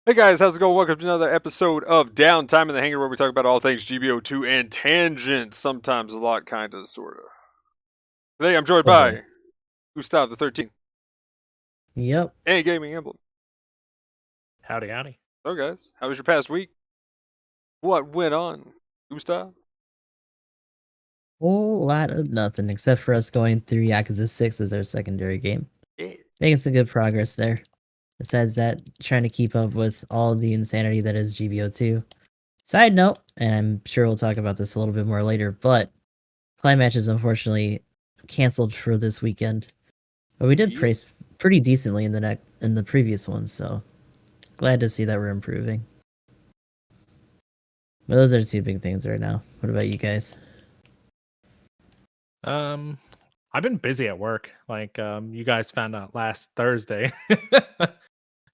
Hey guys, how's it going? Welcome to another episode of Downtime in the Hangar, where we talk about all things GBO2 and tangents, sometimes a lot, kinda, sorta. Today I'm joined A little bit. by Gustav the 13th Yep. and GamingEmblem. Howdy, howdy. So guys, how was your past week? What went on, Gustav? Whole lot of nothing except for us going through Yakuza 6 as our secondary game. Yeah. Making some good progress there. Besides that, trying to keep up with all the insanity that is GBO2. Side note, and I'm sure we'll talk about this a little bit more later, but Climb Match is unfortunately canceled for this weekend. But we did Yeah. praise pretty decently in the previous one, so glad to see that we're improving. But those are the two big things right now. What about you guys? I've been busy at work. You guys found out last Thursday,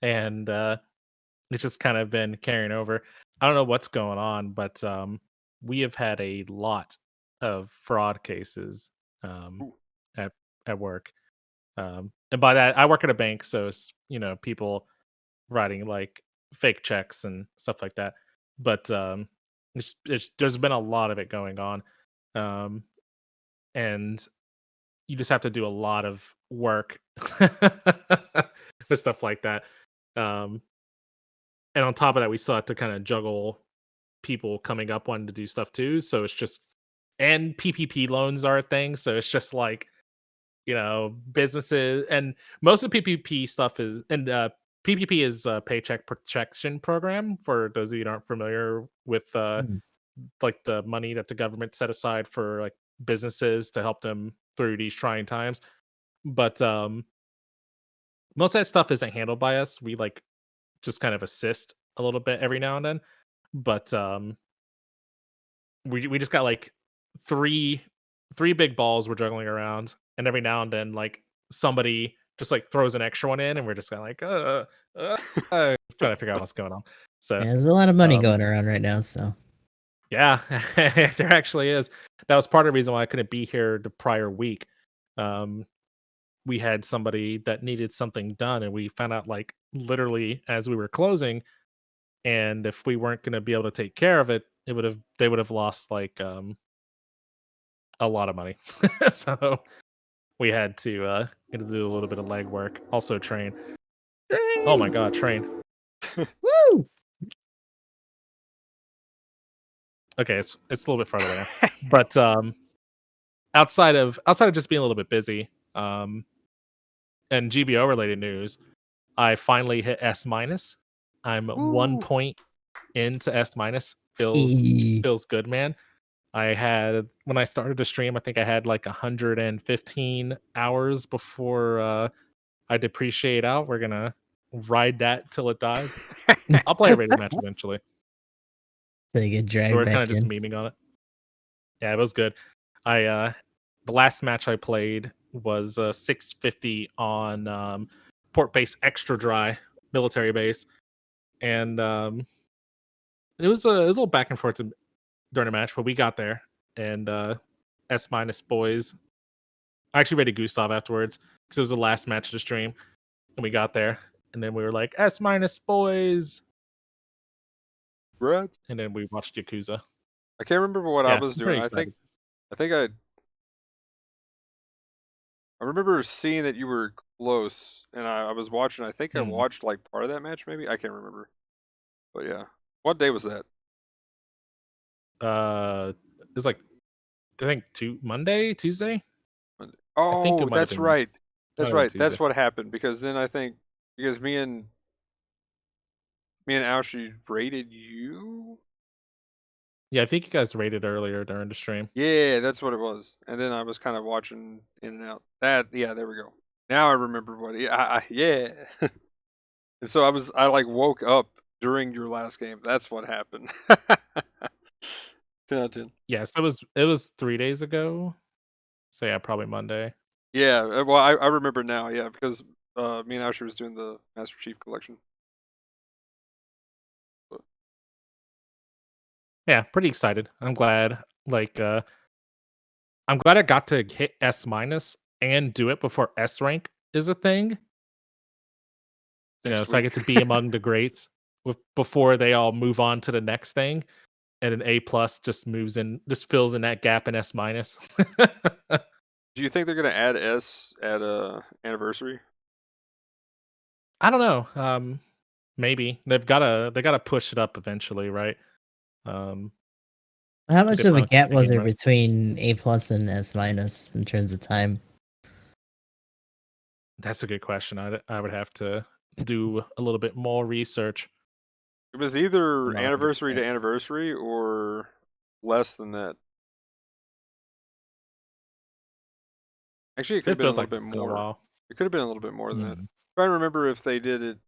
and it's just kind of been carrying over. I don't know what's going on, but we have had a lot of fraud cases Ooh. at work. And by that, I work at a bank, so it's people writing like fake checks and stuff like that. But there's been a lot of it going on, and you just have to do a lot of work with stuff like that. Um, and on top of that, we still have to kind of juggle people coming up wanting to do stuff too. So it's just, and PPP loans are a thing. So it's just like, businesses, and most of the PPP stuff is, and PPP is a paycheck protection program for those of you that aren't familiar with Hmm. like the money that the government set aside for like businesses to help them through these trying times. But most of that stuff isn't handled by us. We like just kind of assist a little bit every now and then. But we just got like three three big balls we're juggling around, and every now and then like somebody just like throws an extra one in, and we're just kind of like trying to figure out what's going on. So Yeah, there's a lot of money um going around right now, so yeah, there actually is. That was part of the reason why I couldn't be here the prior week. Um, we had somebody that needed something done, and we found out like literally as we were closing, and if we weren't going to be able to take care of it, they would have lost like a lot of money. So we had to do a little bit of legwork, also train. Oh my god, train. woo! Okay, it's a little bit farther away now. But outside of just being a little bit busy, and GBO related news, I finally hit S minus. I'm 1 Woo. point into S minus. Feels E feels good, man. I had when I started the stream, I think I had like 115 hours before I depreciate out. We're gonna ride that till it dies. I'll play a rated match eventually. They get But dragged we're kind back of just in. memeing on it. Yeah, it was good. I The last match I played was 650 on port base extra dry military base, and it was a little back and forth during the match, but we got there, and S minus boys. I actually rated Gustav afterwards because it was the last match of the stream, and we got there, and then we were like S minus boys, Brad? and then we watched Yakuza. I can't remember what I Yeah, was I'm doing. pretty I think excited. I remember seeing that you were close, and I was watching. I think I Mhm. watched like part of that match, maybe. I can't remember, but yeah. What day was that? It was like I think Monday, Tuesday. Monday. I think it Oh, might have that's been right. That's right. That's Tuesday. what happened because then I think because me and Aoshi rated you. Yeah, I think you guys rated earlier during the stream. Yeah, that's what it was. And then I was kind of watching in and out. Yeah, there we go. Now I remember what. Yeah, yeah. And so I like woke up during your last game. That's what happened. 10 out of 10. Yeah, so it was 3 days ago. So yeah, probably Monday. Yeah, well, I remember now. Yeah, because me and Aoshi was doing the Master Chief collection. But Yeah, pretty excited. I'm glad. I'm glad I got to hit S minus and do it before S rank is a thing. next So I week. get to be among the greats. before they all move on to the next thing, and an A+ just fills in that gap in S-. Do you think they're gonna add S at anniversary? I don't know. Maybe they gotta push it up eventually, right? Um, How to much get of a my gap was game there running. between A plus and S minus in terms of time? That's a good question. I would have to do a little bit more research. It was I'm either not anniversary to 100%. anniversary or less than that. Actually, it could have It been a feels little like bit it's been a more. while. It could have been a little bit more than that. Hmm. Trying to remember if they did it.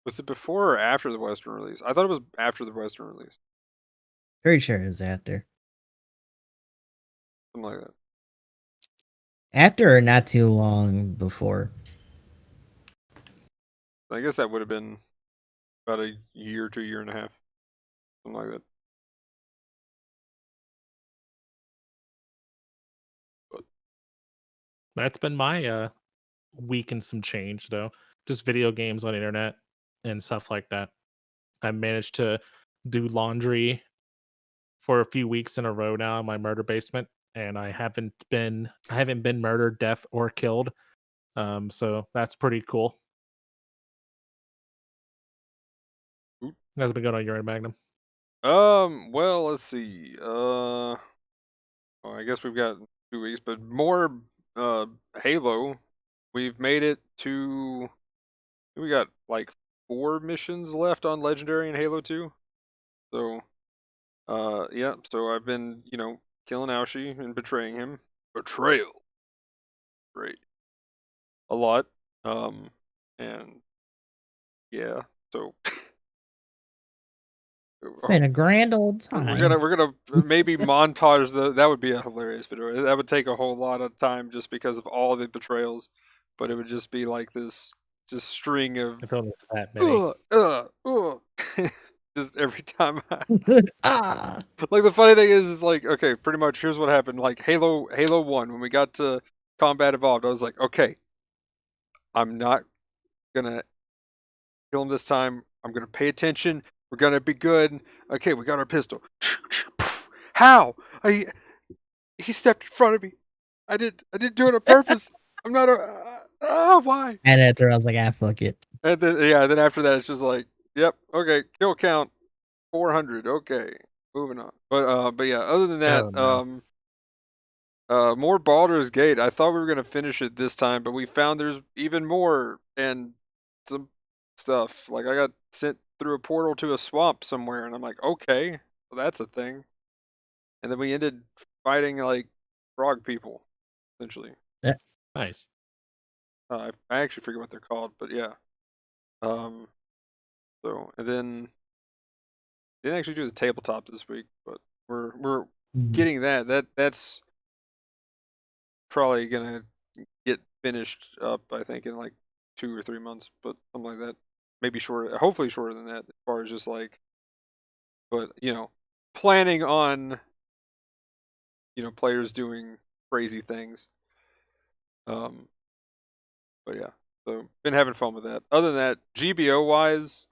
Was it before or after the Western release? I thought it was after the Western release. Pretty sure it was after. Something like that. After or not too long before. I guess that would have been about a year to year and a half. Something like that. But That's been my week and some change though. Just video games on the internet and stuff like that. I managed to do laundry for a few weeks in a row now in my murder basement, and I haven't been murdered, death, or killed. So that's pretty cool. oop. How's it been going on your end, Magnum? Well, let's see. Well, I guess we've got 2 weeks, but more Halo. We've made it to. We got like 4 missions left on Legendary in Halo 2. So, yeah. So I've been, killing Aoshi and betraying him. Betrayal. Great. A lot. And yeah. So It's been a grand old time. we're gonna maybe montage that would be a hilarious video. That would take a whole lot of time just because of all the betrayals, but it would just be like this just string of I don't know if it's that many. just every time Ah! like the funny thing is like okay, pretty much here's what happened. Like Halo 1 when we got to Combat Evolved, I was like, okay, I'm not gonna kill him this time. I'm gonna pay attention. We're gonna be good. Okay, we got our pistol. How? He stepped in front of me. I didn't do it on purpose. I'm not a why? And after I was like, fuck it. And then after that it's just like, yep, okay, kill count 400. Okay, moving on. But yeah, other than that, Oh no. more Baldur's Gate. I thought we were gonna finish it this time, but we found there's even more and some stuff. Like I got sent through a portal to a swamp somewhere, and I'm like, okay, well, that's a thing. And then we ended fighting like frog people, essentially. Nice. I actually forget what they're called, but yeah. Um. So and then didn't actually do the tabletop this week, but we're Mhm. getting that's probably gonna get finished up. I think in like 2 or 3 months, but something like that. Maybe shorter. Hopefully shorter than that. As far as just like, but planning on players doing crazy things. Um. But yeah, so been having fun with that. Other than that, GBO wise,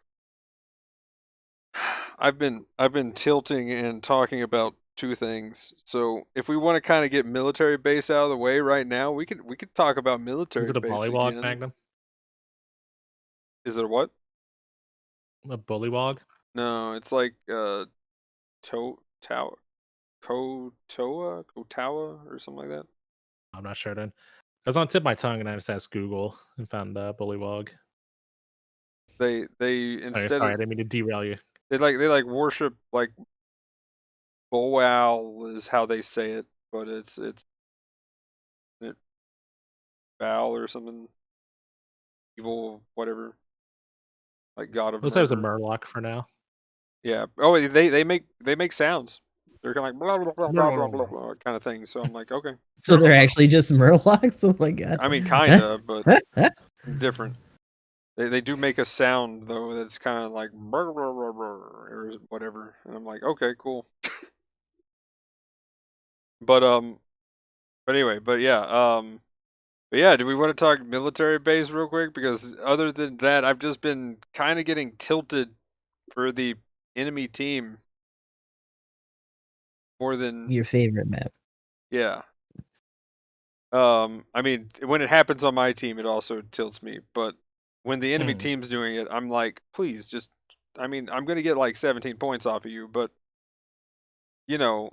I've been tilting and talking about 2 things. So if we want to kind of get military base out of the way right now, we could talk about Is military it a base bullywog, again. Magnum? Is it a what? A bullywog? No, it's like to tower Kotawa or something like that. I'm not sure then. I was on the tip of my tongue and I just asked Google and found bullywog. They Okay, instead sorry, I of didn't mean to derail you. they like worship like Boal is how they say it, but it's it Baal or something evil whatever like god of Let's say it was a murder. murloc for now. Yeah. Oh, they make sounds. They're kind of like blah blah blah blah blah blah, blah kind of thing. So I'm like, okay. So they're actually just murlocs? Oh my god. I mean, kinda, but different. They do make a sound though that's kind of like brr, brr, brr, brr, or whatever, and I'm like, okay, cool. But anyway, but yeah. Do we want to talk military base real quick? Because other than that, I've just been kind of getting tilted for the enemy team more than Your favorite map. yeah. I mean, when it happens on my team, it also tilts me. But when the enemy team's doing it, I'm like, please, just. I mean, I'm gonna get like 17 points off of you, but you know,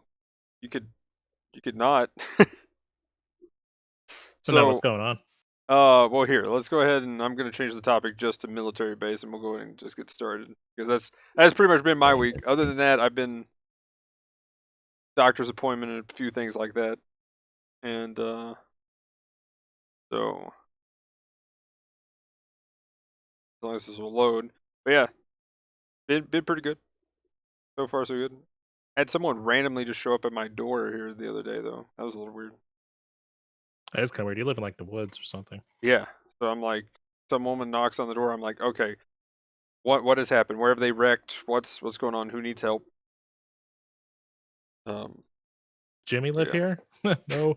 you could not. So now what's So, going on? well, here, let's go ahead and I'm gonna change the topic just to military base, and we'll go ahead and just get started because that's pretty much been my week. Other than that, I've been doctor's appointment and a few things like that, and so as long as this will load, but yeah, been pretty good so far, so good. Had someone randomly just show up at my door here the other day, though. That was a little weird. That is kind of weird. You live in like the woods or something. Yeah, so I'm like, some woman knocks on the door. I'm like, okay, what has happened? Where have they wrecked? What's going on? Who needs help? Jimmy live Yeah. here? No.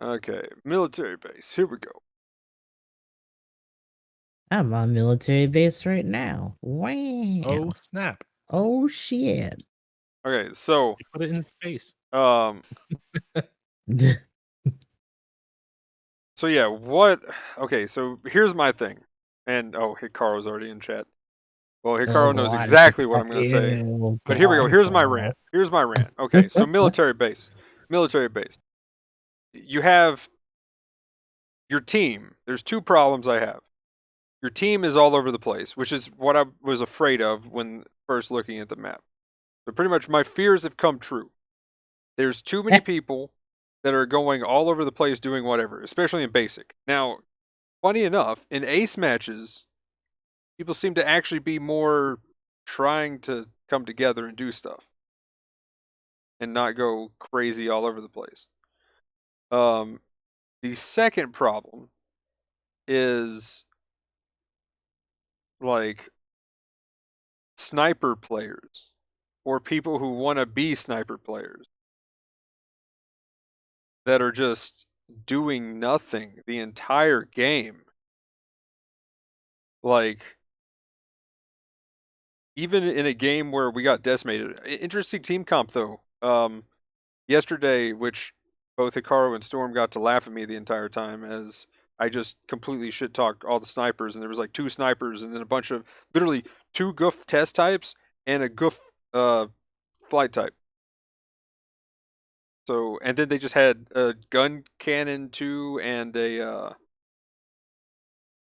Okay, military base. Here we go. I'm on military base right now. Wow. Oh snap! Oh shit. Okay, so You put it in space. so yeah, what? Okay, so here's my thing, and oh, Hikaru's already in chat. Well, Oh Hikaru knows god. exactly what I'm gonna say. Oh, But here we go. god, Here's my Hikaru. rant. Here's my rant. Okay, so military base. Military base. You have your team. There's two problems I have. Your team is all over the place, which is what I was afraid of when first looking at the map. So pretty much my fears have come true. There's too many people that are going all over the place doing whatever, especially in basic. Now, funny enough, in ace matches, people seem to actually be more trying to come together and do stuff and not go crazy all over the place. The second problem is like sniper players or people who want to be sniper players that are just doing nothing the entire game. Like, even in a game where we got decimated. Interesting team comp, though. Yesterday, which both Hikaru and Storm got to laugh at me the entire time as I just completely shit talk all the snipers, and there was like 2 snipers and then a bunch of literally 2 goof test types and a goof flight type. So, and then they just had a gun cannon 2 and a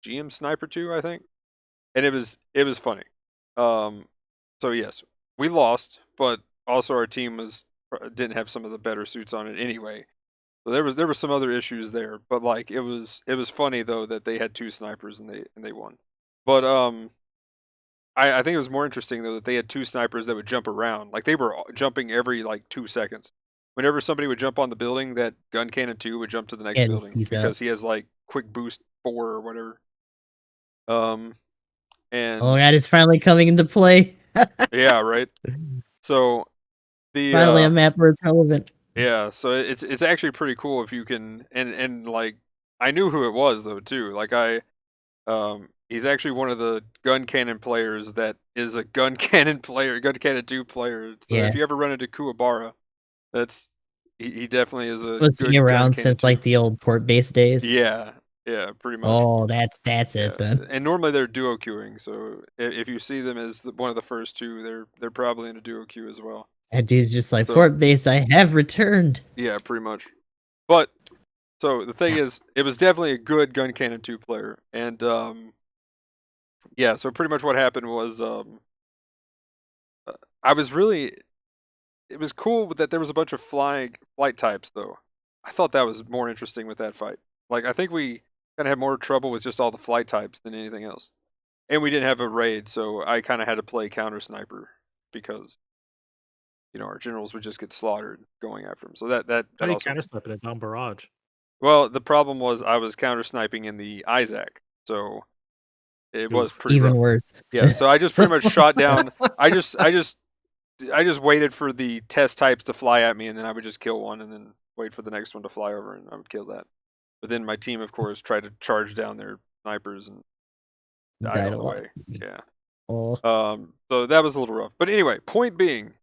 GM sniper 2, I think. And it was funny. So yes, we lost, but also our team didn't have some of the better suits on it anyway. So there was some other issues there, but like it was funny though that they had 2 snipers and they won. But I think it was more interesting though that they had 2 snipers that would jump around. Like they were jumping every like 2 seconds. Whenever somebody would jump on the building, that gun cannon 2 would jump to the next Yeah, building he's because he has like quick boost 4 or whatever. And Oh god, it's finally coming into play. yeah, right. So Finally a map where it's relevant. yeah, so it's actually pretty cool if you can and like I knew who it was though too. Like he's actually one of the gun cannon players that is a gun cannon player, gun cannon 2 player. So Yeah. if you ever run into Kuwabara, that's he definitely is a Was good he gun around cannon since 2. like the old port base days? Yeah, pretty much. Oh, that's Yeah, it then. and normally they're duo queuing, so if you see them as one of the first 2, they're probably in a duo queue as well. And dude's just like, So- port base, I have returned. Yeah, pretty much. But so the thing is, it was definitely a good gun cannon 2 player, and yeah. So pretty much what happened was I was really, it was cool that there was a bunch of flight types though. I thought that was more interesting with that fight. Like I think we kind of had more trouble with just all the flight types than anything else, and we didn't have a raid, so I kind of had to play counter sniper because our generals would just get slaughtered going after them. So that How do you also. counter sniping a bomb barrage? Well, the problem was I was counter sniping in the Isaac, so it was Oof. pretty Even rough. worse. Yeah, so I just pretty much shot down. I just waited for the test types to fly at me, and then I would just kill one, and then wait for the next one to fly over, and I would kill that. But then my team, of course, tried to charge down their snipers and died Died on a the lot. way. Yeah. Oh, So that was a little rough. But anyway, point being,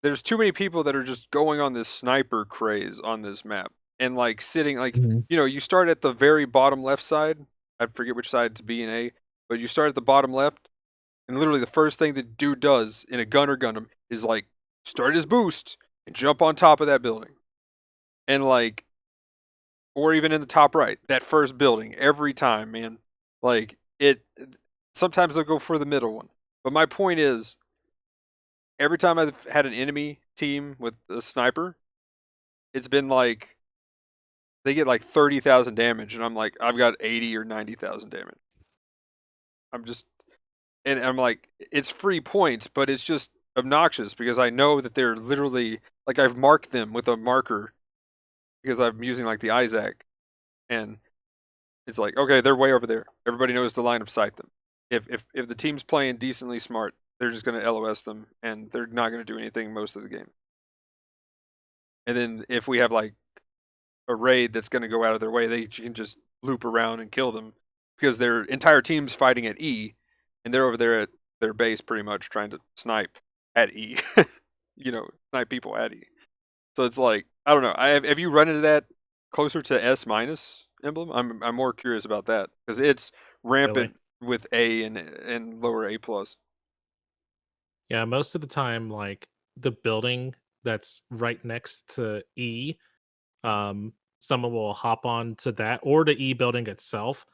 there's too many people that are just going on this sniper craze on this map and like sitting like mhm. you start at the very bottom left side. I forget which side to B and A, but you start at the bottom left, and literally the first thing the dude does in a gun or Gundam is like start his boost and jump on top of that building, and like or even in the top right, that first building every time, man. Like it. Sometimes they'll go for the middle one, but my point is, every time I've had an enemy team with a sniper, it's been like they get like 30,000 damage, and I'm like, I've got 80 or 90,000 damage. I'm just, and I'm like, it's free points, but it's just obnoxious because I know that they're literally like I've marked them with a marker because I'm using like the Isaac, and it's like, okay, they're way over there. Everybody knows to line of sight them. If the team's playing decently smart, they're just going to LOS them, and they're not going to do anything most of the game. And then if we have like a raid that's going to go out of their way, they can just loop around and kill them because their entire team's fighting at E, and they're over there at their base pretty much trying to snipe at E. Snipe people at E. So it's like, I don't know. Have you run into that closer to S minus emblem? I'm more curious about that because it's Really. rampant with A and lower A plus. Yeah, most of the time, like the building that's right next to E, someone will hop on to that or the E building itself,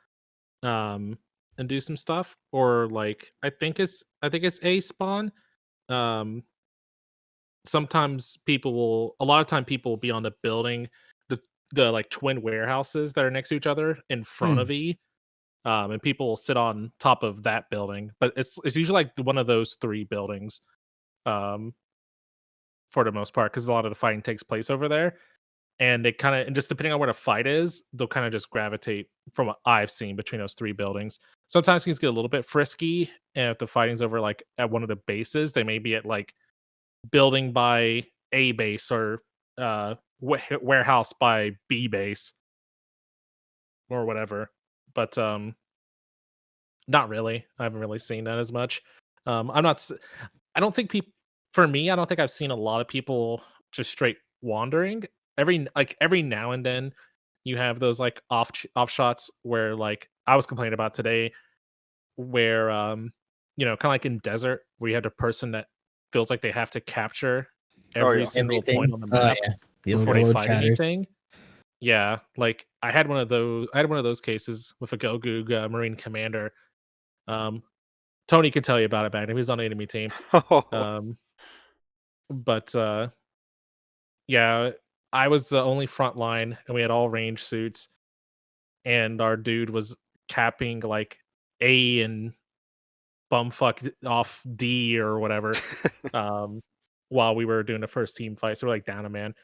um, and do some stuff. Or like I think it's A spawn. Um, sometimes a lot of time people will be on the building, the like twin warehouses that are next to each other in front Hmm. of E. And people will sit on top of that building, but it's usually like one of those three buildings. Um, for the most part, because a lot of the fighting takes place over there. And it kind of, and just depending on where the fight is, they'll kind of just gravitate from what I've seen between those three buildings. Sometimes things get a little bit frisky, and if the fighting's over like at one of the bases, they may be at like building by A base or warehouse by B base or whatever. But not really. I haven't really seen that as much. I'm not. I don't think people. For me, I don't think I've seen a lot of people just straight wandering. Every now and then, you have those like off shots where like I was complaining about today, where kind of like in desert where you have a person that feels like they have to capture Oh every yeah. single point Everything. on the Oh map yeah, the before they overload fight chatters. anything. Yeah, like I had one of those. I had one of those cases with a Gogoog Marine commander. Um, Tony could tell you about it, Magnum. He was on the enemy team. Um, but yeah, I was the only front line, and we had all range suits, and our dude was capping like A and bumfuck off D or whatever, um, while we were doing the first team fight. So we're like down a man.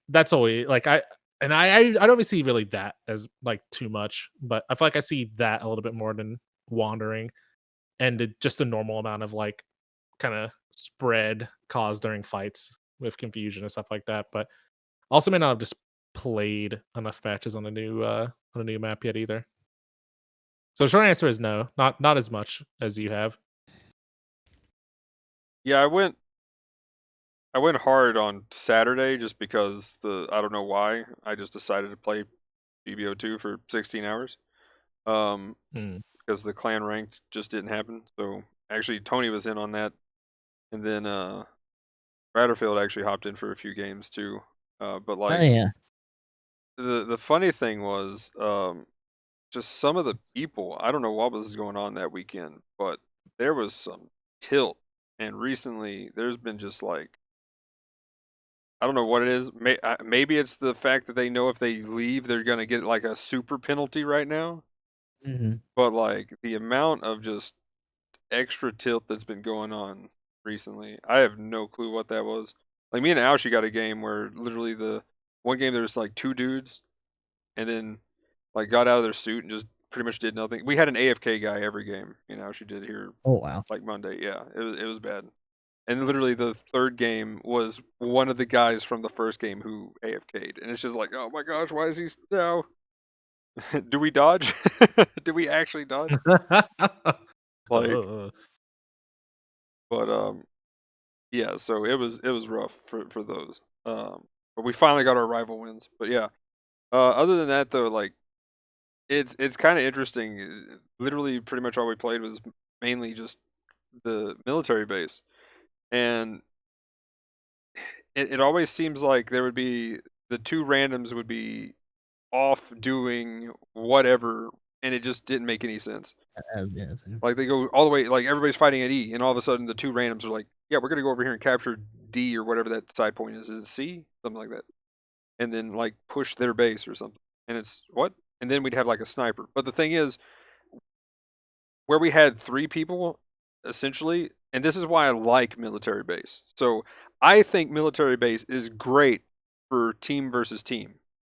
That's always like I don't really see really that as like too much, but I feel like I see that a little bit more than wandering and just a normal amount of like kind of spread caused during fights with confusion and stuff like that. But also may not have just played enough matches on a new map yet either. So the short answer is no, not as much as you have. Yeah, I went hard on Saturday just because I don't know why. I just decided to play GBO2 for 16 hours. Um Hmm. because the clan ranked just didn't happen. So actually Tony was in on that, and then Ratterfield actually hopped in for a few games too. But Oh like yeah. the funny thing was just some of the people, I don't know what was going on that weekend, but there was some tilt, and recently there's been just like, I don't know what it is. Maybe it's the fact that they know if they leave, they're gonna get like a super penalty right now. Hmm. But like the amount of just extra tilt that's been going on recently, I have no clue what that was. Like me and Aoshi got a game where literally the one game there's like two dudes, and then like got out of their suit and just pretty much did nothing. We had an AFK guy every game. She did here Oh wow. like Monday. Yeah, it was bad. And literally the third game was one of the guys from the first game who AFK'd. And it's just like, oh my gosh, why is he no? Do we dodge? Do we actually dodge? Like, but yeah. So it was rough for those. But we finally got our rival wins. But yeah. Other than that though, like it's kind of interesting. Literally, pretty much all we played was mainly just the military base, and it always seems like there would be the two randoms would be off doing whatever, and it just didn't make any sense. Yeah, same. Like they go all the way, like everybody's fighting at E, and all of a sudden the two randoms are like, "Yeah, we're gonna go over here and capture D or whatever that side point is. Is it C? Something like that." And then like push their base or something. And it's what? And then we'd have like a sniper. But the thing is, where we had three people essentially, and this is why I like military base. So I think military base is great for team versus team.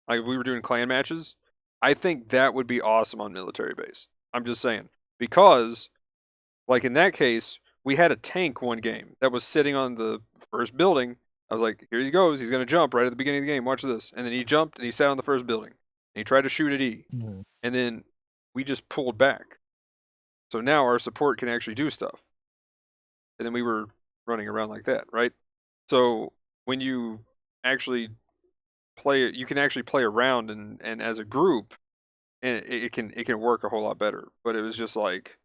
Like if we were doing clan matches, I think that would be awesome on military base. I'm just saying. Because like in that case, we had a tank one game that was sitting on the first building. I was like, here he goes, he's gonna jump right at the beginning of the game, watch this. And then he jumped and he sat on the first building. And he tried to shoot at E. And then we just pulled back. So now our support can actually do stuff. And then we were running around like that, right? So when you actually play, you can actually play around and as a group, and it can work a whole lot better. But it was just like,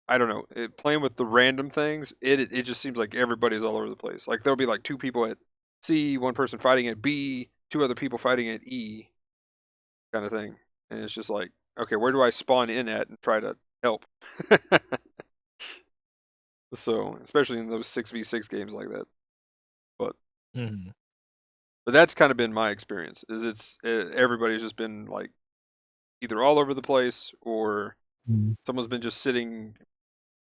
I don't know, playing with the random things. It just seems like everybody's all over the place. Like there'll be like two people at C, one person fighting at B, two other people fighting at E, kind of thing. And it's just like, okay, where do I spawn in at and try to help? So, especially in those 6v6 games like that. But but that's kind of been my experience. Is everybody's just been like either all over the place or someone's been just sitting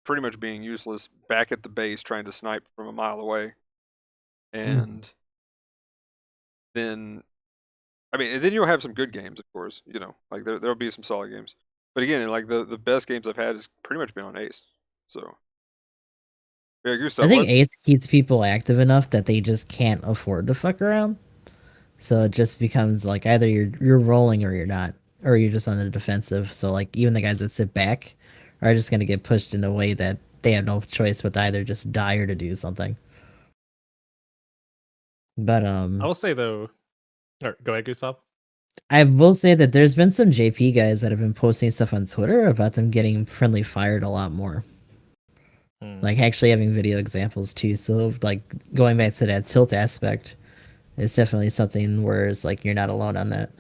pretty much being useless back at the base trying to snipe from a mile away. And then I mean, and then you'll have some good games, of course, like there'll be some solid games. But again, like the best games I've had has pretty much been on Ace. So yeah, Gustav, I think what? Ace keeps people active enough that they just can't afford to fuck around. So it just becomes like either you're rolling or you're not, or you're just on the defensive. So like even the guys that sit back are just gonna get pushed in a way that they have no choice but to either just die or to do something. But I will say though, or go ahead, Gustav. I will say that there's been some JP guys that have been posting stuff on Twitter about them getting friendly fired a lot more. Like actually having video examples too. So like going back to that tilt aspect, it's definitely something where it's like you're not alone on that.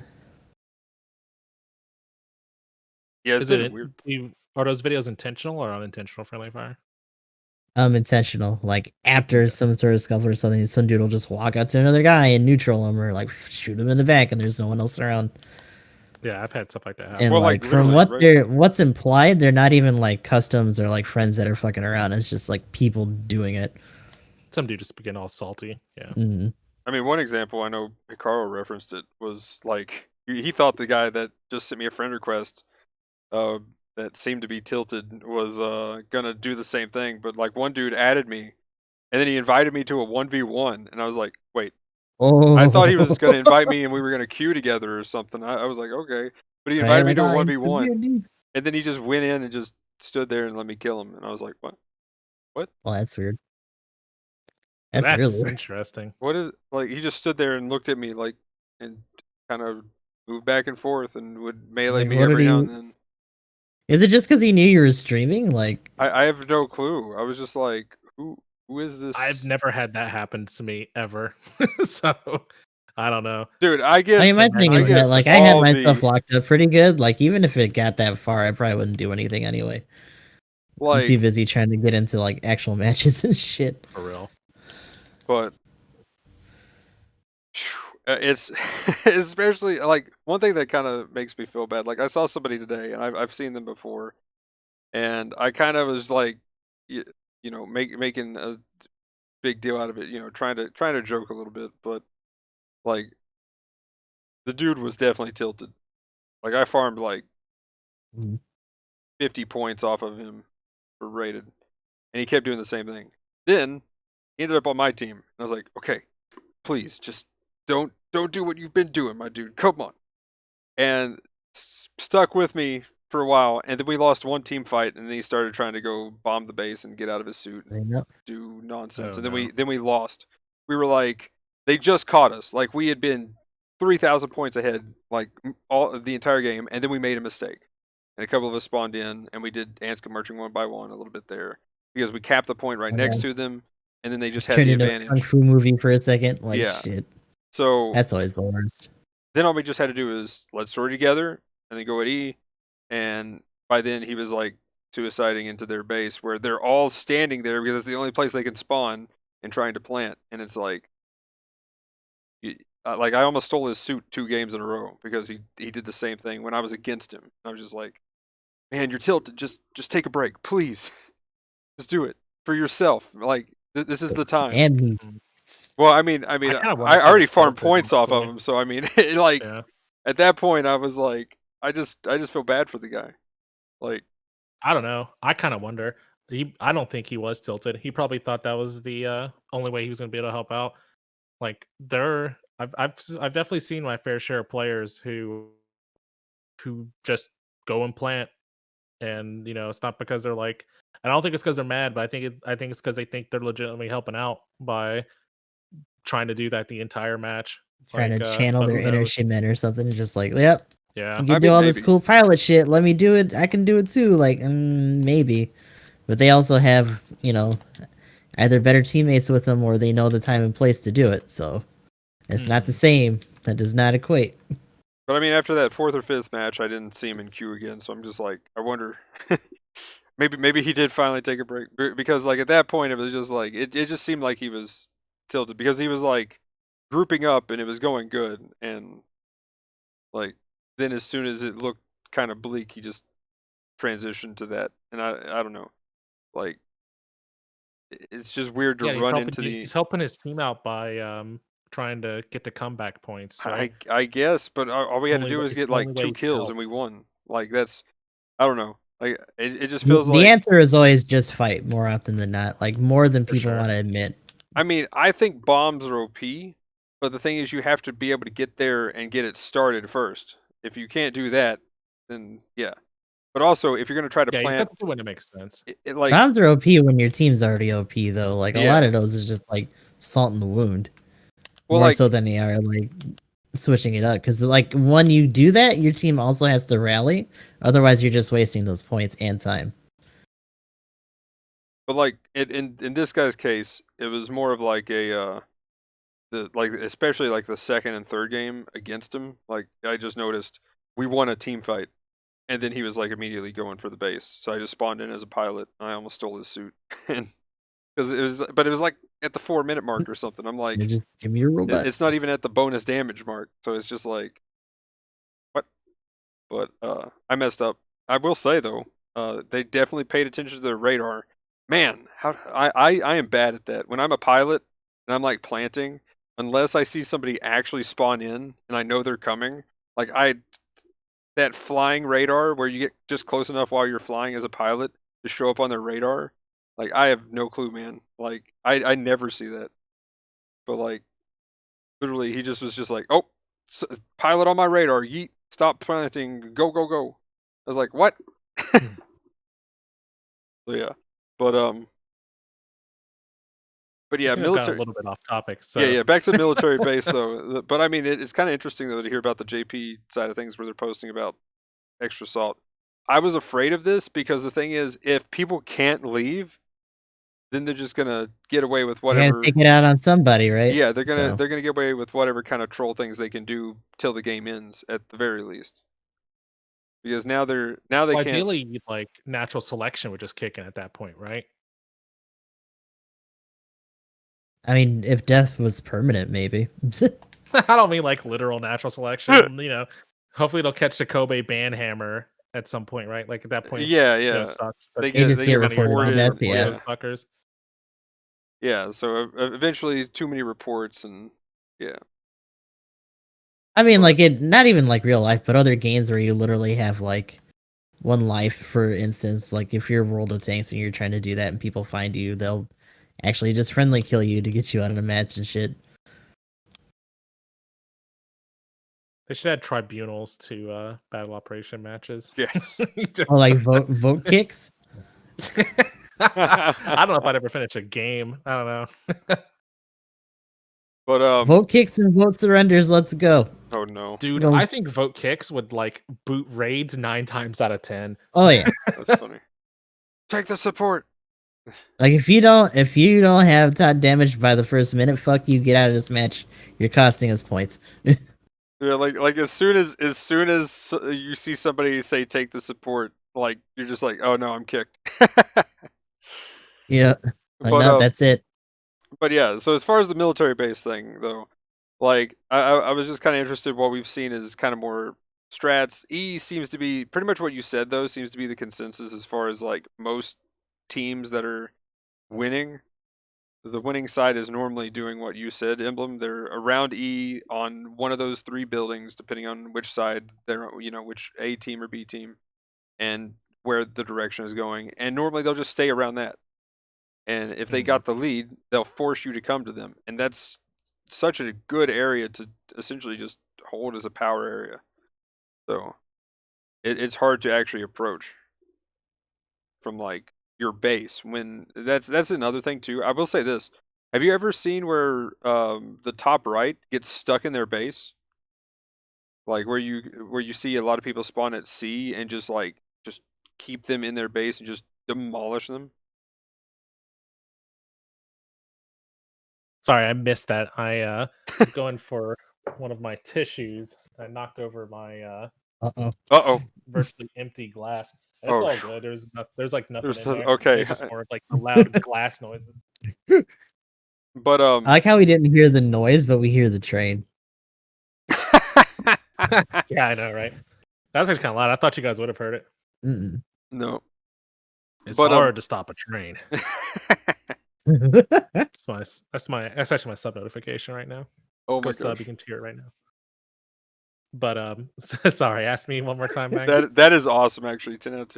Yeah, it's Is been it weird. are those videos intentional or unintentional friendly fire? Intentional. Like after some sort of scuffle or something, some dude will just walk out to another guy and neutral him or like shoot him in the back and there's no one else around. Yeah, I've had stuff like that happen. And Well, like like, from literally, right? what's implied, they're not even like customs or like friends that are fucking around. It's just like people doing it. Some dude just begin all salty. Yeah. I mean, one example I know Hikaru referenced it was like he thought the guy that just sent me a friend request that seemed to be tilted was gonna do the same thing, but like one dude added me and then he invited me to a 1v1 and I was like, wait, I thought he was gonna invite me and we were gonna queue together or something. I was like, okay, but he Right, invited me like to a oh, 1v1 dude. and then he just went in and just stood there and let me kill him and I was like, what? Well, that's weird. That's really weird. Interesting. What is, like, he just stood there and looked at me like and kind of moved back and forth and would melee Like me what did every now he? and then. Is it just because he knew you were streaming? Like I have no clue. I was just like, who is this? I've never had that happen to me ever. So I don't know. Dude, I mean, my thing is that like I had all myself the locked up pretty good. Like even if it got that far, I probably wouldn't do anything anyway. I'm too like, busy trying to get into like actual matches and shit. For real. but it's especially like one thing that kind of makes me feel bad. Like I saw somebody today, and I've seen them before, and I kind of was like, making a big deal out of it. Trying to joke a little bit, but like the dude was definitely tilted. Like I farmed like Mhm. 50 points off of him for rated, and he kept doing the same thing. Then he ended up on my team, and I was like, okay, please just don't do what you've been doing, my dude. Come on. And stuck with me for a while, and then we lost one team fight, and then he started trying to go bomb the base and get out of his suit I and know. do nonsense, Oh, and then no. we lost. We were like, they just caught us. Like we had been 3,000 points ahead, like all the entire game, and then we made a mistake, and a couple of us spawned in, and we did Anscombe marching one by one a little bit there because we capped the point right Oh, next yeah. to them, and then they just had Turned the into a kung advantage. fu movie for a second. Like Yeah. shit. So That's always the worst. then all we just had to do is let's story together and then go at E. And by then he was like suiciding into their base where they're all standing there because it's the only place they can spawn and trying to plant. And it's like, like I almost stole his suit 2 games in a row because he did the same thing when I was against him. I was just like, man, you're tilted. Just take a break, please. Just do it for yourself. Like this is the time. And me. Mhm. Well, I mean, kinda wonder I if he already was farmed tilted, points off of honestly. him, so I mean, like Yeah. at that point, I was like, I just feel bad for the guy. Like, I don't know. I kind of wonder. I don't think he was tilted. He probably thought that was the only way he was going to be able to help out. Like I've definitely seen my fair share of players who just go and plant, and it's not because they're like. I don't think it's because they're mad, but I think it's because they think they're legitimately helping out by trying to do that the entire match. Trying to channel But their who inner knows? Shimon or something. Just like, yep, Yeah. you I can do mean, all this maybe. cool pilot shit. Let me do it. I can do it too. Like, maybe. But they also have, either better teammates with them or they know the time and place to do it. So it's not the same. That does not equate. But I mean, after that 4th or 5th match, I didn't see him in queue again, so I'm just like, I wonder. maybe he did finally take a break because like at that point it was just like it just seemed like he was tilted because he was like grouping up and it was going good and like then as soon as it looked kind of bleak, he just transitioned to that, and I don't know, like it's just weird to Yeah, run into the. he's helping his team out by trying to get the comeback points. So I guess, but all we had to do was it's get the only like way 2 you can kills help. and we won. Like that's I don't know. Like it just The, feels the like answer is always just fight more often than not. Like, more than For people sure. want to admit. I mean, I think bombs are OP, but the thing is you have to be able to get there and get it started first. If you can't do that, then yeah. But also, if you're going to try to Yeah, you plant have to do when it makes sense. like Bombs are OP when your team's already OP, though. Like, a lot yeah. of those is just like salt in the wound. Well, More like so than they are like switching it up. Because, like, when you do that, your team also has to rally. Otherwise, you're just wasting those points and time. but like in this guy's case, it was more of like a the like especially like the 2nd and 3rd game against him. Like I just noticed we won a team fight, and then he was like immediately going for the base. So I just spawned in as a pilot. And I almost stole his suit, and because it was like at the 4-minute mark or something. I'm You like, just give me your robot. it's not even at the bonus damage mark. So it's just like what? But I messed up. I will say though, they definitely paid attention to their radar. Man, how I am bad at that. When I'm a pilot and I'm like planting, unless I see somebody actually spawn in and I know they're coming, like that flying radar where you get just close enough while you're flying as a pilot to show up on their radar. Like I have no clue, man. Like I never see that. But like literally, he just was just like, oh, pilot on my radar, yeet, stop planting, go go go. I was like, what? So yeah, but I yeah, think I've gotten a military. little bit off topic. Yeah, So yeah. Back to the military base though. But I mean, it's kind of interesting though to hear about the JP side of things where they're posting about extra salt. I was afraid of this because the thing is, if people can't leave, then they're just gonna get away with You gotta whatever. take it out on somebody, right? Yeah, So, they're gonna get away with whatever kind of troll things they can do till the game ends at the very least. Because now they well, can't. ideally, like natural selection would just kick in at that point, right? I mean, if death was permanent, maybe. I don't mean like literal natural selection. Hopefully they'll catch the Kobe banhammer at some point, right? Like at that point, Yeah, it yeah. sucks. But They just They get get kind of your reported to job to death, reported. report yeah. those fuckers. Yeah. So eventually, too many reports and yeah. I mean, But like, not even like real life, but other games where you literally have like one life, for instance. Like, if you're World of Tanks and you're trying to do that and people find you, they'll actually just friendly kill you to get you out of the match and shit. They should add tribunals to battle operation matches. Yes. Or like vote kicks. I don't know if I'd ever finish a game. I don't know. But Vote kicks and vote surrenders. Let's go. oh no, Dude, Go. I think vote kicks would like boot raids 9 times out of 10. Oh yeah. that's funny. Take the support. Like if you don't have Todd damaged by the first minute, fuck you, get out of this match. You're costing us points. Yeah, like as soon as you see somebody say take the support, like you're just like, oh no, I'm kicked. Yeah. Like But no, that's it. but yeah, so as far as the military base thing though, like I was just kind of interested. What we've seen is kind of more strats. E seems to be pretty much what you said though. Seems to be the consensus as far as like most teams that are winning. The winning side is normally doing what you said, Emblem. They're around E on one of those 3 buildings, depending on which side they're, which A team or B team, and where the direction is going. And normally they'll just stay around that. And if they got the lead, they'll force you to come to them. And that's such a good area to essentially just hold as a power area. So it's hard to actually approach from like your base when that's another thing too. I will say this. Have you ever seen where the top right gets stuck in their base? Like where you see a lot of people spawn at C and just keep them in their base and just demolish them? Sorry, I missed that. I was going for one of my tissues. I knocked over my Uh-oh. Uh-oh. virtually empty glass. It's Oh, all good. There's like nothing There's in there. okay. It's just more of like the loud glass noises. But I like how we didn't hear the noise, but we hear the train. Yeah, I know, right? That was actually kind of loud. I thought you guys would have heard it. Mm-mm. No. It's But, hard to stop a train. That's actually my sub notification right now. Oh Go my sub, gosh. you can hear it right now. But sorry, ask me one more time, Mag. That is awesome actually, 10 out of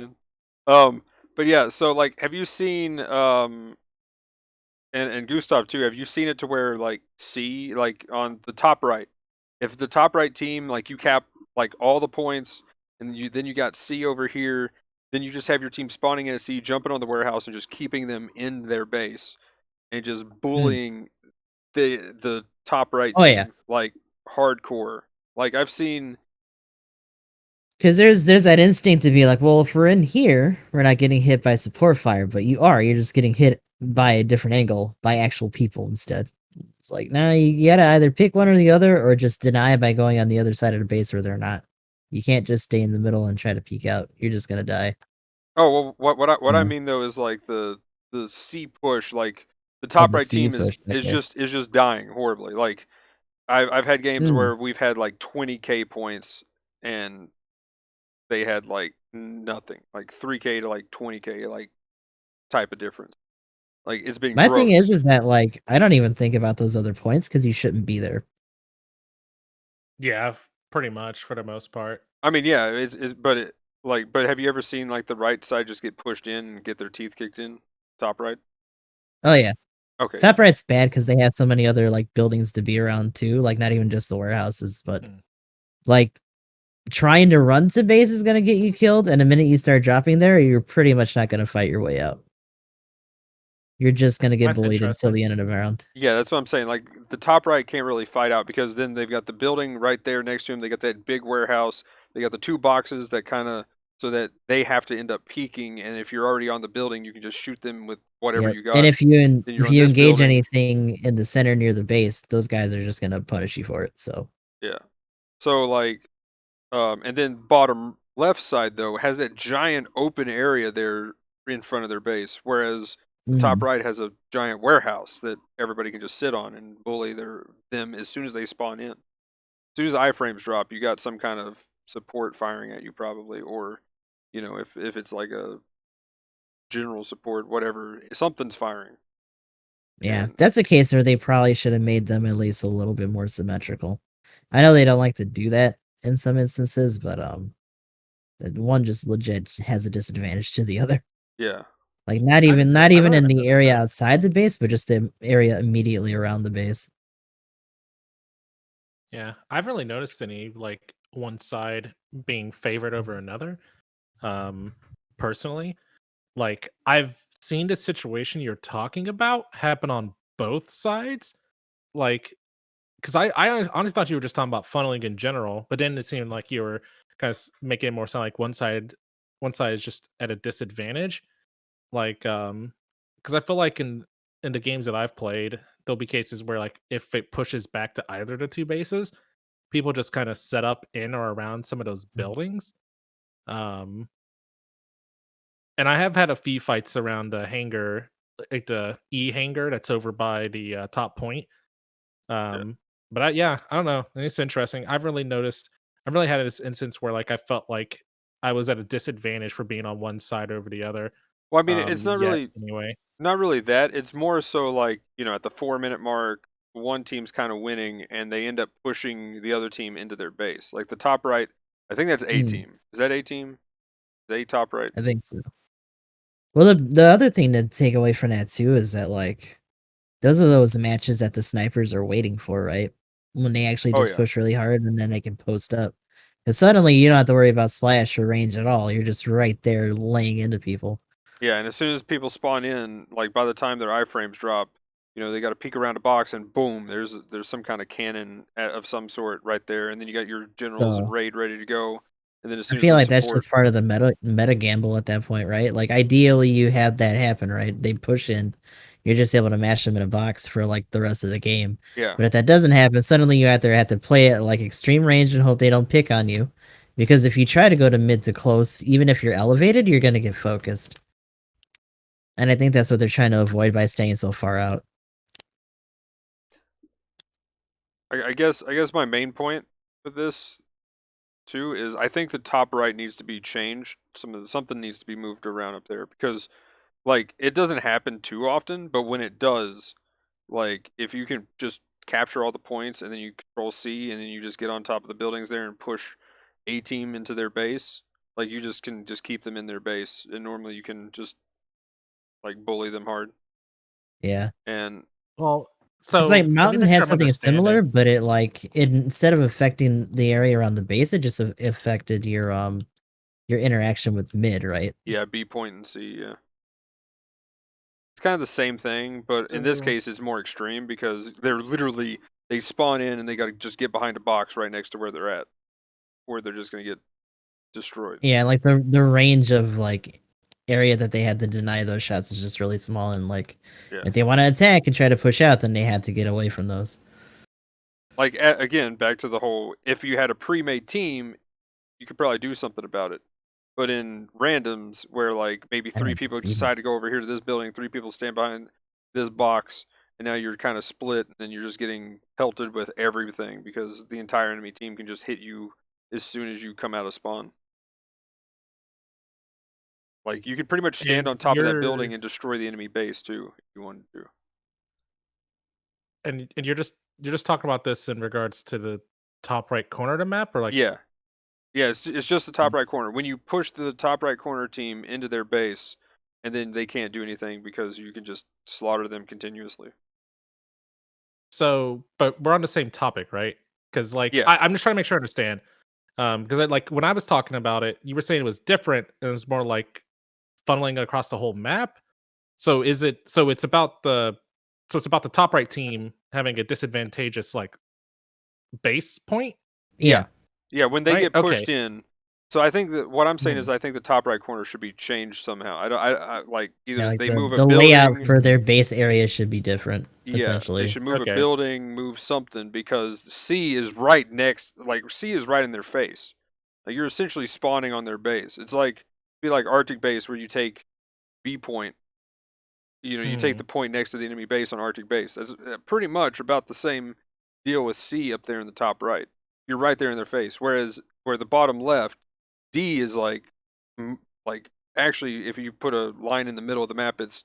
10. But yeah, so like have you seen and Gustav too, have you seen it to where like C like on the top right, if the top right team like you cap like all the points and then you got C over here, then you just have your team spawning in a C, jumping on the warehouse and just keeping them in their base and just bullying the top right Oh, team yeah. like hardcore. Like I've seen Because there's that instinct to be like, well, if we're in here, we're not getting hit by support fire, but you're just getting hit by a different angle by actual people instead. It's like, no, you gotta either pick one or the other, or just deny by going on the other side of the base where they're not. You can't just stay in the middle and try to peek out. You're just gonna die. Oh well, what I Yeah. mean though is like the C push, like the Oh, top the right C team push, is okay. just dying horribly. Like I've had games Mm. where we've had like 20k points and they had like nothing, like 3k to like 20k, like type of difference. Like it's been My thing gross. is that like I don't even think about those other points because you shouldn't be there. Yeah, pretty much for the most part. I mean, yeah, but have you ever seen like the right side just get pushed in and get their teeth kicked in? Top right. Oh yeah, Okay. top right's bad because they have so many other like buildings to be around too. Like not even just the warehouses, but like trying to run to base is gonna get you killed, and the minute you start dropping there, you're pretty much not gonna fight your way out. You're just gonna get That's bullied until interesting. the end of the round. Yeah, that's what I'm saying. Like the top right can't really fight out because then they've got the building right there next to them. They got that big warehouse. They got the 2 boxes that kind of so that they have to end up peeking. And if you're already on the building, you can just shoot them with whatever Yep. you got. And if then you're if on you this engage building. anything in the center near the base, those guys are just gonna punish you for it. So Yeah. So like, and then bottom left side though has that giant open area there in front of their base, whereas the top right has a giant warehouse that everybody can just sit on and bully them as soon as they spawn in. As soon as iframes drop, you got some kind of support firing at you probably, or if it's like a general support, whatever, something's firing. yeah, And that's a case where they probably should have made them at least a little bit more symmetrical. I know they don't like to do that in some instances, but one just legit has a disadvantage to the other. yeah, Like not I even don't in the notice area that. outside the base, but just the area immediately around the base. Yeah, I haven't really noticed any like one side being favored over another. Um, Personally, like I've seen the situation you're talking about happen on both sides. Like, because honestly thought you were just talking about funneling in general, but then it seemed like you were kind of making it more sound like one side is just at a disadvantage. Like, because I feel like in the games that I've played, there'll be cases where like if it pushes back to either of the two bases, people just kind of set up in or around some of those buildings. Um, and I have had a few fights around the hangar, like the E hangar that's over by the top point. Yeah. But yeah, I don't know. It's interesting. I've really had this instance where like I felt like I was at a disadvantage for being on one side over the other. Well, I mean, it's not Yet really anyway. not really that. It's more so like, at the 4-minute mark, one team's kind of winning and they end up pushing the other team into their base. Like the top right, I think that's A Mm, team. Is that A team? Is A top right? I think so. Well, the other thing to take away from that too is that like those are those matches that the snipers are waiting for, right? When they actually Oh just yeah. push really hard and then they can post up. Because suddenly you don't have to worry about splash or range at all. You're just right there laying into people. Yeah, and as soon as people spawn in, like by the time their iframes drop, they got to peek around a box and boom, there's some kind of cannon of some sort right there, and then you got your generals and So raid ready to go, and then as I soon as feel the like that's support, just part of the meta gamble at that point, right? Like ideally you have that happen, right? They push in, you're just able to match them in a box for like the rest of the game. yeah, But if that doesn't happen, suddenly you either have to play it like extreme range and hope they don't pick on you. Because if you try to go to mid to close, even if you're elevated, you're gonna get focused. And I think that's what they're trying to avoid by staying so far out. I guess my main point with this too is I think the top right needs to be changed. Something needs to be moved around up there because like it doesn't happen too often, but when it does, like if you can just capture all the points and then you control C and then you just get on top of the buildings there and push A team into their base, like you just can just keep them in their base and normally you can just like bully them hard. Yeah. And Well, Because like so let me Mountain make sure had I'm something similar, understanding. but it like it instead of affecting the area around the base, it just affected your interaction with mid, right? yeah, B point and C, yeah. It's kind of the same thing, but in this So case it's more extreme because they spawn in and they got to just get behind a box right next to where they're at, where they're just going to get destroyed. Yeah, like the range of like area that they had to deny those shots is just really small, and like Yeah. if they want to attack and try to push out, then they had to get away from those. Like again, back to the whole if you had a pre-made team, you could probably do something about it. But in randoms where like maybe I three don't people see that. decide to go over here to this building, three people stand behind this box, and now you're kind of split and then you're just getting pelted with everything because the entire enemy team can just hit you as soon as you come out of spawn. Like you could pretty much stand and on top of that building you're and destroy the enemy base too if you wanted to. and you're just talking about this in regards to the top right corner of the map, or like Yeah. Yeah, it's just the top right corner. When you push the top right corner team into their base, and then they can't do anything because you can just slaughter them continuously. so? But we're on the same topic, right? Because like Yeah, I'm just trying to make sure I understand. Because like when I was talking about it, you were saying it was different, and it was more like funneling across the whole map. So is it? So it's about the top right team having a disadvantageous like base point, yeah, Yeah, yeah. When they right? get Okay. pushed in, so I think that what I'm saying Hmm. is I think the top right corner should be changed somehow. I don't. I like yeah, either like they move a the layout building. for their base area should be different, Yeah, they essentially. should move a Okay. building, move something because C is right next. Like C is right in their face. Like you're essentially spawning on their base. It's like be like Arctic base where you take B point. You take Hmm. the point next to the enemy base on Arctic base. That's pretty much about the same deal with C up there in the top right. You're right there in their face. Whereas where the bottom left, D is like actually if you put a line in the middle of the map, it's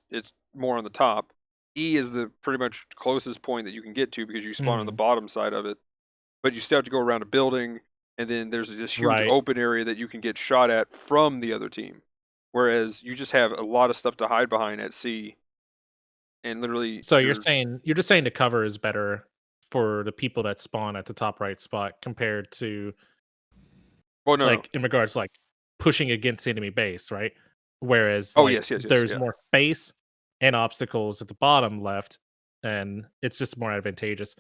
more on the top. E is the pretty much closest point that you can get to because you spawn on the Hmm. bottom side of it. But you still have to go around a building, and then there's this huge Right. open area that you can get shot at from the other team. Whereas you just have a lot of stuff to hide behind at C and literally So you're just saying the cover is better for the people that spawn at the top right spot compared to Well, no, no. like in regards to, like pushing against enemy base, right? Whereas Oh, like yes, yes, yes, there's yeah. more space and obstacles at the bottom left, and it's just more advantageous.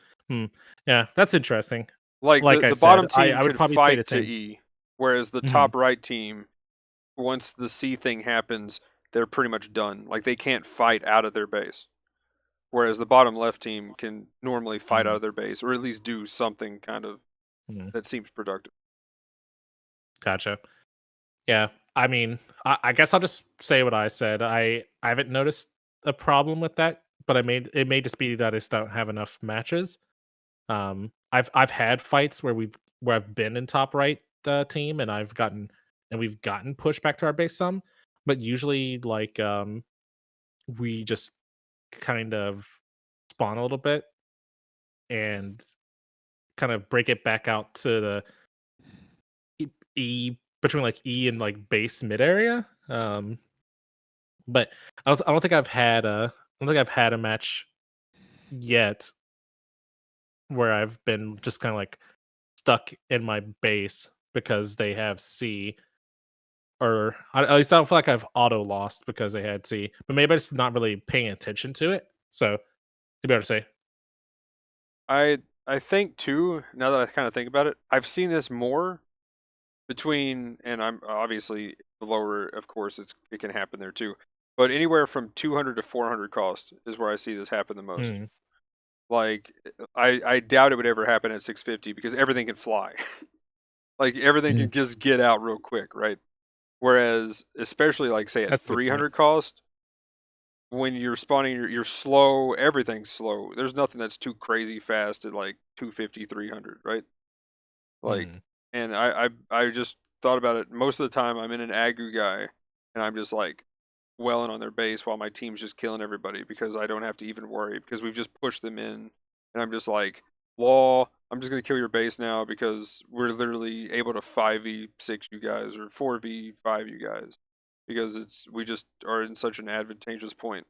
Yeah, that's interesting. Like Like I the said, bottom team I would can probably say the fight to same. E, whereas the Mhm. top right team, once the C thing happens, they're pretty much done. Like they can't fight out of their base. Whereas the bottom left team can normally fight out of their base, or at least do something kind of Mhm. that seems productive. Gotcha. Yeah, I mean, I guess I'll just say what I said. I haven't noticed a problem with that, but it may just be that I just don't have enough matches. I've had fights where I've been in top right team and we've gotten pushed back to our base some, but usually like we just kind of spawn a little bit and kind of break it back out to the E between like E and like base mid area. But I don't think I've had a match yet where I've been just kind of like stuck in my base because they have C, or at least I don't feel like I've auto lost because they had C. But maybe I'm just not really paying attention to it. So you better say, I think too. Now that I kind of think about it, I've seen this more between, and I'm obviously the lower, of course, it can happen there too. But anywhere from 200 to 400 cost is where I see this happen the most. hmm, Like I doubt it would ever happen at 650 because everything can fly. Like everything can Mm. just get out real quick, right? Whereas, especially like say at that's a good point. 300 cost, when you're spawning, you're slow. Everything's slow. There's nothing that's too crazy fast at like 250, 300, right? Like, Hmm. and I just thought about it. Most of the time, I'm in an Agu guy, and I'm just like welling on their base while my team's just killing everybody because I don't have to even worry because we've just pushed them in, and I'm just like, law. I'm just gonna kill your base now because we're literally able to 5v6 you guys or 4v5 you guys because we just are in such an advantageous point,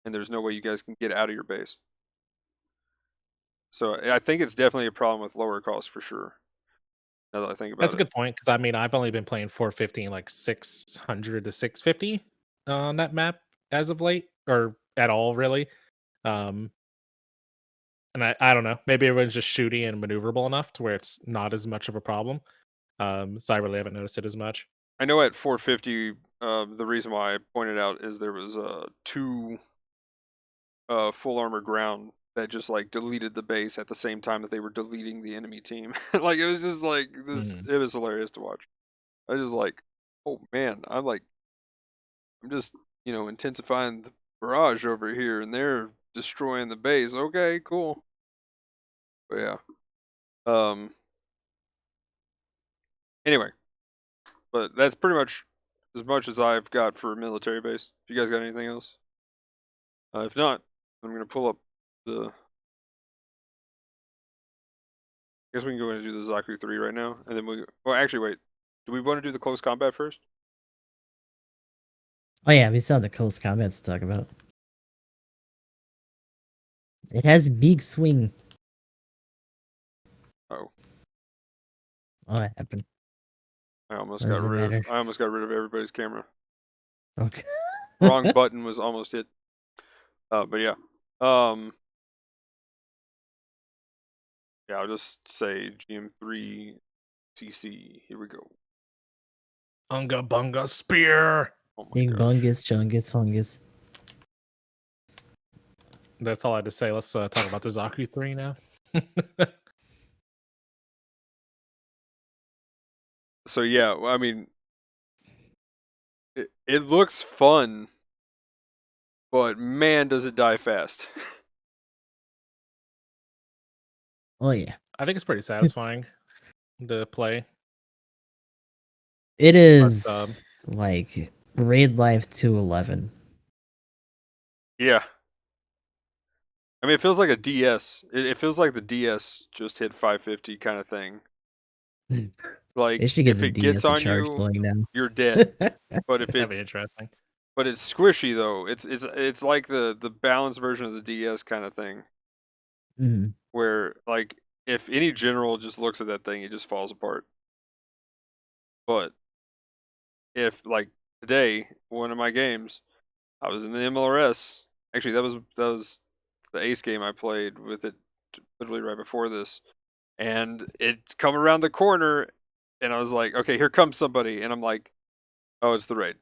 and there's no way you guys can get out of your base. So I think it's definitely a problem with lower cost for sure. Now that I think That's about a it. good point because I mean I've only been playing 450 and like 600 to 650 on that map as of late, or at all really. Um, and I don't know, maybe everyone's just shooty and maneuverable enough to where it's not as much of a problem. So I really haven't noticed it as much. I know at 450, the reason why I pointed out is there was two full armor ground that just like deleted the base at the same time that they were deleting the enemy team. Like it was just like this. Mhm. It was hilarious to watch. I was just like, oh man, I'm just intensifying the barrage over here, and they're destroying the base. Okay, cool. But yeah. Um. Anyway, but that's pretty much as I've got for military base. If you guys got anything else? If not, I'm gonna pull up the. I guess we can go in and do the Zaku 3 right now, and then we. Well, actually, wait. Do we want to do the close combat first? Oh yeah, we still have the close combat to talk about. It has big swing. Oh, Oh, that happened. I almost What got does it rid of. matter? I almost got rid of everybody's camera. Okay. Wrong button was almost hit. But yeah. Um. Yeah, I'll just say GM3 CC. Here we go. Unga bunga spear. Oh my Big gosh. bungus, chungus, fungus. That's all I had to say. Let's talk about the Zaku 3 now. So yeah, I mean, it looks fun, but man, does it die fast. Oh yeah. I think it's pretty satisfying to play. It But is like raid life 211. Yeah. I mean, it feels like a DS. It feels like the DS just hit 550 kind of thing. They Like should get if the it gets DS to on charge you, slowing down. you're dead. But if that'd it be interesting. but it's squishy though. It's like the balanced version of the DS kind of thing. Mhm. where like if any general just looks at that thing, it just falls apart. But if like today, one of my games, I was in the MLRS. Actually, that was the Ace game I played with it literally right before this, and it come around the corner, and I was like, okay, here comes somebody, and I'm like, oh, it's the raid.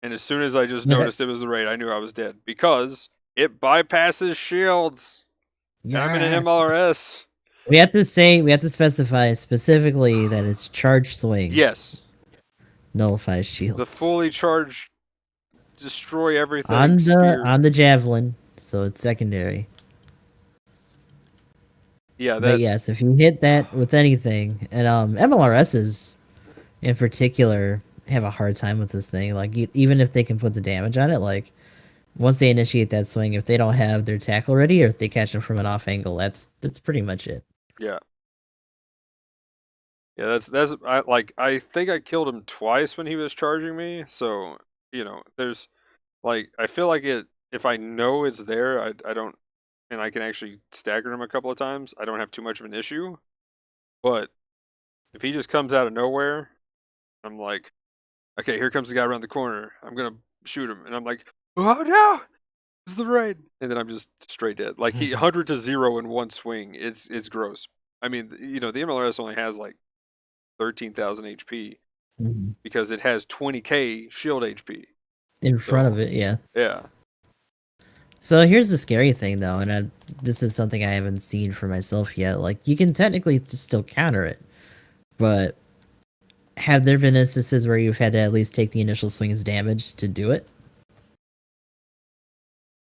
And as soon as I just noticed it was the raid, I knew I was dead because it bypasses shields. And I'm in an Yes. MLRS. We have to specify specifically that it's charge swing. Yes, Nullifies the shields. fully charged, destroy everything On spear. the javelin, so it's secondary. Yeah, But that. yes, if you hit that with anything, and MLRSs in particular have a hard time with this thing. Like even if they can put the damage on it, like once they initiate that swing, if they don't have their tackle ready or if they catch them from an off angle, that's pretty much it. Yeah. Yeah, that's I think I killed him twice when he was charging me. So there's like I feel like it if I know it's there, I don't, and I can actually stagger him a couple of times. I don't have too much of an issue. But if he just comes out of nowhere, I'm like, okay, here comes the guy around the corner. I'm gonna shoot him, and I'm like, oh no, it's the raid, and then I'm just straight dead. Like he 100 to 0 in one swing. It's gross. I mean, the MLRS only has like 13,000 HP Mhm. because it has 20k shield HP. In front So of it, yeah. yeah, So here's the scary thing, though, and this is something I haven't seen for myself yet. Like you can technically still counter it, but have there been instances where you've had to at least take the initial swing's damage to do it?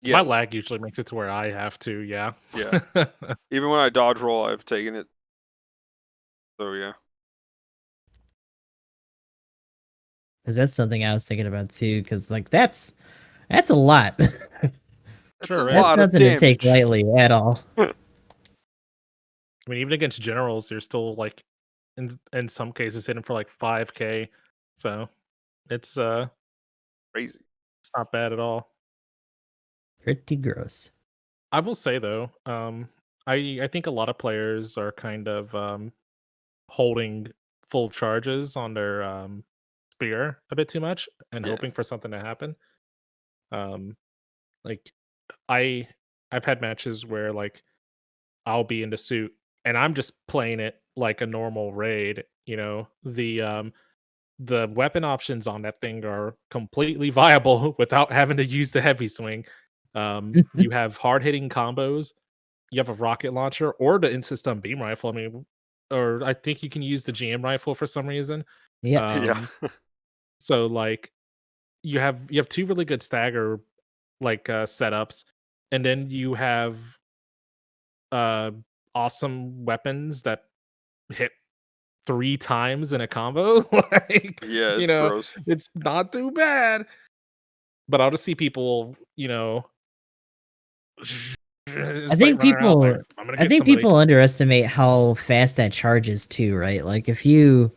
My yes, lag usually makes it to where I have to, yeah. yeah. Even when I dodge roll, I've taken it. So yeah, Because that's something I was thinking about too. Because like that's a lot. that's a Sure is. That's lot of nothing to take damage. lightly at all. I mean, even against generals, you're still like, in some cases, hitting for like 5k. So it's Crazy. it's not bad at all. Pretty gross. I will say though, I think a lot of players are kind of holding full charges on their spear a bit too much and Yeah, hoping for something to happen. Um, like I I've had matches where like I'll be in the suit and I'm just playing it like a normal raid. The weapon options on that thing are completely viable without having to use the heavy swing. You have hard hitting combos. You have a rocket launcher or the instant stun beam rifle. I mean, or I think you can use the GM rifle for some reason. Yeah. yeah, Um, so like you have two really good stagger setups, and then you have uh awesome weapons that hit 3 times in a combo. like yeah. you It's know, gross. it's not too bad. But I'll just see people, I just like think running around like people I'm gonna I get think somebody. people underestimate how fast that charges too, right? Like if you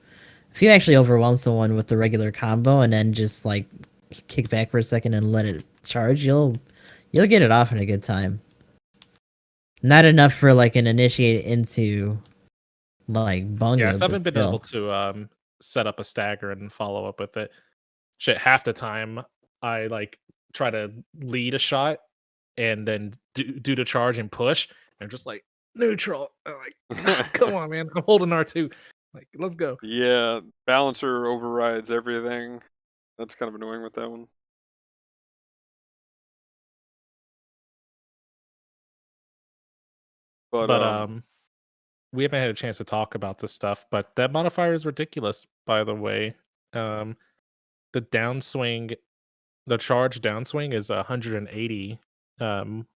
actually overwhelm someone with the regular combo and then just like kick back for a second and let it charge, you'll get it off in a good time. Not enough for like an initiate into like Yeah, bunga, so I but haven't been able still. to set up a stagger and follow up with it. Shit, half the time I like try to lead a shot and then do the charge and push. And I'm just like neutral. I'm like, come on, man. I'm holding R2. Like, let's go. Yeah, balancer overrides everything. That's kind of annoying with that one. But But we haven't had a chance to talk about this stuff, but that modifier is ridiculous, by the way. Um the downswing, the charge downswing is 180 um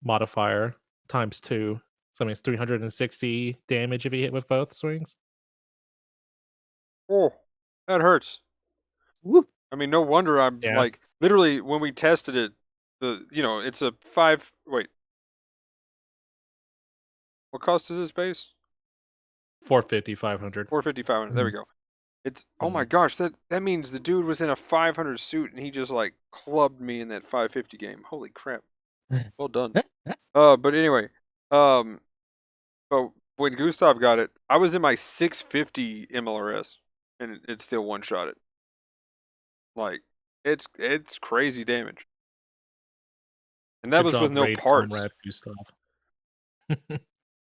modifier times 2. So I mean it's 360 damage if you hit with both swings. oh, that hurts. Woo. I mean, no wonder I'm Yeah. like literally when we tested it, it's a 5. Wait, what cost is this base? 450, 500. 450, 500. There we Mm. go. It's oh my Mhm. gosh, that means the dude was in a 500 suit and he just like clubbed me in that 550 game. Holy crap! Well done. But anyway, um, But when Gustav got it, I was in my 650 MLRS, and it still one shot it. Like it's crazy damage, and that Good was with job, no raid parts. comrade Gustav.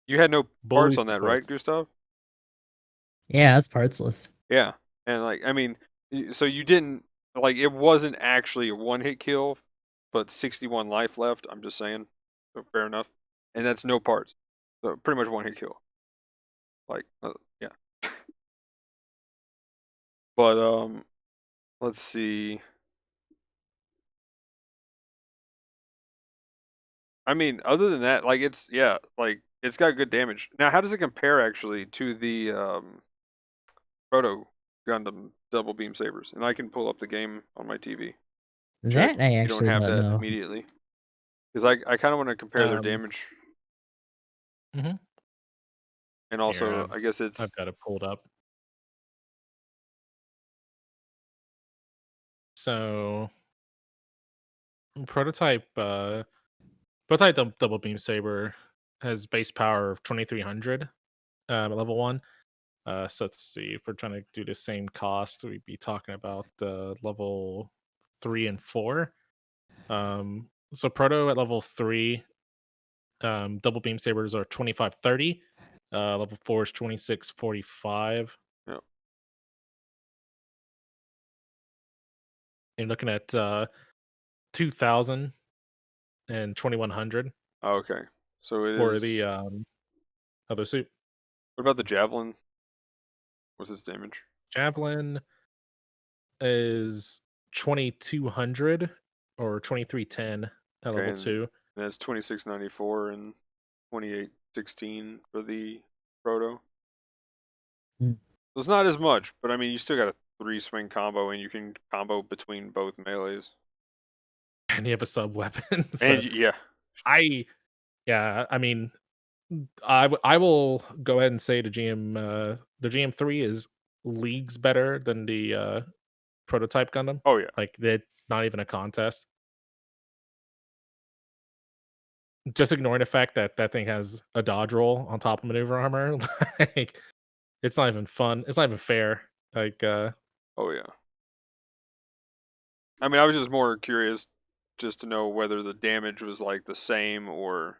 You had no parts Bully on that, right, supports. Gustav? Yeah, it's partsless. Yeah, and like I mean, so you didn't like it wasn't actually a one hit kill, but 61 life left. I'm just saying, so fair enough, and that's no parts, so pretty much one hit kill. Like yeah, but let's see. I mean, other than that, like it's yeah, like it's got good damage. Now, how does it compare actually to the Proto Gundam double beam sabers? And I can pull up the game on my TV. Check. That I You don't actually have don't that know. immediately because I kind of want to compare their damage, Mhm. and Here, also I guess it's I've got it pulled up. So prototype double beam saber has base power of 2300 at level 1. So let's see, if we're trying to do the same cost, we'd be talking about level 3 and 4. So proto at level 3, double beam sabers are 2530. Level 4 is 2645. yeah. You're looking at 2000 and 2100 Oh, okay. So it for is. the other suit. What about the javelin? What's its damage? Javelin is 2200 or 2310 at Okay, level and 2. that's 2694 and 2816 for the Proto. Mm. So it's not as much, but I mean, you still got a 3 swing combo, and you can combo between both melees. And you have a sub weapon. And So yeah, I mean, I will go ahead and say the GM3 is leagues better than the prototype Gundam. oh yeah, Like, it's not even a contest. Just ignoring the fact that that thing has a dodge roll on top of maneuver armor, like, it's not even fun. It's not even fair. Like, oh yeah. I mean, I was just more curious just to know whether the damage was like the same, or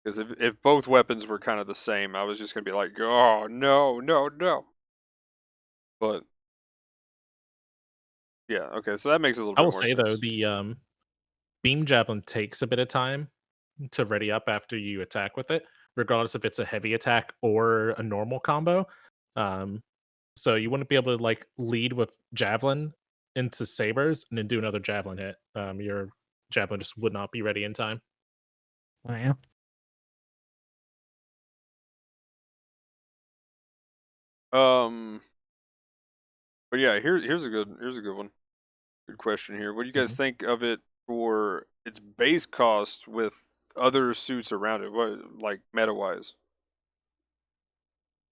because if both weapons were kind of the same, I was just gonna be like, oh no, no, no. But yeah, okay, so that makes a little I bit will more say though, sense. the beam javelin takes a bit of time to ready up after you attack with it, regardless if it's a heavy attack or a normal combo. Um, so you wouldn't be able to like lead with javelin into sabers and then do another javelin hit. Your javelin just would not be ready in time. Wow. Um, but yeah, here's a good one. Good question here. What do you guys Mhm. think of it for its base cost with other suits around it? What like meta wise?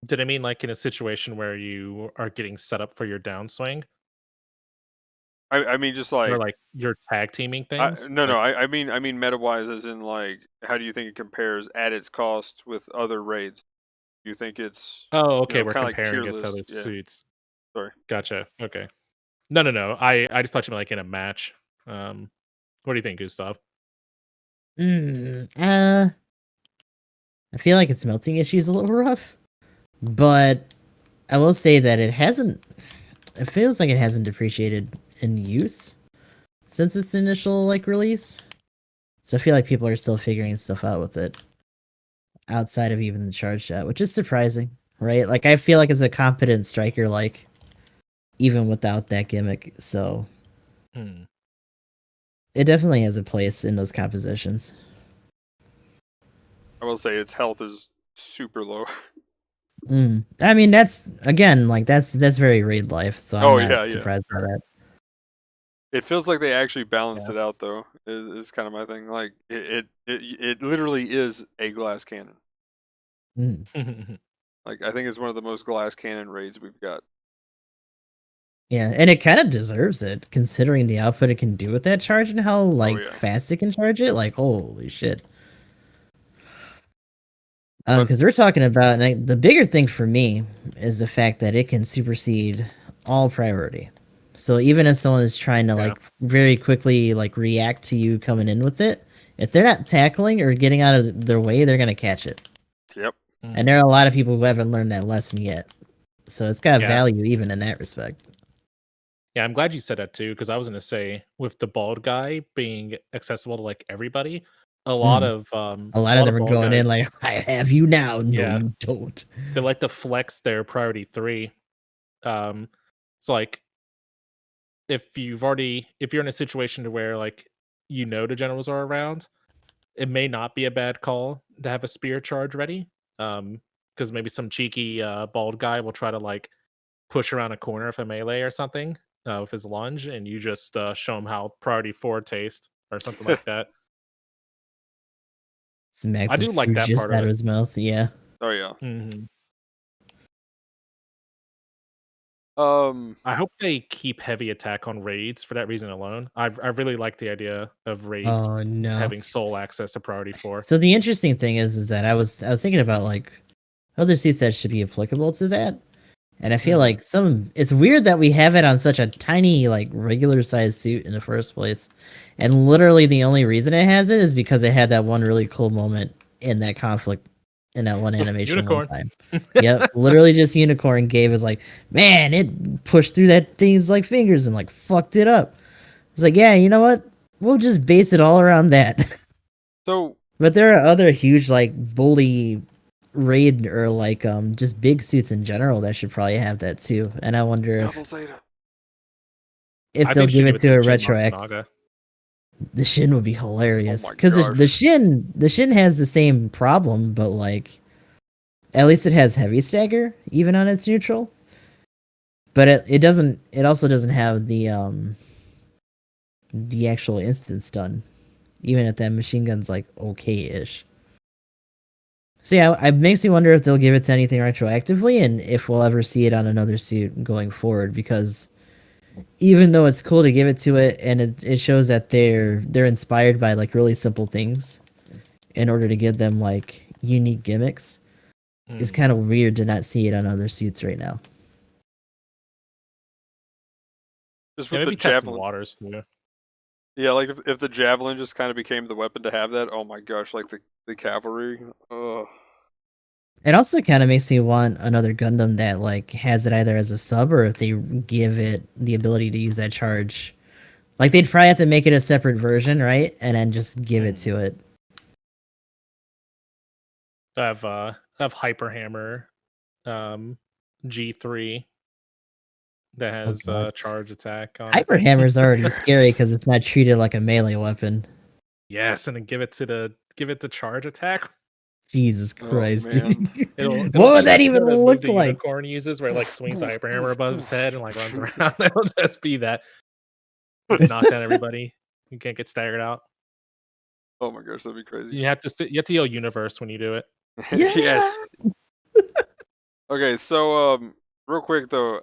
Did I mean like in a situation where you are getting set up for your downswing I mean just or like like you're tag teaming things? no Like, I mean meta wise as in like how do you think it compares at its cost with other raids? Do you think it's oh, okay, we're kind of like comparing tier it to list? other Yeah, suits. sorry. Gotcha. Okay. No, no, no. I just thought you meant like in a match. What do you think, Gustav? Mm, I feel like its melting issue is a little rough, but I will say that it hasn't. It feels like it hasn't depreciated in use since its initial like release. So I feel like people are still figuring stuff out with it outside of even the charge shot, which is surprising, right? Like I feel like it's a competent striker, like even without that gimmick. So Hmm. it definitely has a place in those compositions. I will say its health is super low. I mean, that's again like that's very raid life, so I'm Oh yeah, not yeah. surprised by that. It feels like they actually balanced Yeah. it out though. Is kind of my thing. Like it literally is a glass cannon. Mm. Like I think it's one of the most glass cannon raids we've got. Yeah, and it kind of deserves it considering the output it can do with that charge and how Oh like yeah. fast it can charge it. Like holy shit. Because we're talking about the bigger thing for me is the fact that it can supersede all priority. So even if someone is trying to like very quickly like react to you coming in with it, if they're not tackling or getting out of their way, they're gonna catch it. Yep. And there are a lot of people who haven't learned that lesson yet. So it's got Yeah. value even in that respect. Yeah, I'm glad you said that too, because I was gonna say with the bald guy being accessible to like everybody, a lot of them are bald going in guys, like, I have you now. No, Yeah. you don't. they like to flex their priority 3. So like if you're in a situation to where like the generals are around, it may not be a bad call to have a spear charge ready. Because maybe some cheeky bald guy will try to like push around a corner with a melee or something with his lunge, and you just show him how priority 4 taste or something like that. Smack I the do like food that just part of out of it. his mouth. Yeah. Oh yeah. hmm Um. I hope they keep heavy attack on raids for that reason alone. I really like the idea of raids Oh no. having sole access to priority 4. So the interesting thing is that I was thinking about like other suits that should be applicable to that. And I feel like it's weird that we have it on such a tiny, like regular sized suit in the first place. And literally the only reason it has it is because it had that one really cool moment in that conflict in that one animation one Unicorn. time. Yep. Literally just Unicorn gave us like, man, it pushed through that thing's like fingers and like fucked it up. It's like, yeah, you know what? We'll just base it all around that. So. But there are other huge like bully raid or like just big suits in general that should probably have that too. And I wonder Double Zeta. if I they'll think give she it to a Shin retroact. Matsunaga. The Shin would be hilarious Oh my because gosh. the Shin has the same problem, but like at least it has heavy stagger even on its neutral. But it doesn't. It also doesn't have the actual instant stun, even if that machine gun's like okay-ish. So yeah, it makes me wonder if they'll give it to anything retroactively, and if we'll ever see it on another suit going forward. Because even though it's cool to give it to it, and it shows that they're inspired by like really simple things in order to give them like unique gimmicks, it's kind of weird to not see it on other suits right now. Just Yeah, with the maybe testing javelin. waters too. Yeah, like if the javelin just kind of became the weapon to have that. Oh my gosh, like the cavalry. Ugh. It also kind of makes me want another Gundam that like has it either as a sub or if they give it the ability to use that charge. Like they'd probably have to make it a separate version, right? And then just give it to it. I have Hyper Hammer G3 that has God. charge attack on Hyper it. Hammer's already scary because it's not treated like a melee weapon. Yes, and then give it the charge attack. Jesus Oh Christ, man. dude. It'll What would that you even know the move look the like? Unicorn uses where it like swings the Hyper Hammer above his head and like runs around. It'll just be that. Just knock down everybody. You can't get staggered out. Oh my gosh, that'd be crazy. You have to yell universe when you do it. Yes. Okay, so real quick though,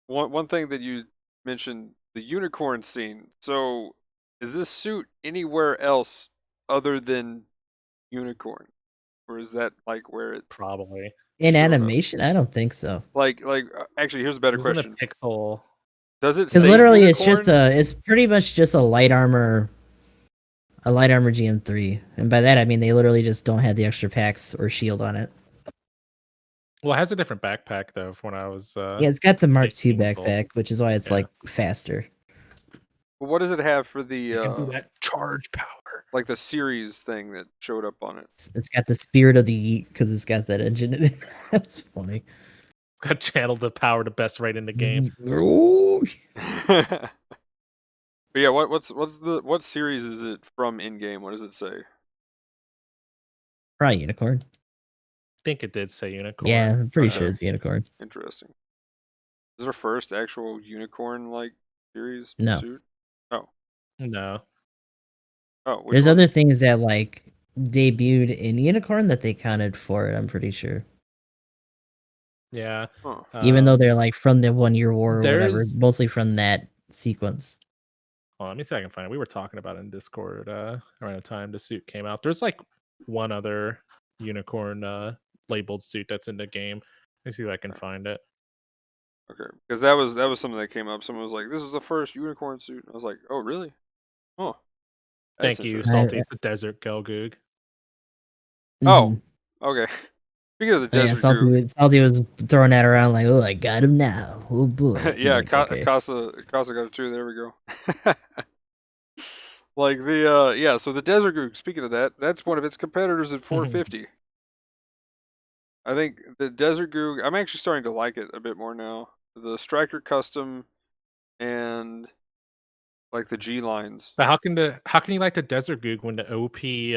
one thing that you mentioned, the unicorn scene. So is this suit anywhere else other than unicorn, or is that like where it Probably. In showed up? animation, I don't think so. Like actually, here's a better It was in a question. pixel. Does it Because say literally, unicorn? it's pretty much just a light armor GM3, and by that I mean they literally just don't have the extra packs or shield on it. Well, it has a different backpack though. From when I was Yeah, it's got the Mark II 15 years old. backpack, which is why it's Yeah. like faster. But what does it have for You can do the that charge power. like the series thing that showed up on it? It's got the spirit of the Yeet because it's got that engine in it. That's funny. Got channeled the power to best right in the game. But yeah, what series is it from in game? What does it say? Probably Unicorn. I think it did say unicorn. Yeah, I'm pretty Okay. sure it's Unicorn. Interesting. Is it our first actual unicorn like series No. suit? Oh. No. Oh, which There's one? other things that like debuted in Unicorn that they counted for it, I'm pretty sure. Yeah. Huh. Even though they're like from the 1 Year War or whatever, there's- mostly from that sequence. Well, let me see if I can find it. We were talking about it in Discord around the time the suit came out. There's like one other unicorn labeled suit that's in the game. Let me see if I can find it. Okay, because that was something that came up. Someone was like, "This is the first unicorn suit." I was like, "Oh, really? Oh, that's Thank you, interesting." I, Salty. It's a desert Gelgoog. Oh, mhm. okay. Speaking of the Yeah, desert goo, Salty was throwing that around like, oh, I got him now. Oh boy. I'm yeah, like, okay. Casa got it too. There we go. Like the yeah, so the desert goo. Speaking of that, that's one of its competitors at 450. I think the desert goo. I'm actually starting to like it a bit more now. The striker custom and like the G lines. But how can you like the desert Goog when the OP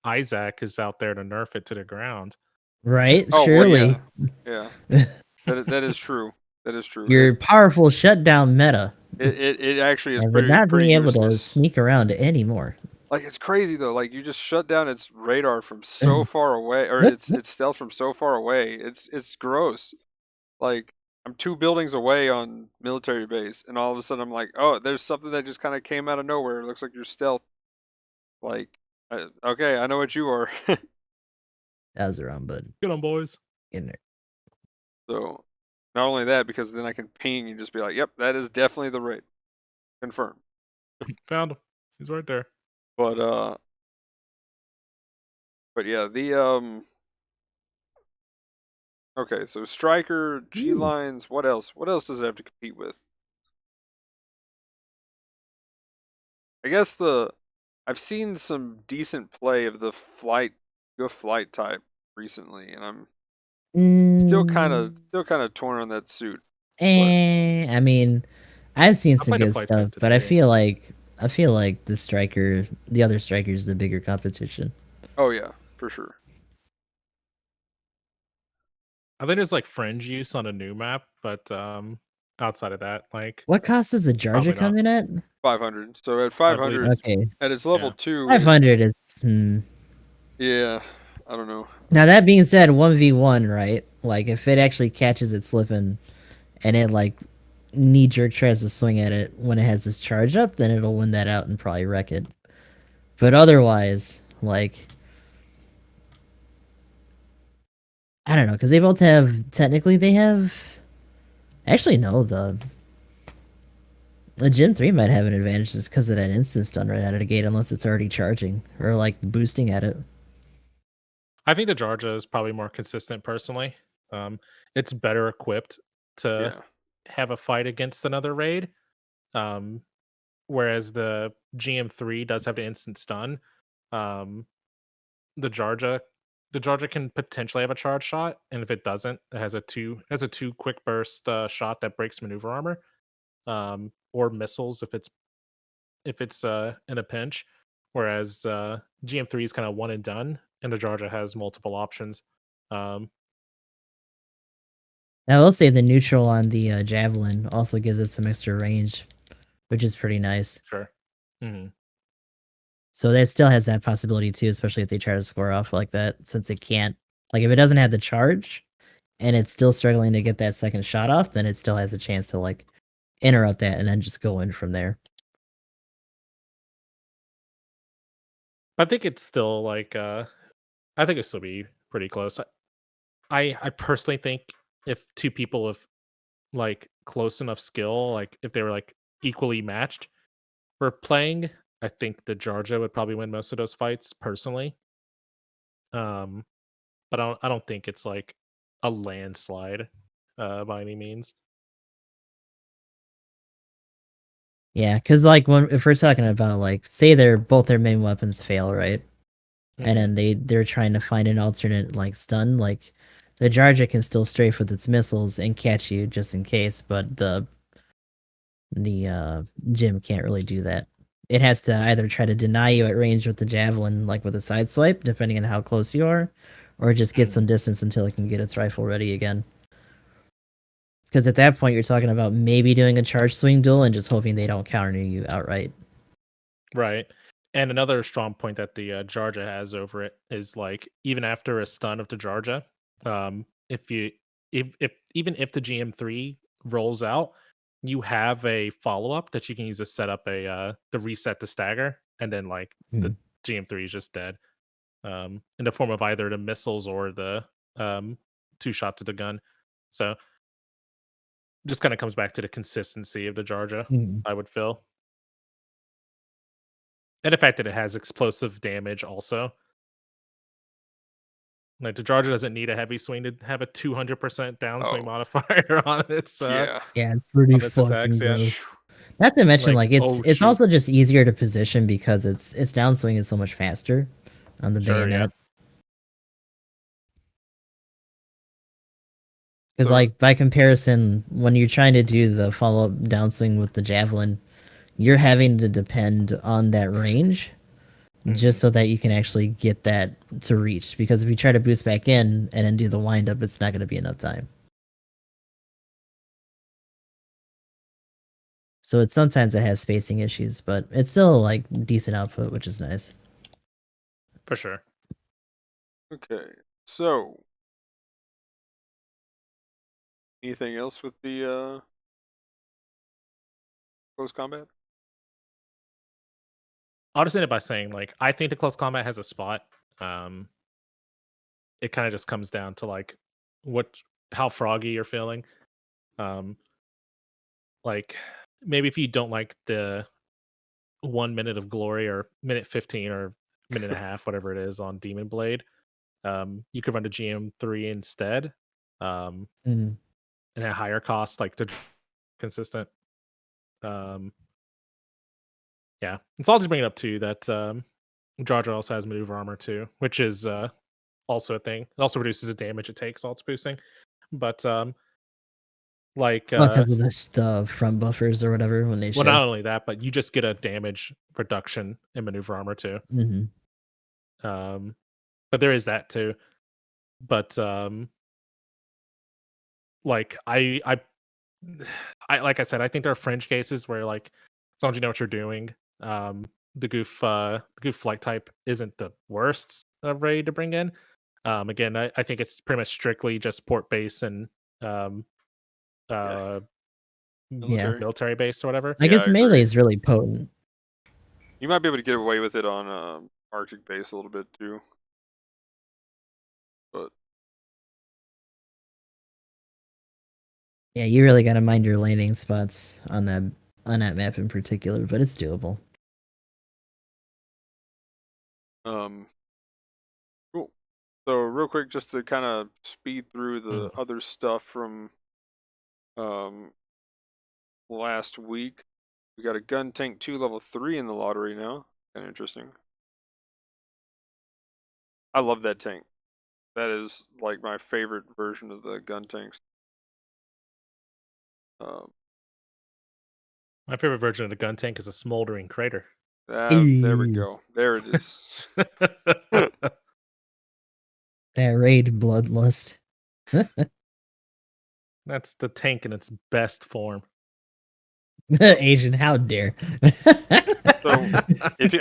Isaac is out there to nerf it to the ground? Right? Oh well, yeah, Surely. yeah. That is true. That is true. Your powerful shutdown meta. It actually is But not pretty being able to useless. sneak around anymore. Like it's crazy though. Like you just shut down its radar from so far away, or What? its stealth from so far away. It's gross. Like I'm 2 buildings away on military base, and all of a sudden I'm like, oh, there's something that just kind of came out of nowhere. It looks like your stealth. Like, okay, I know what you are. That was wrong button. Get on, boys. In there. So not only that, because then I can ping and just be like, yep, that is definitely the raid. Confirmed. Found him. He's right there. But yeah, the okay, so striker, G Ooh. lines, what else? What else does it have to compete with? I guess I've seen some decent play of the flight type recently, and I'm still kind Mm, of torn on that suit. But I mean, I've seen I some played a good flight stuff, type but I today. feel like the other striker is the bigger competition. oh yeah, for sure. I think there's like fringe use on a new map, but outside of that, like What cost does the Jarja probably not. come in at? 500. So at I believe 500, it's Okay, at its level yeah. 2, 500 is. yeah, I don't know. Now that being said, 1v1, right? Like if it actually catches it slipping and it like knee jerk tries to swing at it when it has this charge up, then it'll win that out and probably wreck it. But otherwise, like I don't know, because they both have technically they have actually no the Gen 3 might have an advantage just because of that instant stun right out of the gate unless it's already charging or like boosting at it. I think the Georgia is probably more consistent personally. It's better equipped to Yeah. have a fight against another raid. Um, whereas the GM3 does have the instant stun. Um, the Georgia can potentially have a charge shot, and if it doesn't, it has a two quick burst shot that breaks maneuver armor. Or missiles if it's in a pinch. Whereas GM3 is kind of one and done, and the Georgia has multiple options. Um, I will say the neutral on the javelin also gives it some extra range, which is pretty nice. sure. Hmm. So that still has that possibility too, especially if they try to score off like that, since it can't. Like if it doesn't have the charge and it's still struggling to get that second shot off, then it still has a chance to like interrupt that and then just go in from there. I think it's still like I think it'll still be pretty close. I personally think if two people have like close enough skill, like if they were like equally matched for playing, I think the Georgia would probably win most of those fights personally. Um, but I don't think it's like a landslide by any means. Yeah, because like when if we're talking about like say they're both their main weapons fail, right? And Hmm. then they're trying to find an alternate like stun, like the Jarja can still strafe with its missiles and catch you just in case, but the Jim can't really do that. It has to either try to deny you at range with the javelin, like with a side swipe, depending on how close you are, or just get some distance until it can get its rifle ready again. Because at that point, you're talking about maybe doing a charge swing duel and just hoping they don't counter you outright. Right. And another strong point that the Jarja has over it is like even after a stun of the Jarja, if you if even if the GM3 rolls out, you have a follow up that you can use to set up a the reset to stagger, and then like the Mhm. GM3 is just dead. in the form of either the missiles or the two shots of the gun. So just kind of comes back to the consistency of the Jarja, Mm. I would feel. And the fact that it has explosive damage also. Like the Jarja doesn't need a heavy swing to have a 200% downswing Oh, modifier on its yeah. Yeah, it's pretty attacks. fucking Yeah, gross. Not to mention, like like oh it's shoot, also just easier to position because its downswing is so much faster on the sure, yeah, bayonet. Because So like by comparison, when you're trying to do the follow up downswing with the javelin, you're having to depend on that range Mhm. just so that you can actually get that to reach. Because if you try to boost back in and then do the wind up, it's not going to be enough time. So it's sometimes it has spacing issues, but it's still like decent output, which is nice. for sure. okay. So anything else with the close combat? I'll just end it by saying, like, I think the close combat has a spot. Um, it kind of just comes down to like what how froggy you're feeling. Um, like maybe if you don't like the 1 minute of glory or minute 15 or minute and a half, whatever it is on Demon Blade, you could run to GM3 instead. Um, Mhm. and at higher cost, like to consistent. Um, yeah, and so I'll just bring it up too that Jar Jar also has maneuver armor too, which is also a thing. It also reduces the damage it takes while it's boosting. But like Well, because of the front buffers or whatever when they well, not shift. only that, but you just get a damage reduction in maneuver armor too. Hmm. Um, but there is that too. But like I like I said, I think there are fringe cases where like as long as you know what you're doing, the goof flight type isn't the worst raid to bring in. Again, I think it's pretty much strictly just port base and um Yeah. uh Yeah, Military. military base or whatever. I Yeah, guess I melee agree. is really potent. You might be able to get away with it on Arctic base a little bit too. But Yeah, you really got to mind your landing spots on that map in particular, but it's doable. um cool. So real quick, just to kind of speed through the Mhm. other stuff from um last week. We got a gun tank 2 level 3 in the lottery now. Kind of interesting. I love that tank. That is like my favorite version of the gun tanks. Um, My favorite version of the gun tank is a smoldering crater. there we Eee, go. There it is. that raid bloodlust. That's the tank in its best form. Asian, how dare. So if you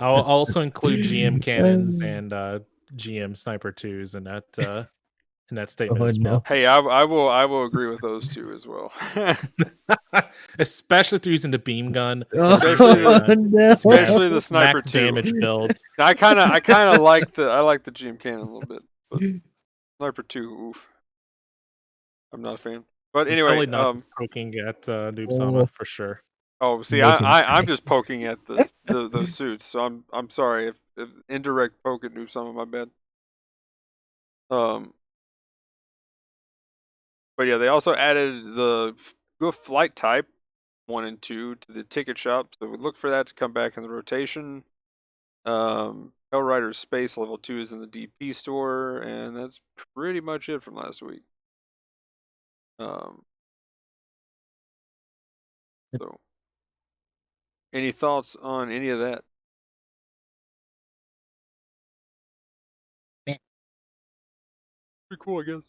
I'll also include GM cannons Um, and GM sniper twos in that oh statement as no. well. hey, I will agree with those two as well. Especially if you're using the beam gun and especially Oh the the especially the sniper max 2. damage build. I kind of like the GM cannon a little bit, but sniper 2, oof. I'm not a fan. But I'm anyway, totally not just poking at Noob Sama Oh, for sure. oh, see, making I'm track. just poking at the suits, so I'm sorry if indirect poke at Noob Sama, my bad. Um, but yeah, they also added the good flight type 1 and 2 to the ticket shop, so we look for that to come back in the rotation. Hellrider Space level 2 is in the DP store, and that's pretty much it from last week. Um, so any thoughts on any of that? Man, Pretty cool, I guess.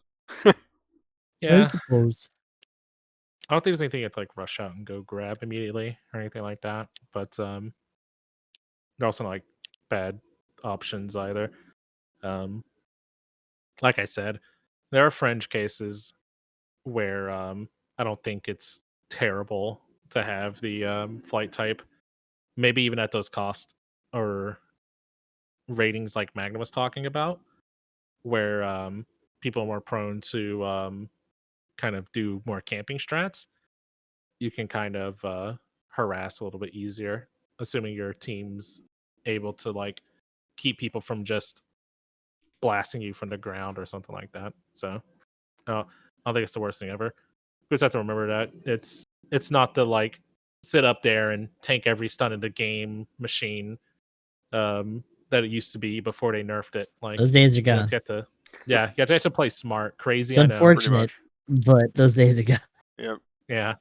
I Yeah, suppose. I don't think there's anything you have to like rush out and go grab immediately or anything like that. But there are also not like bad options either. Um, like I said, there are fringe cases where I don't think it's terrible to have the flight type. maybe even at those costs or ratings like Magnum was talking about, where people are more prone to kind of do more camping strats, you can kind of harass a little bit easier, assuming your team's able to like keep people from just blasting you from the ground or something like that. So I don't think it's the worst thing ever. We just have to remember that it's not the like sit up there and tank every stun in the game machine that it used to be before they nerfed it. Like Those days are you gone. have to, yeah, you have to actually play smart. It's Crazy, I know. Pretty unfortunate, much. but those days are gone. Yep. Yeah,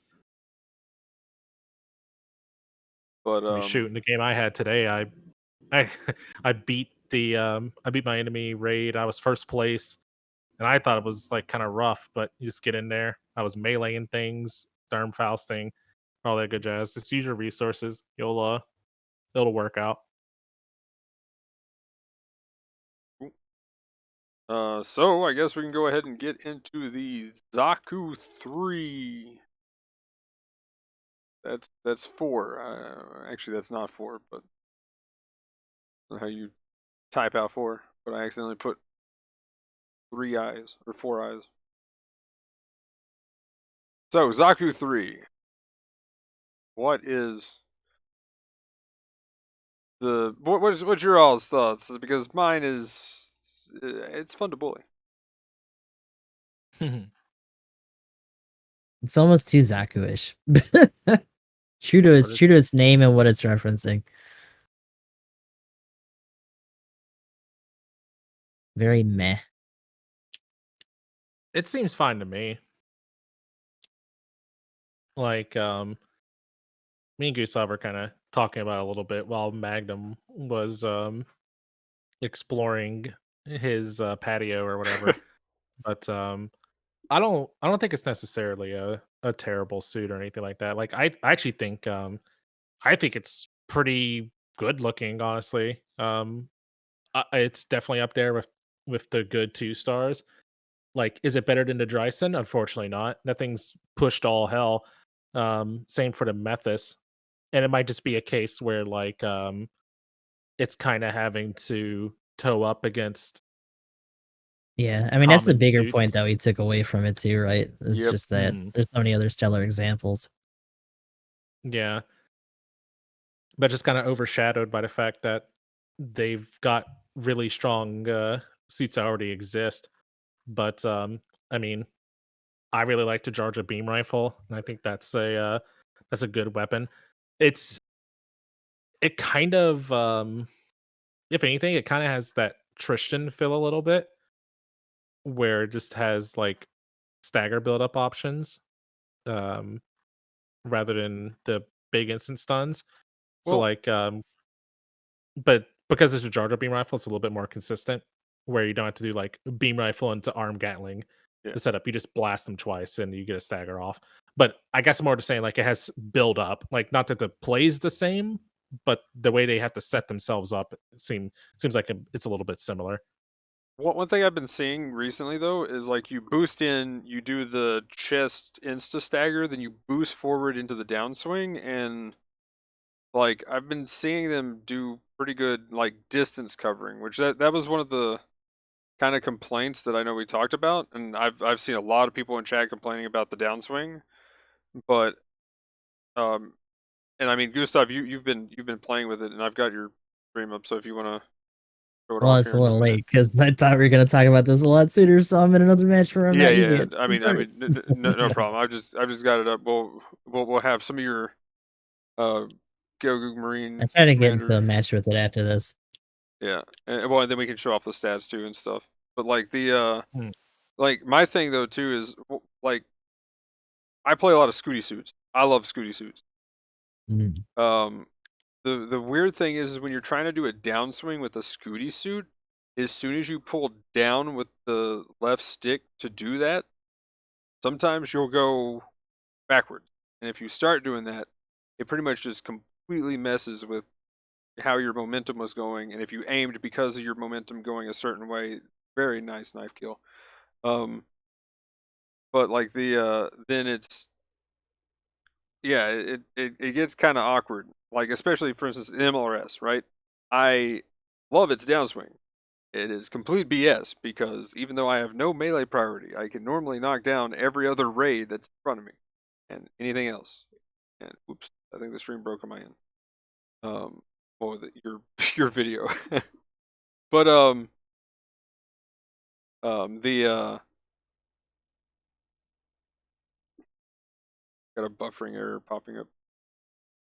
But I mean, shoot, in the game I had today, I I beat I beat my enemy raid. I was first place, and I thought it was like kind of rough, but you just get in there. I was meleeing things, Sturm Fausting, all that good jazz. Just use your resources. It'll work out. so I guess we can go ahead and get into the Zaku 3. That's 4. Actually, that's not 4, but that's how you type out 4. But I accidentally put 3 eyes or 4 eyes. So Zaku 3. What is what's your all's thoughts? Because mine is it's fun to bully. It's almost too Zaku-ish. True to its name and what it's referencing. Very meh. It seems fine to me. Like me and Gustav were kind of talking about it a little bit while Magnum was exploring his patio or whatever. But I don't think it's necessarily a terrible suit or anything like that. Like I actually think I think it's pretty good looking, honestly. It's definitely up there with the good 2 stars. Like, is it better than the Dreissen? Unfortunately not. That thing's pushed all hell. Same for the Methus. And it might just be a case where like it's kind of having to toe up against Yeah, I mean that's the common bigger suits. point that we took away from it too, right? It's Yep. just that Mhm. there's so many other stellar examples. Yeah. But just kind of overshadowed by the fact that they've got really strong suits that already exist. But I mean, I really like the Georgia beam rifle, and I think that's a good weapon. It's it kind of if anything, it kind of has that Tristan feel a little bit, where it just has like stagger build up options, um, rather than the big instant stuns. So Well, like but because it's a Jar Jar beam rifle, it's a little bit more consistent, where you don't have to do like beam rifle into arm gatling yeah. to set up. You just blast them twice and you get a stagger off. But I guess I'm more just saying like it has build up, like not that the play's the same, but the way they have to set themselves up seems like it's a little bit similar. One thing I've been seeing recently though is like you boost in, you do the chest insta stagger, then you boost forward into the downswing, and like I've been seeing them do pretty good like distance covering, which that was one of the kind of complaints that I know we talked about, and I've seen a lot of people in chat complaining about the downswing, but um and I mean Gustav, you've been playing with it, and I've got your stream up, so if you want to show it Well, off it's here a in a little minute. late because I thought we were gonna talk about this a lot sooner, so I'm in another match where I'm Yeah, not using yeah. it. I Sorry. mean, no problem. I've just got it up. We'll have some of your uh Go I Marine try to get into a commander. match with it after this. Yeah, and then we can show off the stats too and stuff. But like Hmm. like my thing though too is like I play a lot of Scooty suits. I love Scooty suits. Mm. Um, the weird thing is when you're trying to do a downswing with a Scooty suit, as soon as you pull down with the left stick to do that, sometimes you'll go backwards. And if you start doing that, it pretty much just completely messes with how your momentum was going. And if you aimed because of your momentum going a certain way, very nice knife kill. Um, but like then it's yeah, it gets kind of awkward. like especially for instance in MLRS, right? I love its downswing. It is complete BS because even though I have no melee priority, I can normally knock down every other raid that's in front of me and anything else. And oops, I think the stream broke on my end. Well, your video, but the got a buffering error popping up.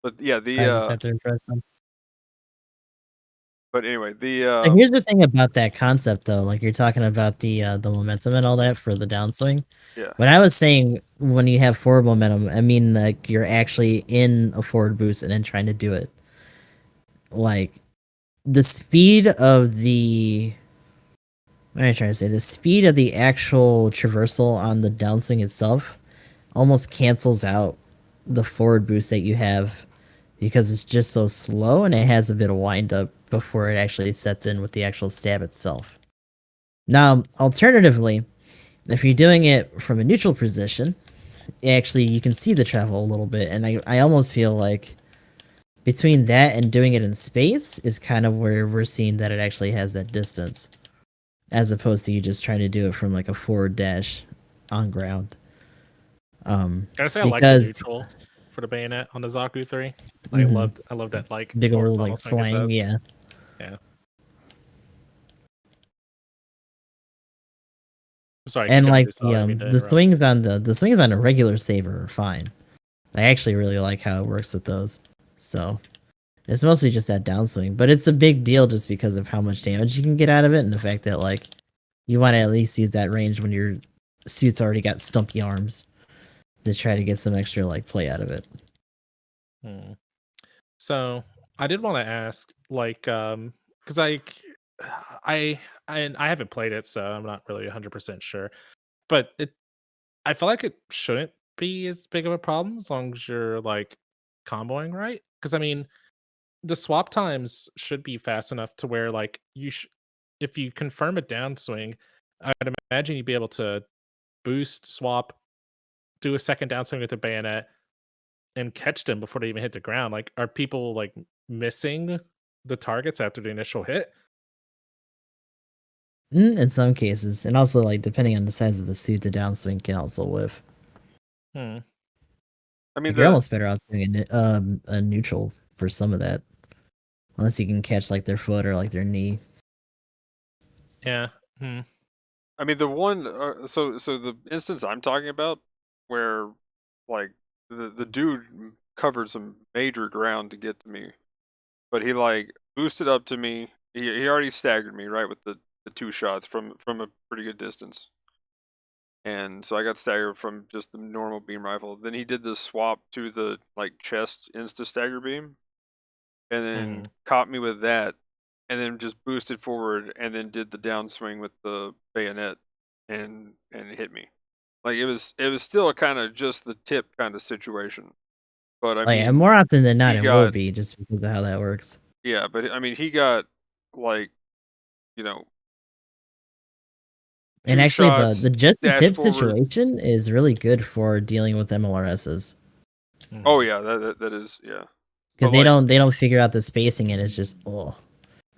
But yeah, I just have to impress them. but anyway, So here's the thing about that concept, though. Like you're talking about the momentum and all that for the downswing. yeah, When I was saying when you have forward momentum, I mean like you're actually in a forward boost and then trying to do it. Like the speed of the what am I trying to say? The speed of the actual traversal on the downswing itself almost cancels out the forward boost that you have because it's just so slow and it has a bit of wind up before it actually sets in with the actual stab itself. Now, alternatively, if you're doing it from a neutral position, actually you can see the travel a little bit, and I almost feel like between that and doing it in space is kind of where we're seeing that it actually has that distance, as opposed to you just trying to do it from like a forward dash on ground. Gotta say, I like the Because neutral for the bayonet on the Zaku 3. mhm, I love that like big old horizontal like swing it swang, does. yeah. Yeah. Sorry, keep And going. like Sorry, I mean to the interrupt. swings on the swings on a regular saber are fine. I actually really like how it works with those. So it's mostly just that downswing, but it's a big deal just because of how much damage you can get out of it and the fact that like you want to at least use that range when your suit's already got stumpy arms to try to get some extra like play out of it. Hmm. So I did want to ask, like, because I haven't played it, so I'm not really 100% sure. But I feel like it shouldn't be as big of a problem as long as you're like comboing right. Because I mean, the swap times should be fast enough to where like if you confirm a downswing, I'd imagine you'd be able to boost swap, do a second downswing with the bayonet, and catch them before they even hit the ground. Like, are people like missing the targets after the initial hit? In some cases, and also like depending on the size of the suit, the downswing can also whiff. Hmm. I mean Like you're the almost better off doing a neutral for some of that, unless you can catch like their foot or like their knee. Yeah. Hmm. I mean the one so the instance I'm talking about where like the dude covered some major ground to get to me, but he like boosted up to me. He already staggered me right with the two shots from a pretty good distance. And so I got staggered from just the normal beam rifle. Then he did the swap to the like chest insta stagger beam, and then Hmm. caught me with that, and then just boosted forward, and then did the downswing with the bayonet, and hit me. Like it was still kind of just the tip kind of situation, but I Oh yeah, mean more often than not, he it will got be just because of how that works. yeah, but I mean he got like you know And two actually, shots the just the dash tip forward. situation is really good for dealing with MLRSs Oh Hmm. yeah, that is yeah, but because like they don't figure out the spacing and it's just oh.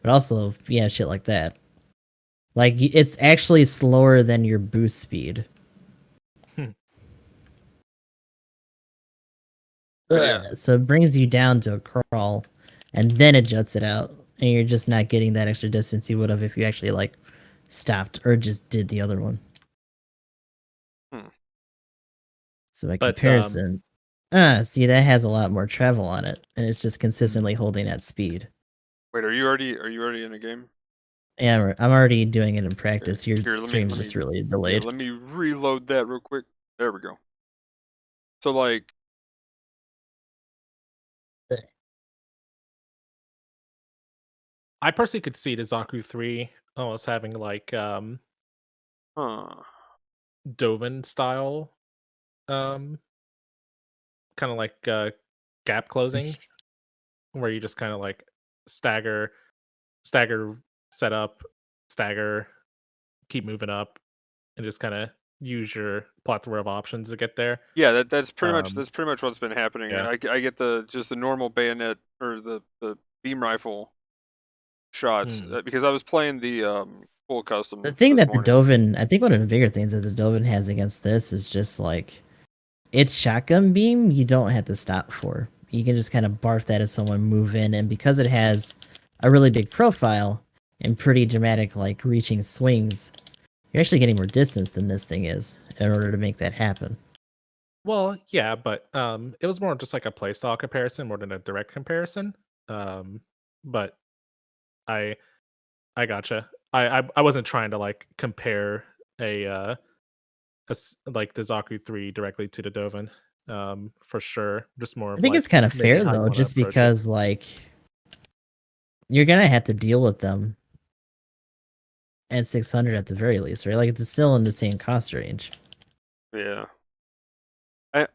But also, yeah, shit like that. Like it's actually slower than your boost speed. Hmm. but yeah. So it brings you down to a crawl, and then it juts it out, and you're just not getting that extra distance you would have if you actually like stopped or just did the other one. Hmm. So by But comparison, see that has a lot more travel on it, and it's just consistently holding that speed. Wait, are you already in a game? Yeah, I'm already doing it in Here, practice. Your here, stream's let me just really yeah, delayed. let me reload that real quick. There we go. So like, I personally could see the Zaku 3 almost having like huh? Dovin style um kind of like gap closing where you just kind of like stagger stagger set up, stagger, keep moving up, and just kind of use your plethora of options to get there. Yeah, that's pretty much Um, what's been happening. yeah. I get just the normal bayonet or the beam rifle shots Hmm. because I was playing the full The custom thing this that the morning. Dovin, I think one of the bigger things that the Dovin has against this is just like its shotgun beam. You don't have to stop for. You can just kind of barf that as someone move in, and because it has a really big profile and pretty dramatic like reaching swings, you're actually getting more distance than this thing is in order to make that happen. Well, yeah, but it was more just like a playstyle comparison more than a direct comparison. But I I gotcha. I wasn't trying to like compare like the Zaku 3 directly to the Dovin. For sure. Just more I of think it's like kind of maybe fair how you though, want to just approach it. because like you're gonna have to deal with them at 600 at the very least, right? Like it's still in the same cost range. Yeah. I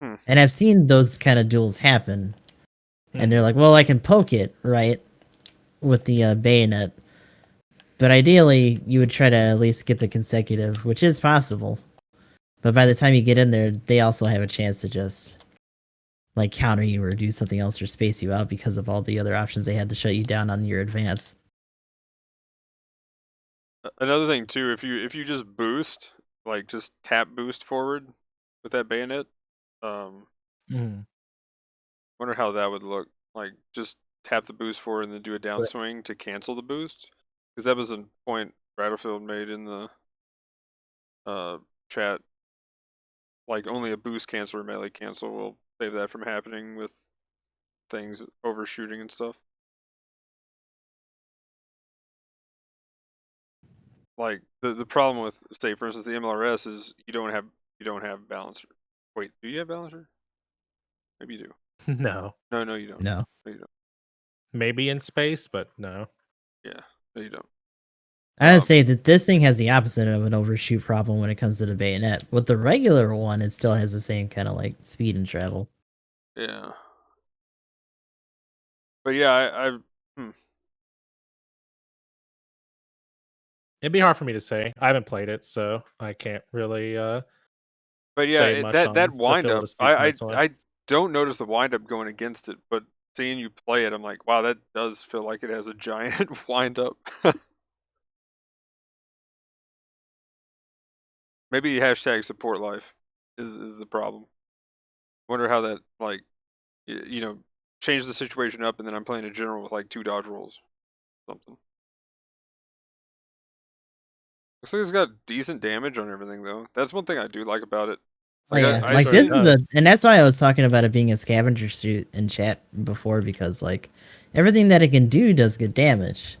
hmm. And I've seen those kind of duels happen, and they're Mhm. like, "Well, I can poke it right with the bayonet, but ideally, you would try to at least get the consecutive, which is possible. But by the time you get in there, they also have a chance to just like counter you or do something else or space you out because of all the other options they had to shut you down on your advance." Another thing too, if you just boost, like just tap boost forward with that bayonet, Mhm. wonder how that would look. Like just tap the boost forward and then do a But downswing to cancel the boost. Because that was a point Battlefield made in the uh chat. Like only a boost cancel or melee cancel will save that from happening with things overshooting and stuff. Like the problem with say for instance the MLRS is you don't have balancer. Wait, do you have balancer? Maybe you do. No. No, you don't. no, No, you don't. Maybe in space, but no. Yeah, no, you don't. I would say that this thing has the opposite of an overshoot problem when it comes to the bayonet. With the regular one, it still has the same kind of like speed and travel. Yeah, but yeah, hmm. It'd be hard for me to say. I haven't played it, so I can't really But yeah, say much that on the wind feel of up, the Space Peninsula. I don't notice the wind up going against it, but seeing you play it, I'm like, wow, that does feel like it has a giant wind up. Maybe hashtag support life is the problem. Wonder how that like you know change the situation up, and then I'm playing a general with like 2 dodge rolls, something. Looks like it's got decent damage on everything though. That's one thing I do like about it. Oh Like yeah, It I like sure this see. is a, does. and that's why I was talking about it being a scavenger suit in chat before because like everything that it can do does good damage.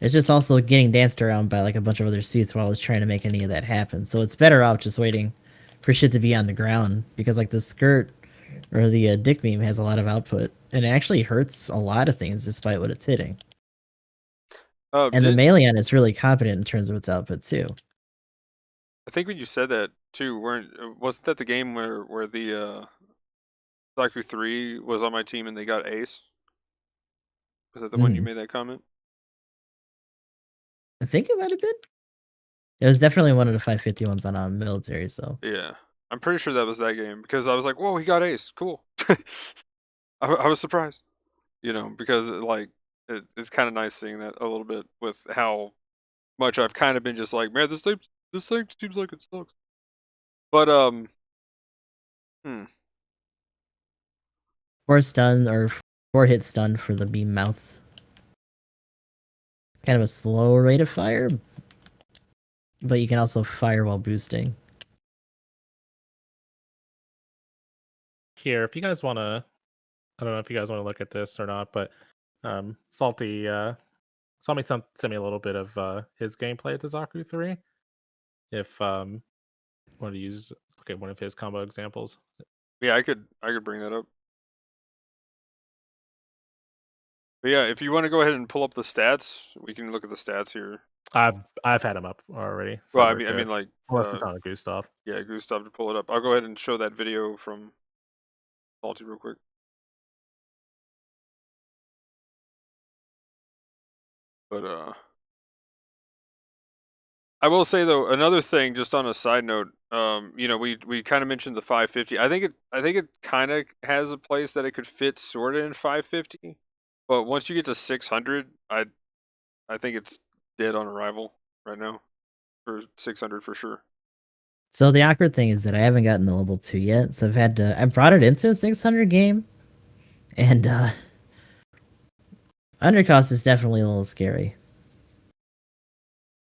It's just also getting danced around by like a bunch of other suits while it's trying to make any of that happen. So it's better off just waiting for shit to be on the ground because like the skirt or the dick beam has a lot of output and it actually hurts a lot of things despite what it's hitting. And the Did melee on is really competent in terms of its output too. I think when you said that too, wasn't that the game where the Zaku 3 was on my team and they got ace? Was that the one you Mm. made that comment? I think it might have been. It was definitely one of the 550 ones on military. So Yeah, I'm pretty sure that was that game because I was like, whoa, he got ace, cool. I was surprised, because it's kind of nice seeing that a little bit with how much I've kind of been just like, man, this thing seems like it sucks. But hmm. 4 stun or 4 hit stun for the beam mouth. Kind of a slow rate of fire, but you can also fire while boosting. Here, if you guys want to, I don't know if you guys want to look at this or not, but Salty saw me send me a little bit of his gameplay at the Zaku 3. If want to use look at one of his combo examples. Yeah, I could bring that up. But yeah, if you want to go ahead and pull up the stats, we can look at the stats here. I've had him up already, Well, so we're I good. mean like Unless we're talking Gustav. yeah, Gustav to pull it up. I'll go ahead and show that video from Salty real quick. But I will say though, another thing, just on a side note, we kind of mentioned the 550. I think it kind of has a place that it could fit sort of in 550, but once you get to 600, I think it's dead on arrival right now for 600 for sure. So the awkward thing is that I haven't gotten the level 2 yet, so I brought it into a 600 game, and undercost is definitely a little scary.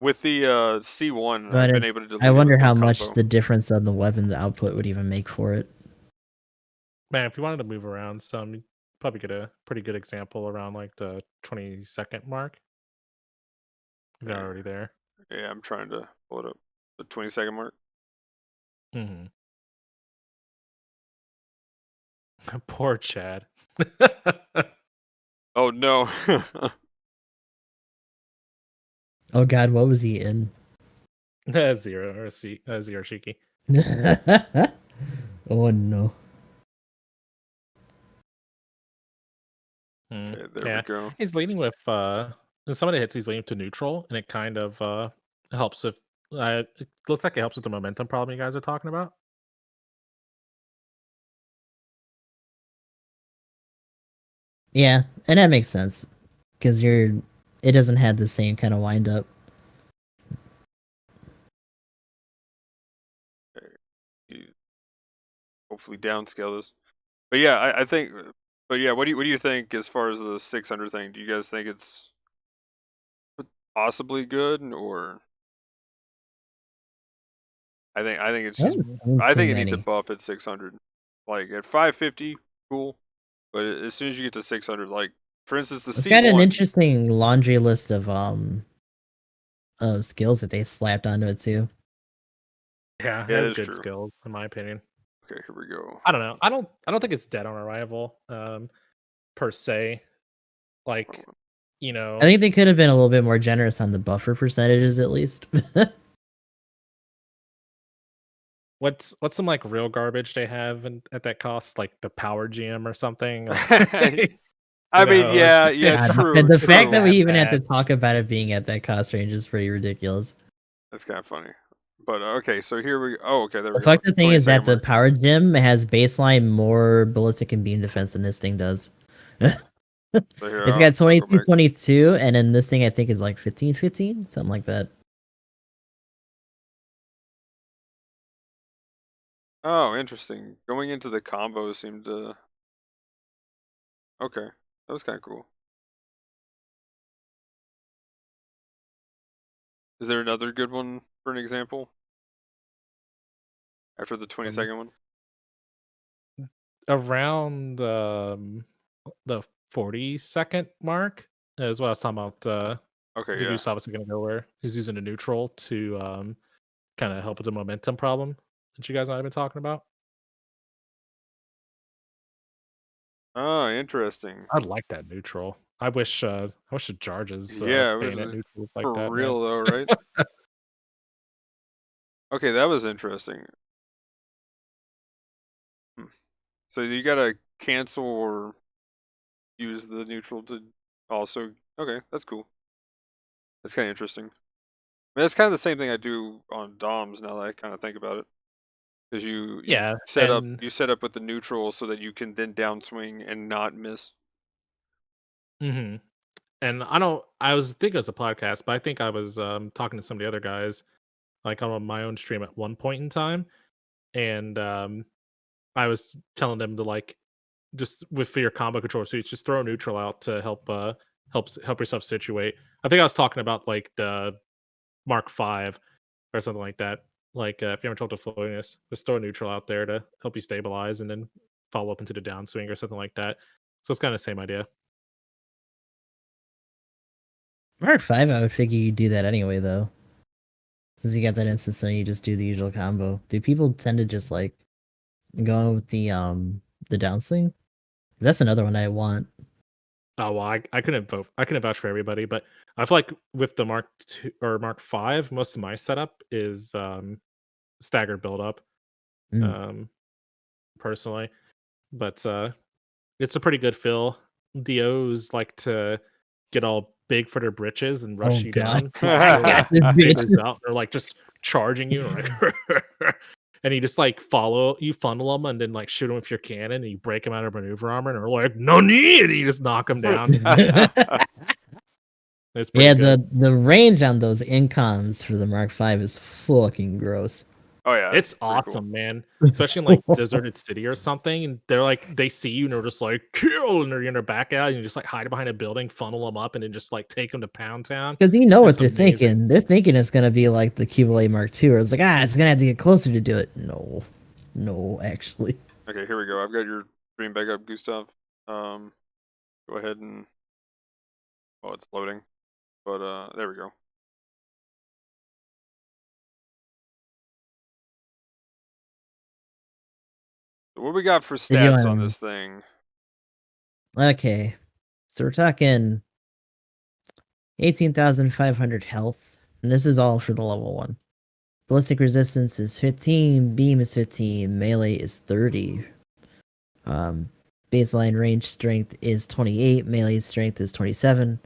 With the C1, But I've been able to I delete it wonder with how one much combo. the difference on the weapons output would even make for it. Man, if you wanted to move around some, you'd probably get a pretty good example around like the 20-second mark. If you're Yeah. already there. Yeah, I'm trying to pull it up. The 20-second mark. Mm-hmm. Poor Chad. Oh no. Oh god, what was he in? Zero Shiki. Oh no. Okay, there we Yeah, go. he's leading with in some of the hits. He's leading to neutral, and it kind of helps if it looks like it helps with the momentum problem you guys are talking about. Yeah, and that makes sense because it doesn't have the same kind of wind up. You hopefully downscale this. But yeah, I think. But yeah, what do you think as far as the 600 thing? Do you guys think it's possibly good, or I think it's I just haven't seen I too think it needs a many. buff at 600. Like at 550, cool, but as soon as you get to 600, like for instance, the It's got an C1. interesting laundry list of skills that they slapped onto it too. Yeah, it Yeah, has that's good true. skills in my opinion. Okay, here we go. I don't know. I don't think it's dead on arrival per se. Like, you I know, think they could have been a little bit more generous on the buffer percentages at least. what's some like real garbage they have at that cost, like the power gem or something. I mean, yeah, God, true, the fact that we That even have to bad. talk about it being at that cost range is pretty ridiculous. That's kind of funny. But okay, so here we. Oh, okay, there The we go. fucked up thing is 20-second that the mark. power gem has baseline more ballistic and beam defense than this thing does. So here, It's got I'll go 22, back. 22, and then this thing I think is like 15, 15, something like that. Oh, interesting. Going into the combo seemed to. Okay, that was kind of cool. Is there another good one for an example? After the 20-second one? Around the 40-second mark is what I was talking about. Okay, The yeah. goose obviously going to go where he's using a neutral to kind of help with the momentum problem that you guys might have been talking about. Oh, interesting. I'd like that neutral. I wish the charges Yeah, it was bayonet neutrals like for that, man. real though, right? Okay, that was interesting. Hmm. So you gotta cancel or use the neutral to also. Okay, that's cool. That's kind of interesting. I mean, that's kind of the same thing I do on DOMs now that I kind of think about it. Because Yeah, and you set up with the neutral so that you can then downswing and not miss. mhm. And I was thinking it was a podcast, but I think I was talking to some of the other guys like on my own stream at one point in time, and I was telling them to like just with your combo control suits, just throw neutral out to help yourself situate. I think I was talking about like the Mark V or something like that. Like if you ever talk to floatiness, just throw a neutral out there to help you stabilize, and then follow up into the downswing or something like that. So it's kind of the same idea. Mark 5, I would figure you'd do that anyway, though. Since you got that instance, then you just do the usual combo. Do people tend to just like go with the downswing? That's another one I want. Oh well, I couldn't vote. I couldn't vouch for everybody, but I feel like with the Mark II or Mark V, most of my setup is staggered build up. Mm. Um, personally, but it's a pretty good fill. DOs like to get all big for their britches and rush Oh you god. down. I got this bitch. Out, they're like just charging you, and, like, and you just like funnel them, and then like shoot them with your cannon, and you break them out of maneuver armor, and they're like, "No need!" And you just knock them down. It's pretty Yeah, good. the range on those incoms for the Mark V is fucking gross. Oh yeah, It's pretty cool. awesome, man. Especially in like deserted city or something, and they're like they see you and they're just like kill, and they're gonna back out, and you just like hide behind a building, funnel them up, and then just like take them to Pound Town. Because you know what It's they're amazing. thinking. They're thinking it's gonna be like the QLA Mark II, or it's like it's gonna have to get closer to do it. No, actually. Okay, here we go. I've got your stream back up, Gustav. Go ahead and it's loading, but there we go. So what we got for stats on this thing? Okay, so we're talking 18,500 health, and this is all for the level 1. Ballistic resistance is 15, beam is 15, melee is 30. Baseline range strength is 28, melee strength is 27.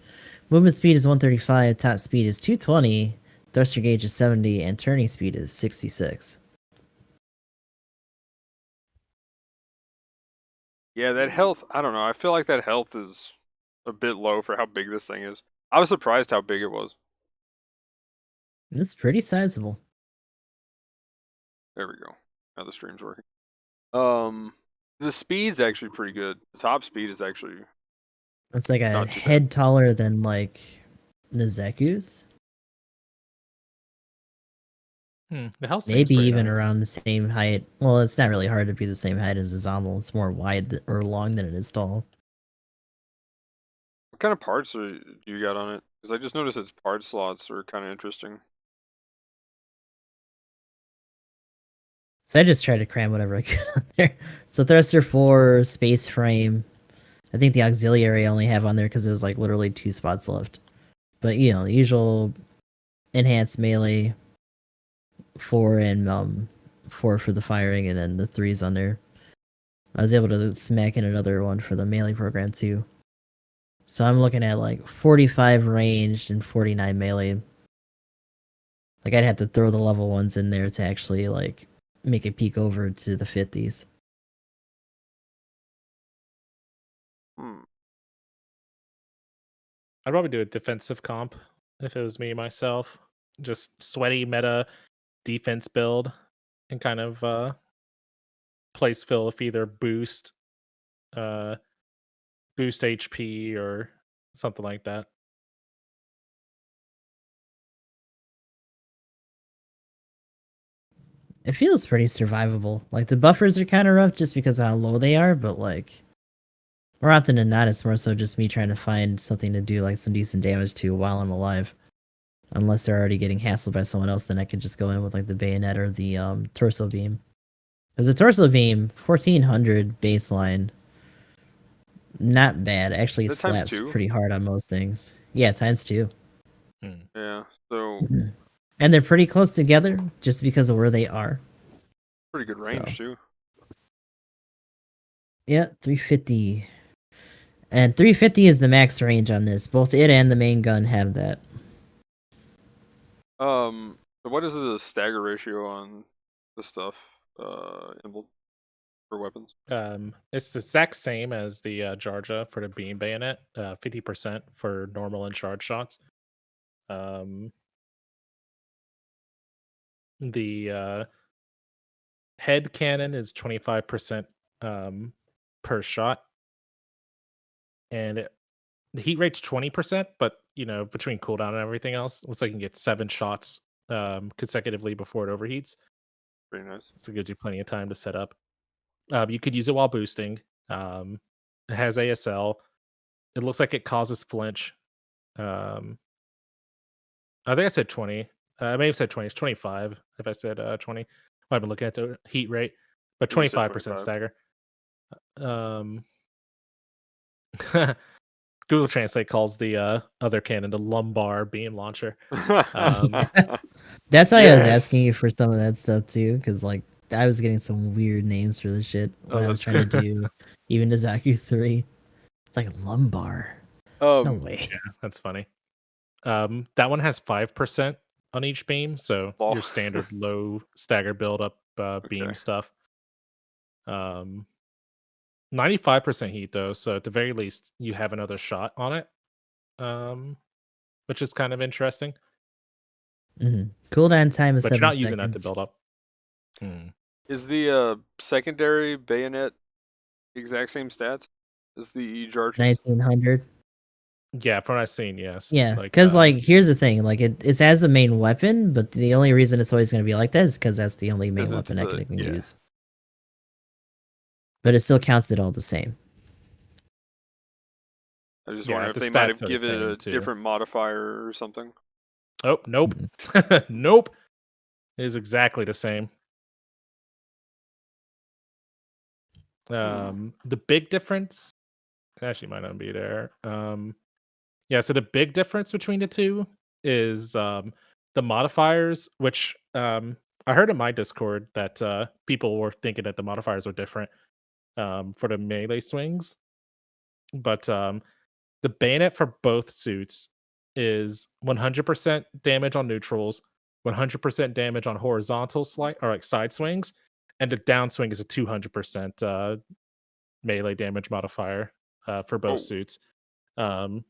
Movement speed is 135, top speed is 220, thruster gauge is 70, and turning speed is 66. Yeah, that health, I don't know. I feel like that health is a bit low for how big this thing is. I was surprised how big it was. It's pretty sizable. There we go. Now the stream's working. The speed's actually pretty good. The top speed is actually It's like a not too head bad. taller than like the Zaku's. The health Maybe seems even nice. around the same height. Well, it's not really hard to be the same height as a Zombel. It's more wide or long than it is tall. What kind of parts do you got on it? Because I just noticed its part slots are kind of interesting. So I just try to cram whatever I can on there. So thruster 4, space frame. I think the auxiliary I only have on there because it was like literally 2 spots left. But you know, the usual enhanced melee 4 and 4 for the firing, and then the 3's on there. I was able to smack in another one for the melee program too. So I'm looking at like 45 ranged and 49 melee. Like I'd have to throw the level 1s in there to actually like make it peek over to the 50s. I'd probably do a defensive comp if it was me myself. Just sweaty meta defense build and kind of place fill with either boost HP or something like that. It feels pretty survivable. Like the buffers are kind of rough just because of how low they are, but like more often than not, it's more so just me trying to find something to do like some decent damage to while I'm alive. Unless they're already getting hassled by someone else, then I can just go in with like the bayonet or the torso beam. Because the torso beam, 1400 baseline, not bad. Actually, it Is that slaps ×2? pretty hard on most things. Yeah, ×2. Yeah, so And they're pretty close together just because of where they are. pretty good range too. Yeah, 350. And 350 is the max range on this. Both it and the main gun have that. So what is the stagger ratio on the stuff, Emblem, for weapons? It's the exact same as the Jarja for the beam bayonet. 50% for normal and charge shots. The head cannon is 25% per shot, and the heat rate's 20%. But you know, between cooldown and everything else, looks like you can get 7 shots consecutively before it overheats. Pretty nice. So it gives you plenty of time to set up. You could use it while boosting. It has ASL. It looks like it causes flinch. I think I said 20. I may have said 20. It's 25 if I said 20. I've been looking at the heat rate, but You said 25% 25. stagger. Google Translate calls the other cannon the lumbar beam launcher. That's why I was asking Yes. you for some of that stuff too, because like I was getting some weird names for this shit when I was that's trying to do even the Zaku 3. It's like lumbar. No Um, way. That's funny. That one has 5% on each beam, so Lol. your standard low stagger build up beam Okay. stuff. 95% heat though, so at the very least you have another shot on it. Which is kind of interesting. Cooldown time is But you're 7 not using that to seconds. build up. Hmm. Is the secondary bayonet exact same stats as the Jarges? 1900. Yeah, from what I've seen, yes. Yeah, Like, because like here's the thing, like it's as the main weapon, but the only reason it's always going to be like that is because that's the only main 'Cause weapon it's that the it can yeah. use. But it still counts it all the same. I just yeah, wonder if the they might stats have are the given it same a too. different modifier or something. Oh, nope. Mhm. Nope. It is exactly the same. The big difference actually might not be there. Yeah, so the big difference between the two is the modifiers, which I heard in my Discord that people were thinking that the modifiers were different for the melee swings. But the bayonet for both suits is 100% damage on neutrals, 100% damage on horizontal slide or like side swings, and the downswing is a 200% melee damage modifier for both Oh, suits. Um,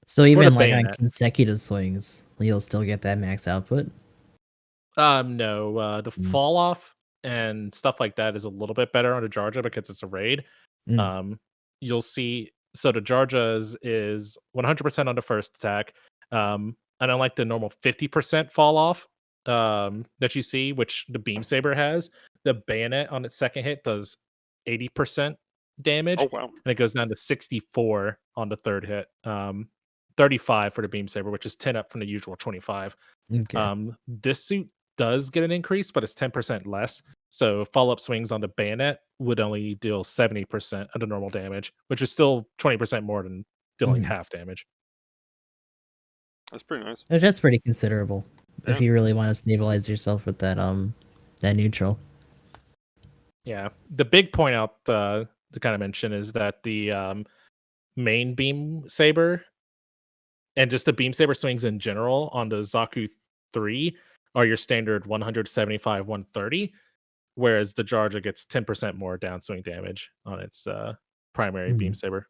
So for the even like on bayonet, consecutive swings, you'll still get that max output. no, the Mm. fall off and stuff like that is a little bit better on the Jarja because it's a raid. Mm. Um, you'll see. So the Jarja's is 100% on the first attack, and unlike the normal 50% fall off that you see, which the beam saber has, the bayonet on its second hit does 80% damage, oh wow. and it goes down to 64 on the third hit. 35 for the beam saber, which is 10 up from the usual 25. Okay. This suit does get an increase, but it's 10% less. So follow-up swings on the bayonet would only deal 70% of the normal damage, which is still 20% more than dealing Mhm. half damage. That's pretty nice. That's pretty considerable if Yeah. you really want to stabilize yourself with that neutral. Yeah. The big point out to kind of mention is that the main beam saber and just the beam saber swings in general on the Zaku 3 are your standard 175, 130. Whereas the Jarja gets 10% more downswing damage on its primary beam Mhm. saber.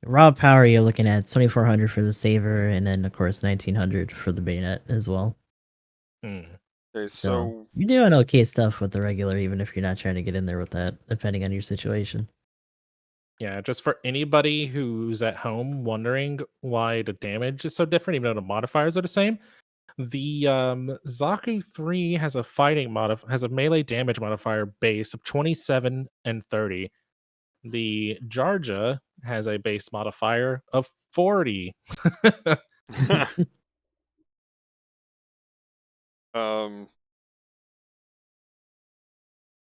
Raw power, you're looking at 2400 for the saver, and then of course 1900 for the bayonet as well. Hmm. Okay, So so you're doing okay stuff with the regular, even if you're not trying to get in there with that, depending on your situation. Yeah, just for anybody who's at home wondering why the damage is so different, even though the modifiers are the same, the Zaku 3 has a has a melee damage modifier base of 27 and 30. The Jarja has a base modifier of 40. um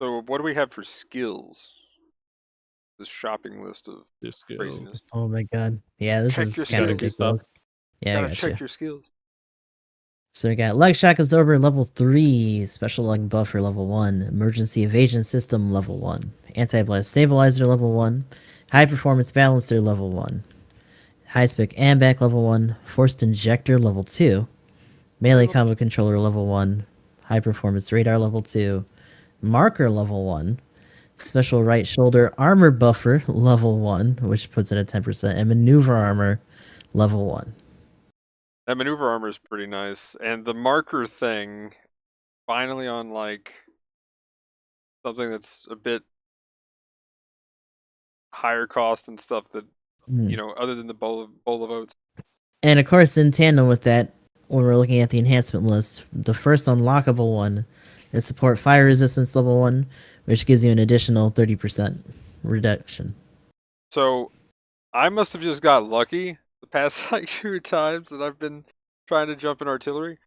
so what do we have for skills? This shopping list of This skill. craziness. Oh my god. Yeah, this Check is your kind of Gotta keep skills. up. ridiculous. Yeah, I Gotta gotcha. check your skills. So we got Leg Shock Absorber level 3, Special Lung Buffer level 1, Emergency Evasion System level 1, Anti-Blast Stabilizer level 1, High Performance Balancer level 1, High Spec Ambac level 1, Forced Injector level 2, Melee Combo Controller level 1, High Performance Radar level 2, Marker level 1, Special Right Shoulder Armor Buffer level 1, which puts it at 10%, and Maneuver Armor level 1. That maneuver armor is pretty nice. And the marker thing, finally on like something that's a bit higher cost and stuff that Mm. other than the bowl of oats. And of course, in tandem with that, when we're looking at the enhancement list, the first unlockable one is support fire resistance level 1, which gives you an additional 30% reduction. So I must have just got lucky the past like 2 times that I've been trying to jump in artillery,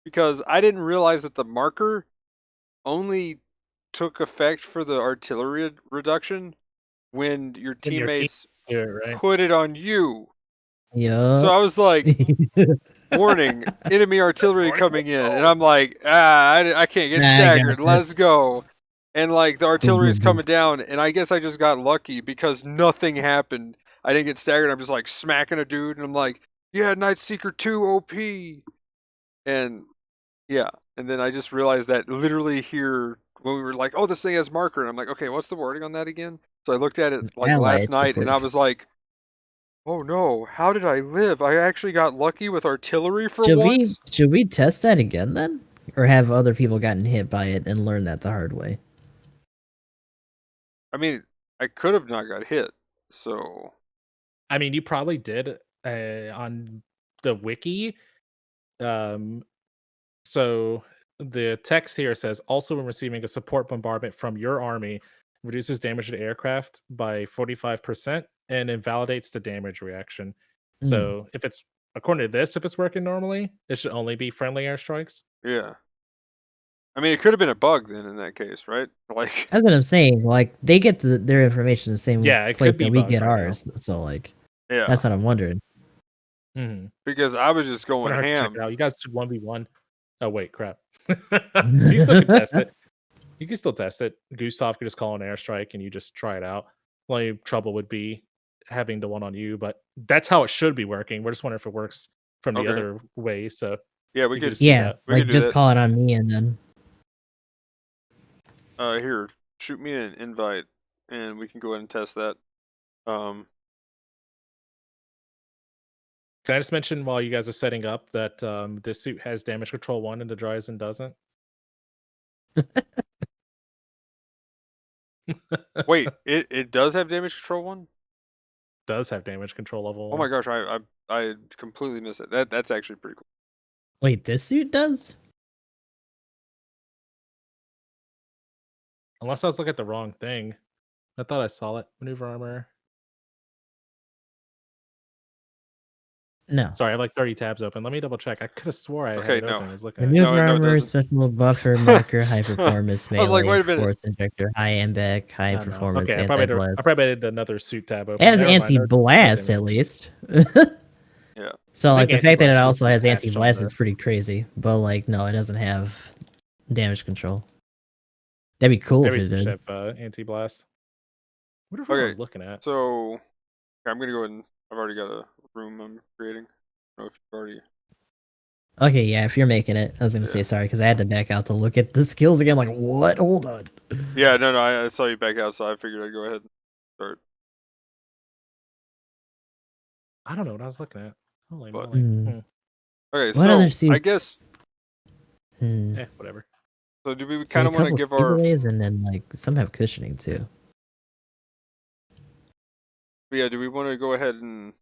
because I didn't realize that the marker only took effect for the artillery reduction when your When your team teammates do it, right? put it on you. So Yup. I was like, warning, enemy artillery Warning, coming let's in. And go. I'm like, I can't get Nah, I got staggered. Let's this. go. and like the Boom, artillery boom, is boom. coming down, and I guess I just got lucky because nothing happened. I didn't get staggered. I'm just like smacking a dude, and I'm like, yeah, Night Seeker 2 OP, and yeah, and then I just realized that literally here when we were like, oh, this thing has marker, and I'm like, okay, what's the wording on that again? So I looked at it like last Allied night, and support. I was like, oh no, how did I live? I actually got lucky with artillery for once. Should we test that again then, or have other people gotten hit by it and learn that the hard way? I mean, I could have not got hit, so I mean, you probably did on the wiki. Um, so the text here says also when receiving a support bombardment from your army, reduces damage to aircraft by 45% and invalidates the damage reaction. Hmm. So if it's according to this, if it's working normally, it should only be friendly airstrikes. yeah. I mean, it could have been a bug then in that case, right? Like, That's what I'm saying. Like they get their information the same Yeah, it place could that be we bugs get right now. ours. So like yeah, that's what I'm wondering. Mm-hmm. because I was just going Gonna have to check it ham. out. You guys should 1v1. Oh wait, crap. You still can test it. You can still test it. Gustav could just call an airstrike and you just try it out. Only trouble would be having the one on you, but that's how it should be working. We're just wondering if it works from the Okay, other way. So yeah, we you could could just do Yeah, that. we could like do just that. call it on me and then Here, shoot me an invite, and we can go ahead and test that. Can I just mention while you guys are setting up that this suit has damage control 1 and the Dreissen doesn't? Wait, it does have damage control one? Does have damage control level Oh 1. my gosh, I completely missed it. That's actually pretty cool. wait, this suit does? Unless I was looking at the wrong thing. I thought I saw it. Maneuver armor. No. Sorry, I have like 30 tabs open. Let me double check. I could have swore I had Okay, it no, open. I was looking at it. Maneuver no, it armor, doesn't. special buffer, marker, high I performance, was like, melee, wait a minute. force injector, high aimback, high I don't know. performance, Okay, I anti-blast. probably did another suit tab open. It has Never mind. anti-blast at least. Yeah. So I like think the fact that it anti-blast is also has patched on anti-blast the. is pretty crazy. But like no, it doesn't have damage control. That'd be cool if Maybe it it should did. have anti-blast. What if I Okay, was looking at? so I'm gonna go ahead and I've already got a room I'm creating. I don't know if you've already. Okay, yeah, if you're making it, I was gonna say Yeah. sorry because I had to back out to look at the skills again. Like what? Hold on. Yeah, no, I saw you back out, so I figured I'd go ahead and start. I don't know what I was looking at. Holy But moly. okay, What other so I suits? guess Whatever. so. Do we See kind a of want to couple give our? giveaways and then like some have cushioning too. Yeah, do we want to go ahead and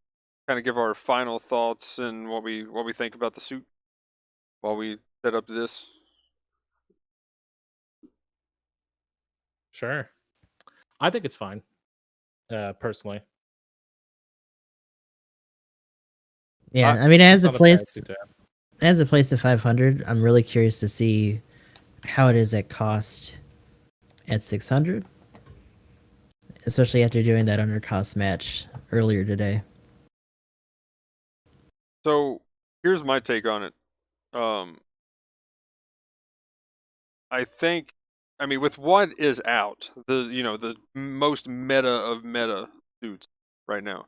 kind of give our final thoughts and what we think about the suit while we set up this? Sure. I think it's fine. Personally. Yeah, I mean, as It's a not a bad place, suit to have. as a place of 500, I'm really curious to see how it is at cost at 600, especially after doing that under cost match earlier today. So here's my take on it. I think, I mean, with what is out, the most meta of meta suits right now.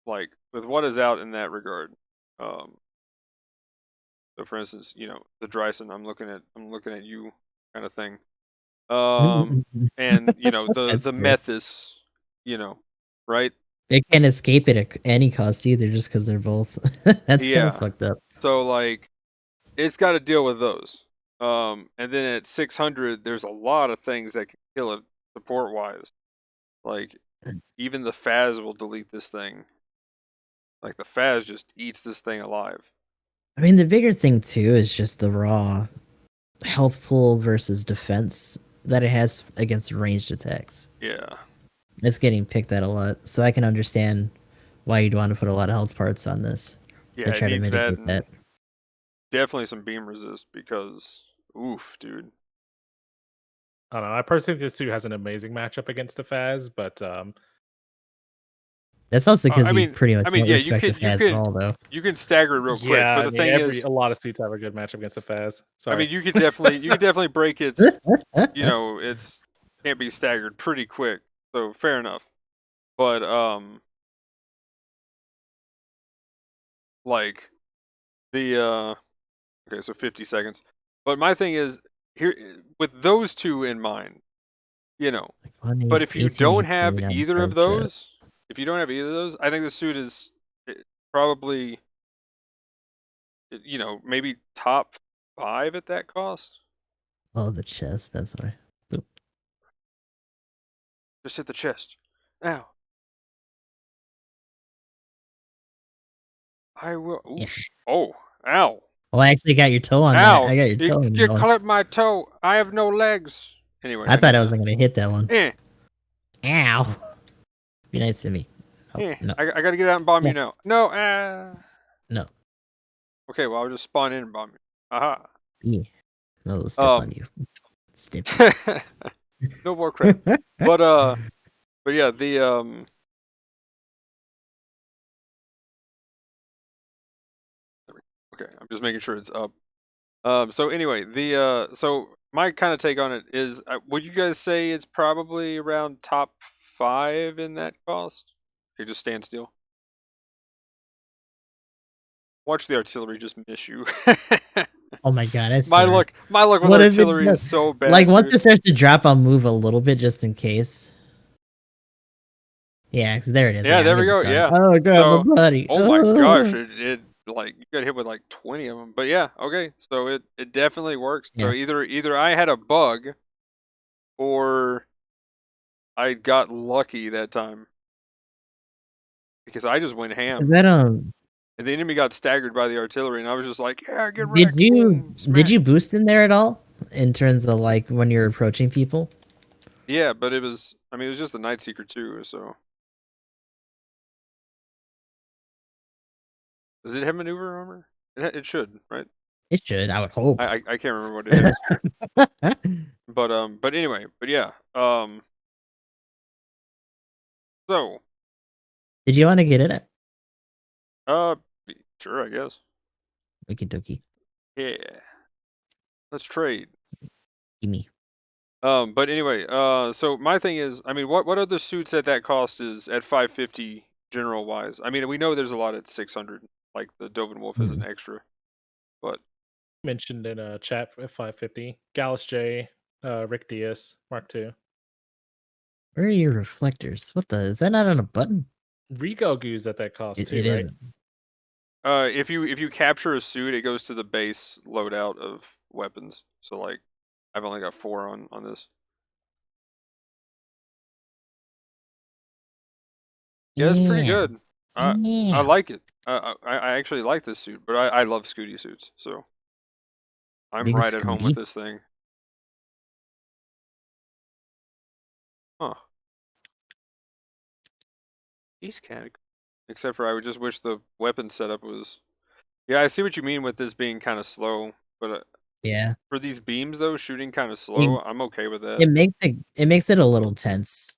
Like with what is out in that regard. Um, so for instance, the Dreissen, I'm looking at you kind of thing. And the That's the great. Methis, right? They can't escape it at any cost either, just because they're both. That's kind of Yeah. fucked up. So like, it's got to deal with those. And then at 600, there's a lot of things that can kill it support wise. Like, even the Faz will delete this thing. Like the Faz just eats this thing alive. I mean, the bigger thing too is just the raw health pool versus defense that it has against ranged attacks. Yeah. It's getting picked at a lot, so I can understand why you'd want to put a lot of health parts on this Yeah, to it try to needs that, mitigate that. and definitely some beam resist because, oof, dude. I don't know. I personally think this suit has an amazing matchup against the Faz, but That's also because you pretty much don't yeah, respect the Faz at all, though. you can stagger it real quick, Yeah, but I the mean, thing is, a lot of suits have a good matchup against the Faz. I mean, Sorry. you could definitely break its, you know, it's can't be staggered pretty quick. So fair enough. But like the okay, so 50 seconds. But my thing is here with those two in mind, you know. But if you don't have either of those, I think the suit is probably, you know, maybe top 5 at that cost. Oh, the chest. That's why. Boop. Just hit the chest. Ow. I will. Ooh. Ish. Oh. Ow. Oh, I actually got your toe on that. Ow. I got your toe on You that one. clipped my toe. I have no legs. Anyway, I thought need I wasn't gonna hit that one. Eh. Ow. Be nice to me. Oh, no. I gotta get out and bomb Yeah. you now. No. No. Okay, well, I'll just spawn in and bomb you. Aha. Yeah. No, it'll step on you. Step. No more crap. But yeah, the okay, I'm just making sure it's up. So anyway, the so my kind of take on it is, would you guys say it's probably around top 5 in that cost? Okay, just stand still. Watch the artillery just miss you. Oh my god, I my swear. luck with What if it artillery is does- so bad. Like, once dude. it starts to drop, I'll move a little bit just in case. Yeah, 'cause there it is. Yeah, there I'm we getting go. stunned. Yeah. Oh god, So, my buddy. oh my gosh, it like you got hit with like 20 of them. But yeah, okay. So it definitely works. So Yeah. either I had a bug or I got lucky that time. Because I just went ham. Is that And the enemy got staggered by the artillery, and I was just like, "Yeah, get wrecked." did Boom, you smack. boost in there at all in terms of like when you're approaching people? Yeah, but it was. I mean, it was just a Night Seeker too. So does it have maneuver armor? It should, right? It should, I would hope. I can't remember what it is. But anyway, but yeah. So Did you want to get in it? uh, sure, I guess. Okie dokie. Yeah, let's trade. Gimme. But anyway, so my thing is, I mean, what other suits at that cost is at 550 general wise? I mean, we know there's a lot at 600, like the Dovin Wolf is an extra, but Mentioned in a chat at 550. Gallus J, Rick Diaz, Mark II. Where are your reflectors? What the? Is that not on a button? Rigo Goose at that cost too, It right? isn't. if you capture a suit, it goes to the base loadout of weapons. So like, I've only got 4 on this. Yeah, it's pretty good. I like it. I actually like this suit, but I love Scooty suits, so I'm Big right at home with Scooty? this thing. Huh. He's kind of, except for I would just wish the weapon setup was. Yeah, I see what you mean with this being kind of slow, but Yeah. for these beams though, shooting kind of slow, I'm okay with that. It makes it a little tense.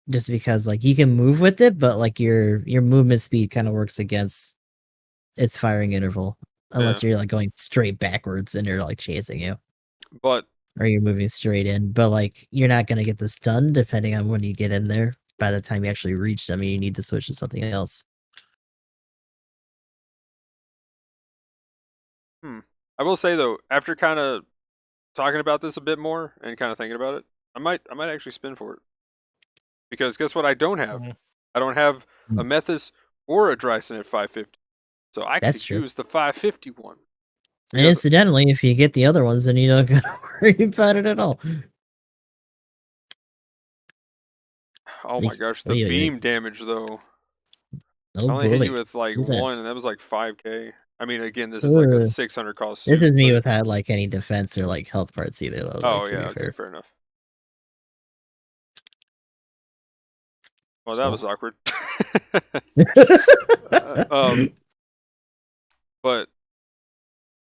Just because like you can move with it, but like your movement speed kind of works against its firing interval. Unless you're like going straight backwards and you're like chasing you. But or you're moving straight in. But like you're not gonna get the stun depending on when you get in there. By the time you actually reach them, you need to switch to something else. I will say though, after kind of talking about this a bit more and kind of thinking about it, I might actually spin for it. Because guess what? I don't have. I don't have a Methus or a Dreissen at 550, so I could use the 550 one. And incidentally, if you get the other ones, then you don't gotta worry about it at all. Oh my gosh, the beam damage though. Oh, I only hit you with like 1, and that was like 5k. I mean, again, this is like a 600 cost. This is me without like any defense or like health parts either. Though, oh like, yeah, okay, fair enough. Well, that was awkward. But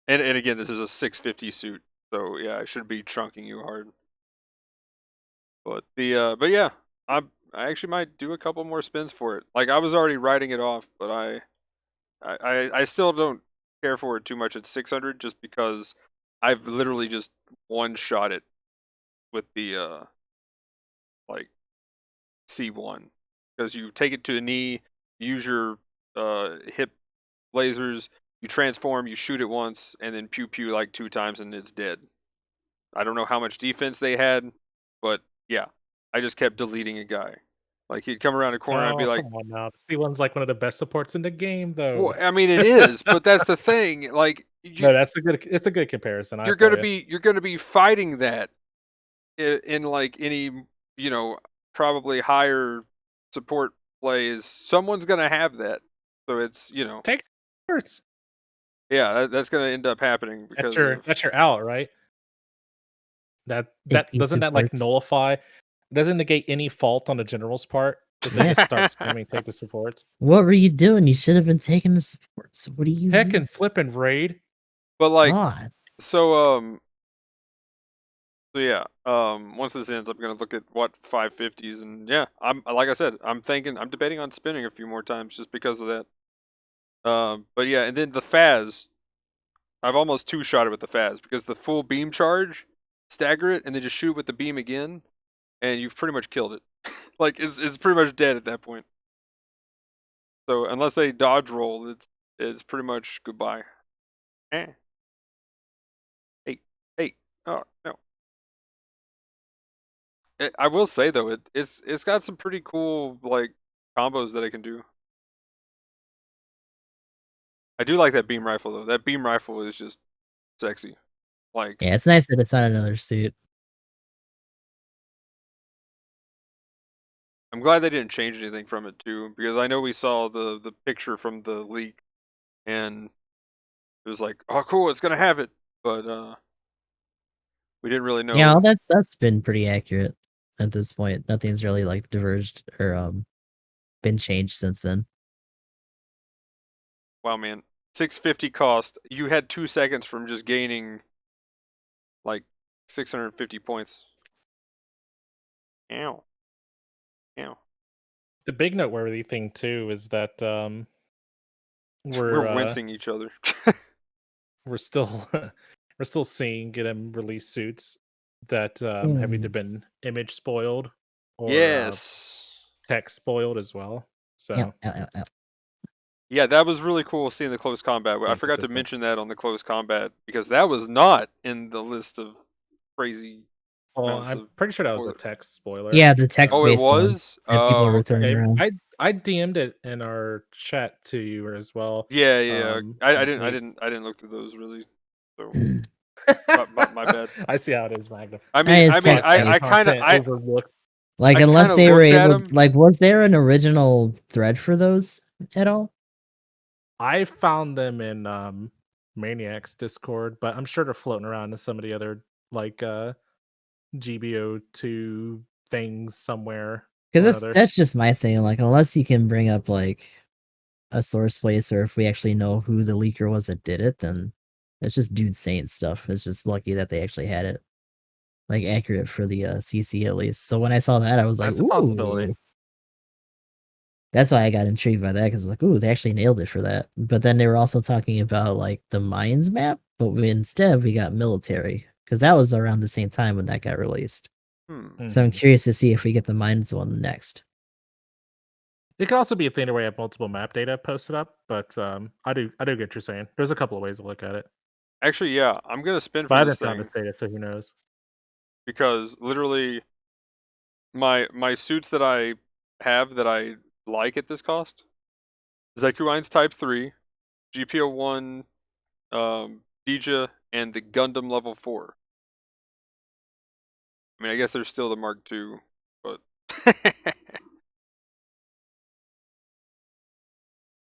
and again, this is a 650 suit, so yeah, I should be trunking you hard. But the but yeah, I actually might do a couple more spins for it. Like I was already writing it off, but I still don't care for it too much at 600 just because I've literally just one shot it with the like C1 because you take it to the knee, use your hip lasers, you transform, you shoot it once, and then pew pew like 2 times and it's dead. I don't know how much defense they had, but yeah, I just kept deleting a guy. Like he'd come around a corner, I'd be Oh, like, come on now. The C1's like one of the best supports in the game, though. well, I mean it is, but that's the thing. Like No, it's a good comparison, I you're feel gonna you. be fighting that in like any probably higher support plays. Someone's gonna have that, so it's Take hurts. yeah, that's gonna end up happening because of That's your out, right? Take That these doesn't that like supports. nullify doesn't negate any fault on the general's part if they Yeah. just start spamming take the supports. What were you doing? You should have been taking the supports. What do you Heck mean? and flip and raid. but like God. so so yeah, once this ends, I'm gonna look at what 550s, and yeah, I'm like I said, I'm debating on spinning a few more times just because of that. But yeah, and then the Faz, I've almost two-shot it with the Faz because the full beam charge, stagger it, and then just shoot with the beam again, and you've pretty much killed it. Like it's pretty much dead at that point. So unless they dodge roll, it's pretty much goodbye. Eh. Hey, hey. Oh no. I will say though, it's got some pretty cool like combos that it can do. I do like that beam rifle though. That beam rifle is just sexy. Like Yeah, it's nice that it's on another suit. I'm glad they didn't change anything from it too, because I know we saw the picture from the leak, and it was like, oh cool, it's gonna have it, but we didn't really Yeah, know. well, that's been pretty accurate at this point. Nothing's really like diverged or been changed since then. Wow, man, 650 cost. You had 2 seconds from just gaining like 650 points. Ow, ow. The big noteworthy thing too is that We're we're wincing each other. we're still we're still seeing them release suits that have either Mm. been image spoiled or Yes. text spoiled as well. Yeah, So Yeah, that was really cool seeing the close combat. I being forgot to consistent. mention that on the close combat because that was not in the list of crazy Well, amounts I'm of pretty sure that was a spoiler. text spoiler. yeah, the Oh, it text-based one was? that people Oh, were okay. throwing Okay, around. I DM'd it in our chat to you as well. Yeah, yeah. I didn't I You- didn't I didn't look through those really. So my bad. I see how it is, Magnum. I Hey, mean it's I mean Podcast I text-based. kind of content overlooked. Like, I unless kind of they were looked at able, them. like, was there an original thread for those at all? I found them in Maniac's Discord, but I'm sure they're floating around in some of the other like GBO2 things somewhere Because or that's another. that's just my thing. Like, unless you can bring up like a source place, or if we actually know who the leaker was that did it, then it's just dudes saying stuff. It's just lucky that they actually had it like accurate for the CC at least. So when I saw that, I was like, That's a possibility. ooh. That's why I got intrigued by that because like, ooh, they actually nailed it for that. But then they were also talking about like the mines map, but instead we got military because that was around the same time when that got released. So I'm Mhm. curious to see if we get the mines one next. It could also be a thing where you have multiple map data posted up, but I do get what you're saying. There's a couple of ways to look at it, Actually, yeah, I'm gonna spin but for I this haven't found this thing data, so who knows? because literally my suits that I have that I like at this cost: Zaku Type 3, GPO1, Dija, and the Gundam Level 4. I mean, I guess there's still the Mark II, but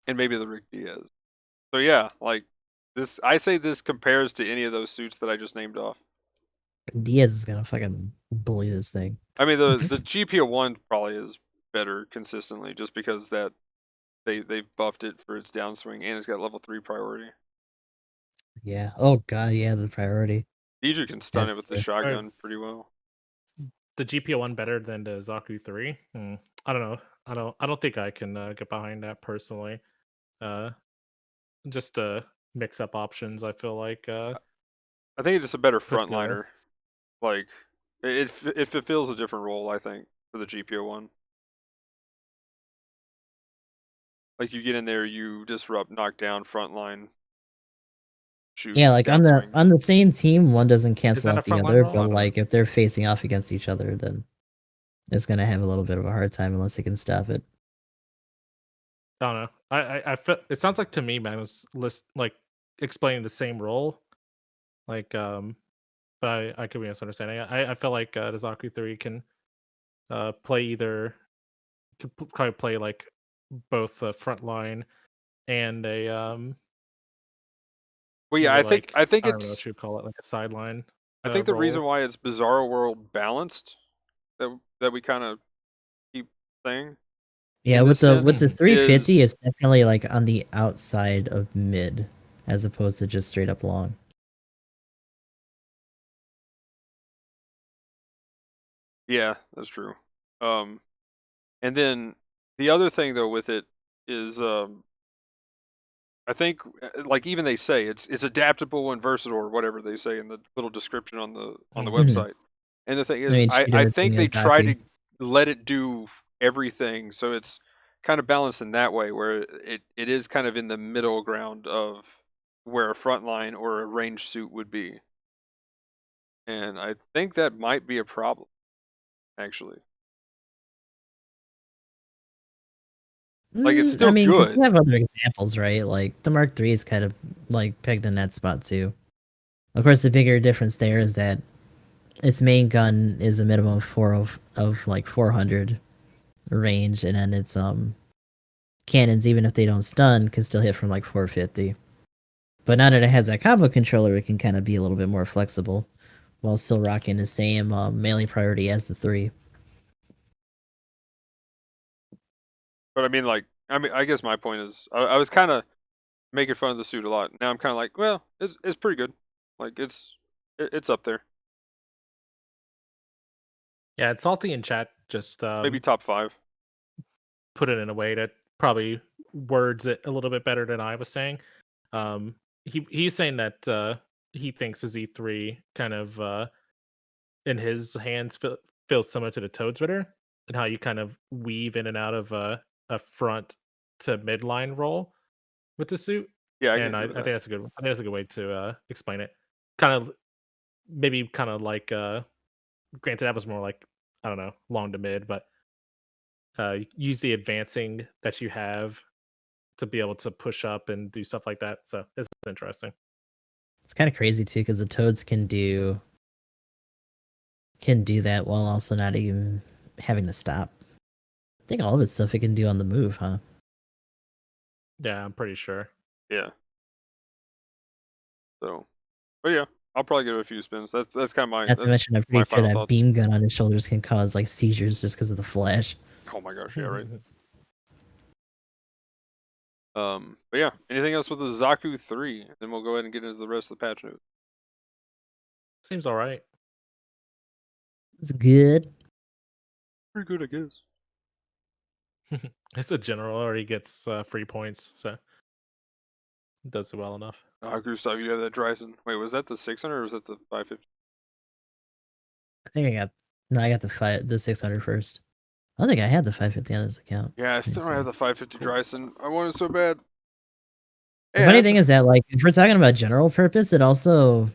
and maybe the Rick Diaz. So yeah, like this, I say this compares to any of those suits that I just named off. Diaz is gonna fucking bully this thing. I mean, the GPO1 probably is better consistently, just because that they buffed it for its downswing and it's got level 3 priority. Yeah. Oh god, yeah, the priority. Dija can stun That's it with the true. shotgun pretty well. the GPO1 better than the Zaku 3? I don't know. I don't think I can get behind that personally. Uh, just mix up options. I feel like I think it's just a better but frontliner. Like it fulfills a different role, I think, for the GPO one. Like you get in there, you disrupt, knock down, frontline, shoot, Yeah, like downswing. on the same team, one doesn't is cancel that a out the frontline other, role? I but don't know. like if they're facing off against each other, then it's gonna have a little bit of a hard time unless it can stop it. I don't know. I feel it sounds like to me, man, was like explaining the same role. Like but I could be misunderstanding. I feel like the Zaku 3 can play either probably play like both the front line and a Well, yeah, maybe like I think I don't know what it's you call it, like a sideline I think the reason role. why it's Bizarro World balanced that we kind of keep saying Yeah, in this with the sense 350, is it's definitely like on the outside of mid, as opposed to just straight up long. yeah, that's true. And then the other thing though with it is I think like even they say it's adaptable and versatile or whatever they say in the little description on the Mhm. website. And the thing I is mean, shoot I think everything they at try Zaku. to let it do everything so it's kind of balanced in that way where it is kind of in the middle ground of where a frontline or a range suit would be. And I think that might be a problem actually. Like it's I still mean, because you good. have other examples, right? Like the Mark III is kind of like pegged in that spot too. Of course, the bigger difference there is that its main gun is a minimum of of like 400 range, and then its cannons, even if they don't stun, can still hit from like 450. But now that it has that combo controller, it can kind of be a little bit more flexible while still rocking the same melee priority as the 3. But I mean like I guess my point is I was kind of making fun of the suit a lot. Now I'm kind of like, well, it's pretty good. Like it's up there. Yeah, it's salty in chat. Just Maybe top 5. put it in a way that probably words it a little bit better than I was saying. He's saying that he thinks his E3 kind of in his hands feels similar to the Toads Ritter, and how you kind of weave in and out of a front to midline role with the suit. Yeah, I can And agree I with think that. that's a good. I think that's a good way to explain it. Kind of maybe kind of like granted that was more like I don't know long to mid, but use the advancing that you have to be able to push up and do stuff like that. So it's interesting. It's kind of crazy too, because the toads can do that while also not even having to stop. I think all of it's stuff it can do on the move, huh? Yeah, I'm pretty sure. Yeah. So, but yeah, I'll probably give it a few spins. That's kind of Not to mention, I'm my pretty sure final that thoughts. beam gun on his shoulders can cause like seizures just because of the flash. Oh my gosh, yeah, right. But yeah, anything else with the Zaku 3? Then we'll go ahead and get into the rest of the patch notes. Seems all right. It's good. Pretty good, I guess. It's a general already gets free points, so it does it well enough. Gustav, you have that Dreissen. Wait, was that the 600 or was that the 550? I think I got the 600 first. I don't think I had the 550 on this account. Yeah, I Let me still don't have see. the 550 Cool. Dreissen. I want it so bad. The funny And thing is that, like, if we're talking about general purpose, it also,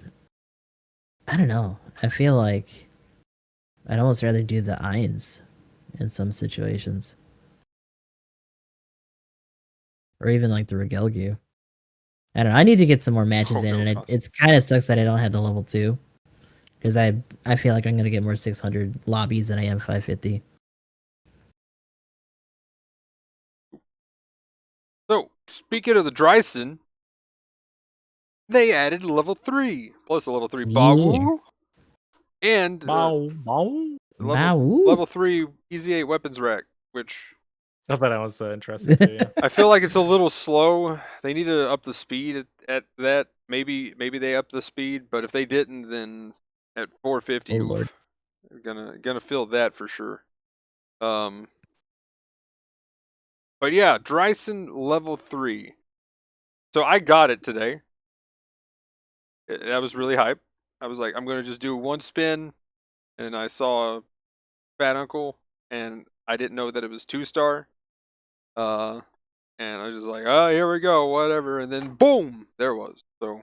I don't know. I feel like I'd almost rather do the Eins in some situations, or even like the Regelgu. I don't know. I need to get some more matches oh, in, and build cost. it's kind of sucks that I don't have the level 2, because I feel like I'm gonna get more 600 lobbies than I am 550. So, speaking of the Dreissen, they added level 3 plus a level 3 Yeah, Bawoo and Bow, bow. Bawoo. level 3 Easy 8 weapons rack, which I thought that was interesting too. Yeah. I feel like it's a little slow. They need to up the speed at that. Maybe they up the speed, but if they didn't, then at 450, Oh lord. oof, Gonna feel that for sure. But yeah, Dreissen level 3. So I got it today. That was really hype. I was like, I'm gonna just do one spin, and I saw Fat Uncle, and I didn't know that it was 2-star. And I was just like, oh, here we go, whatever. And then boom, there it was. So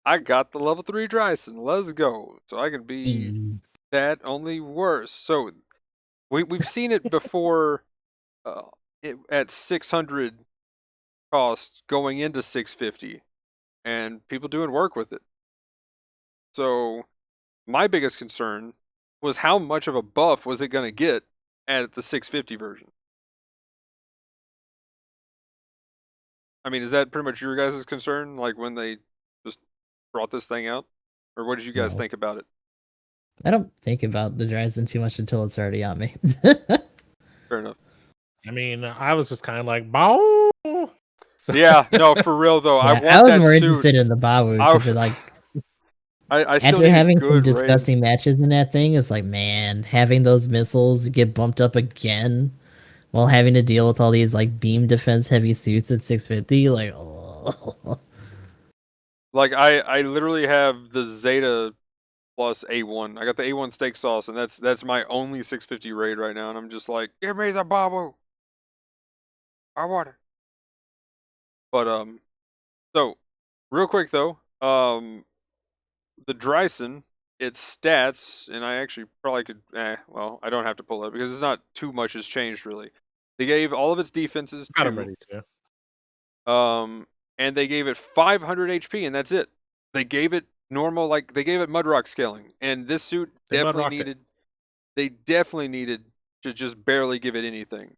I got the level 3 Dreissen. Let's go. So I can be that, only worse. So we've seen it before at 600 cost going into 650, and people doing work with it. So my biggest concern was how much of a buff was it going to get at the 650 version. I mean, is that pretty much your guys' concern? Like when they just brought this thing out? Or what did you guys No. think about it? I don't think about the Dreissen too much until it's already on me. Fair enough. I mean, I was just kind of like, bow. So- Yeah, no, for real though. Yeah, I want I was that more suit. interested in the Bawoo because it like I still after need a having some good range. disgusting matches in that thing, it's like, man, having those missiles get bumped up again while having to deal with all these like beam defense heavy suits at 650, like, oh. Like I literally have the Zeta plus A1. I got the A1 steak sauce, and that's my only 650 raid right now, and I'm just like, give me the Bawoo. I want it. But so real quick though, the Dreissen, its stats, and I actually probably could, well, I don't have to pull it because it's not too much has changed really. They gave all of its defenses Got him 2, ready too. and they gave it 500 HP, and that's it. They gave it normal, like they gave it Mudrock scaling, and this suit They definitely Mudrocked it. needed. They definitely needed to just barely give it anything.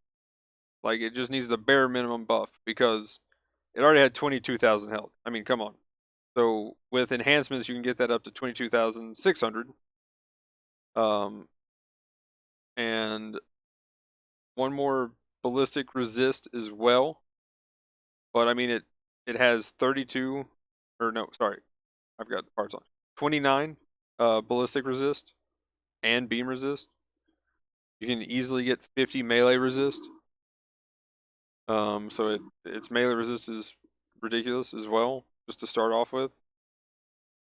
Like it just needs the bare minimum buff because it already had 22,000 health. I mean, come on. So with enhancements, you can get that up to 22,600. And one more ballistic resist as well. But I mean, it has 32, or no, sorry, I've got the parts on. 29 ballistic resist and beam resist. You can easily get 50 melee resist. So its melee resist is ridiculous as well, just to start off with.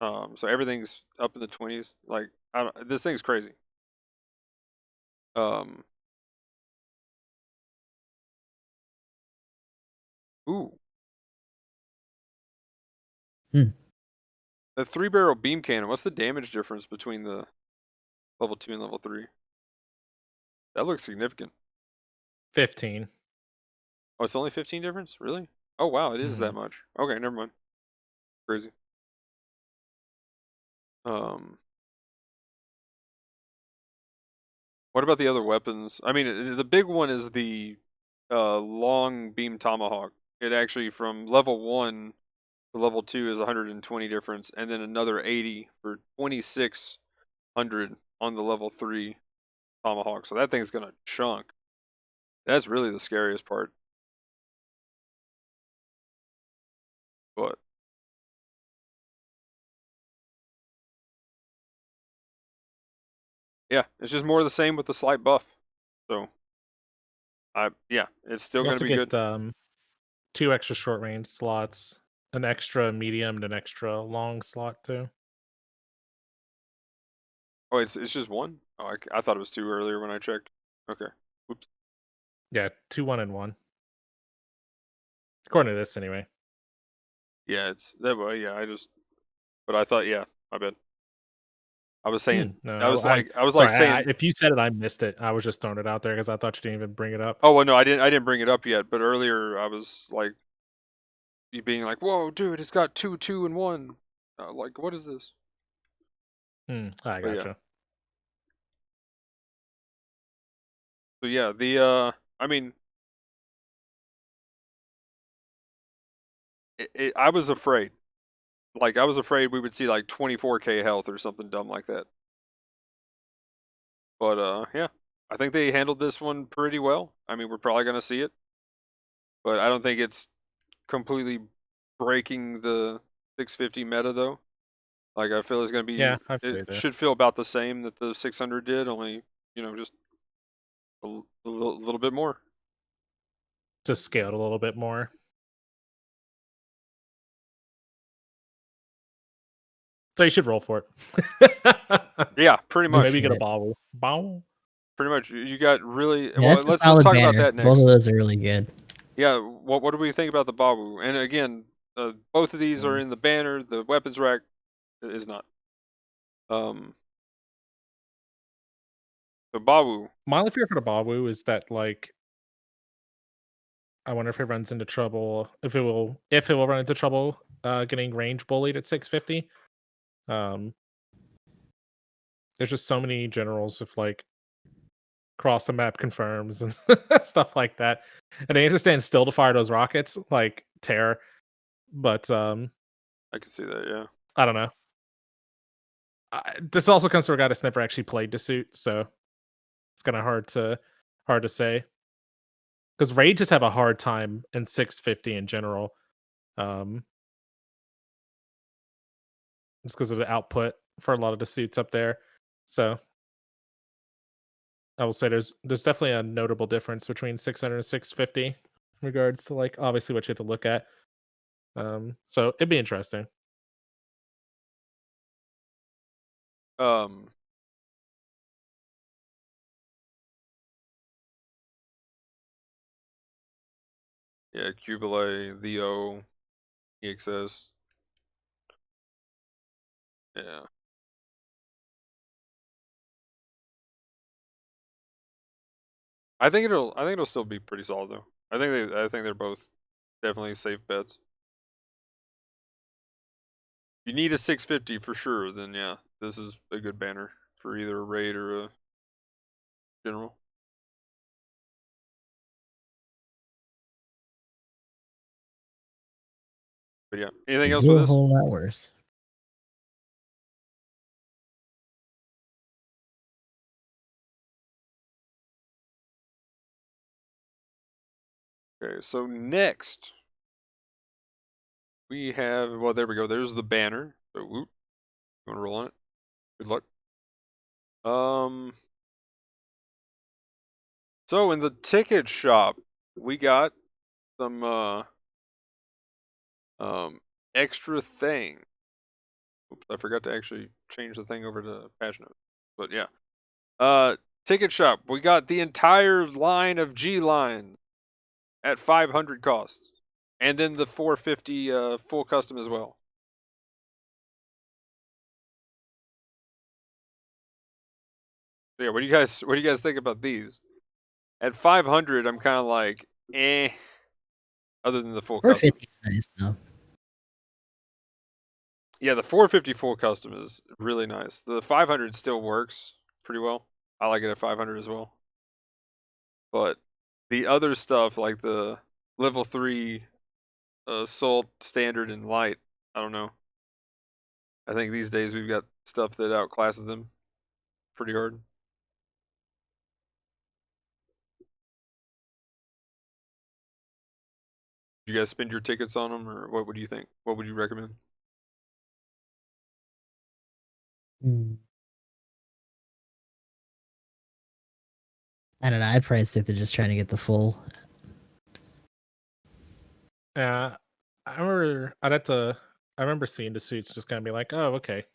So everything's up in the 20s. Like this thing's crazy. Ooh. Hmm. The 3-barrel beam cannon. What's the damage difference between the level 2 and level 3? That looks significant. 15. Oh, it's only 15 difference? Really? Oh wow, it is that Mhm. much. Okay, never mind. Crazy. What about the other weapons? I mean, the big one is the long beam tomahawk. It actually from level 1 to level 2 is 120 difference, and then another 80 for 2600 on the level 3 tomahawk. So that thing's gonna chunk. That's really the scariest part. But yeah, it's just more of the same with the slight buff. So yeah, it's still You gonna also be good. get 2 extra short range slots, an extra medium, and an extra long slot too. Oh, it's just one? Oh, I thought it was 2 earlier when I checked. Okay. Oops. Yeah, 2, 1, and 1. According to this, anyway. Yeah, it's that way. Yeah, but I thought, yeah, my bad. I was saying, No, I was like sorry. saying, If you said it, I missed it. I was just throwing it out there because I thought you didn't even bring it up. oh well, no, I didn't bring it up yet. But earlier, I was like, you being like, whoa, dude, it's got 2, 2, and 1. Like, what is this? I But yeah, gotcha. so yeah, I mean, I was afraid. Like, I was afraid we would see like 24k health or something dumb like that. But yeah, I think they handled this one pretty well. I mean, we're probably gonna see it, but I don't think it's completely breaking the 650 meta though. Like I feel it's gonna be. Yeah, I feel It that. should feel about the same that the 600 did, only just a little bit more. Just scaled a little bit more. So you should roll for it. Yeah, pretty Let's much. Maybe get get a it. ball. Bow. Pretty much. You got really Yeah, well. that's a Let's solid talk about banner. that Both next. of those are really good. Yeah. What do we think about the Bawoo? And again, both of these are in the banner. The weapons rack is not. The Bawoo. My only fear for the Bawoo is that like I wonder if it runs into trouble. If it will run into trouble getting range bullied at 650. Um there's just so many generals with like cross the map confirms and stuff like that. And they need to stand still to fire those rockets like terror. But I can see that. Yeah. I don't know. This also comes from a guy that's never actually played the suit, so it's kind of hard to say. Because rages have a hard time in 650 in general. Just because of the output for a lot of the suits up there. So I will say there's definitely a notable difference between 600 and 650 in regards to like obviously what you have to look at. So it'd be interesting. Um. Yeah. Jubilee, the O, EXS. Yeah. I think it'll still be pretty solid though. I think they're both definitely safe bets. If you need a 650 for sure, then yeah, this is a good banner for either a raid or a general. But yeah, anything Could else do with a this? whole lot worse. Okay, so next we have, well, there we go. There's the banner. So whoop, you want to roll on it? Good luck. So in the ticket shop, we got some extra thing. Oops, I forgot to actually change the thing over to patch notes. But yeah. Ticket shop, we got the entire line of G lines at 500 costs. And then the 450 full custom as well. So yeah, what do you guys think about these? At 500, I'm kind of like, eh. Other than the full custom. 450 is nice though. Yeah, the 450 full custom is really nice. The 500 still works pretty well. I like it at 500 as well. But the other stuff, like the level 3 assault, standard, and light, I don't know. I think these days we've got stuff that outclasses them pretty hard. Did you guys spend your tickets on them, or what would you think? What would you recommend? Hmm. I don't know. I'd probably stick to just trying to get the full. Yeah, I remember seeing the suits just kind of be like, oh, okay.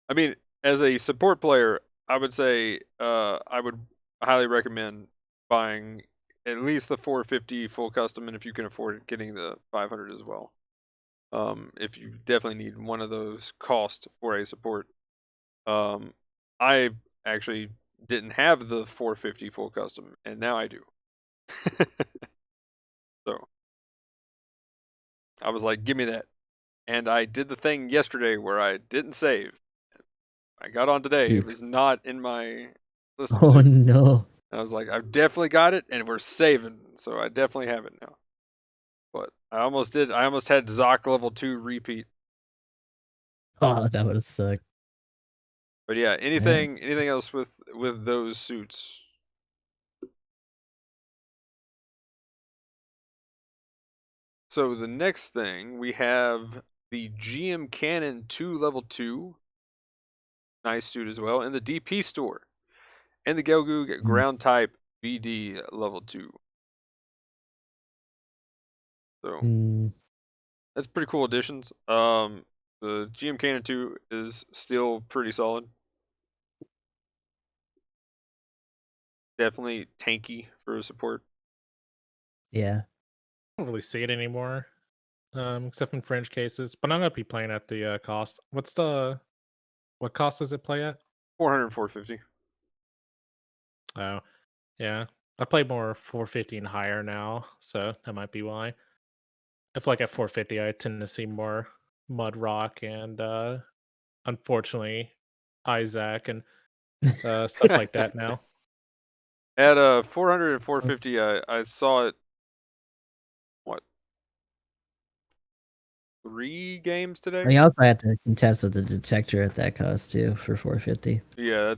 I mean, as a support player, I would say I would highly recommend buying at least the 450 full custom, and if you can afford it, getting the 500 as well. If you definitely need one of those costs for a support. I actually didn't have the 450 full custom, and now I do. So I was like, give me that. And I did the thing yesterday where I didn't save. I got on today. It Shoot. was not in my list of Oh suits. no. And I was like, I've definitely got it, and we're saving. So I definitely have it now. But I almost did. I almost had Zoc level 2 repeat. Oh, that would have sucked. But yeah, anything else with those suits? So the next thing we have the GM Cannon 2 level 2. Nice suit as well. And the DP store. And the Gelgoog ground type BD level 2. So that's pretty cool additions. The GM Cannon 2 is still pretty solid. Definitely tanky for a support. Yeah. I don't really see it anymore, except in fringe cases. But I'm gonna be playing at the cost. What cost does it play at? 400 and 450. Oh, yeah. I play more 450 and higher now, so that might be why. I feel like at 450, I tend to see more Mud Rock and unfortunately Isaac and stuff like that now. At 400 and 450, I saw it. What? 3 games today? You also have to contest with the detector at that cost too for 450. Yeah,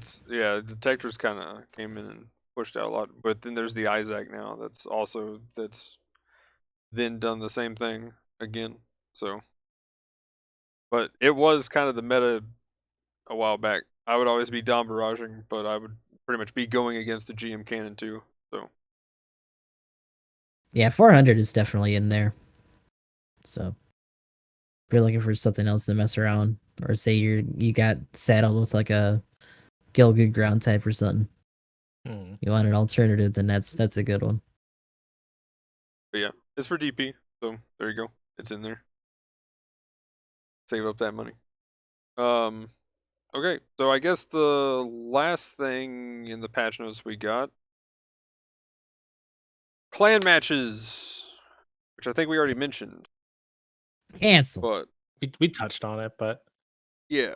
detectors kind of came in and pushed out a lot, but then there's the Isaac now. That's then done the same thing again. So, but it was kind of the meta a while back. I would always be down barraging, but I would pretty much be going against the GM Cannon too. So Yeah, 400 is definitely in there. So if you're looking for something else to mess around, or say you got saddled with like a Gilgood ground type or something, you want an alternative, then that's a good one. but yeah, it's for DP. So there you go. It's in there. Save up that money. Okay, so I guess the last thing in the patch notes we got, clan matches, which I think we already mentioned. Cancel. But we touched on it, but yeah,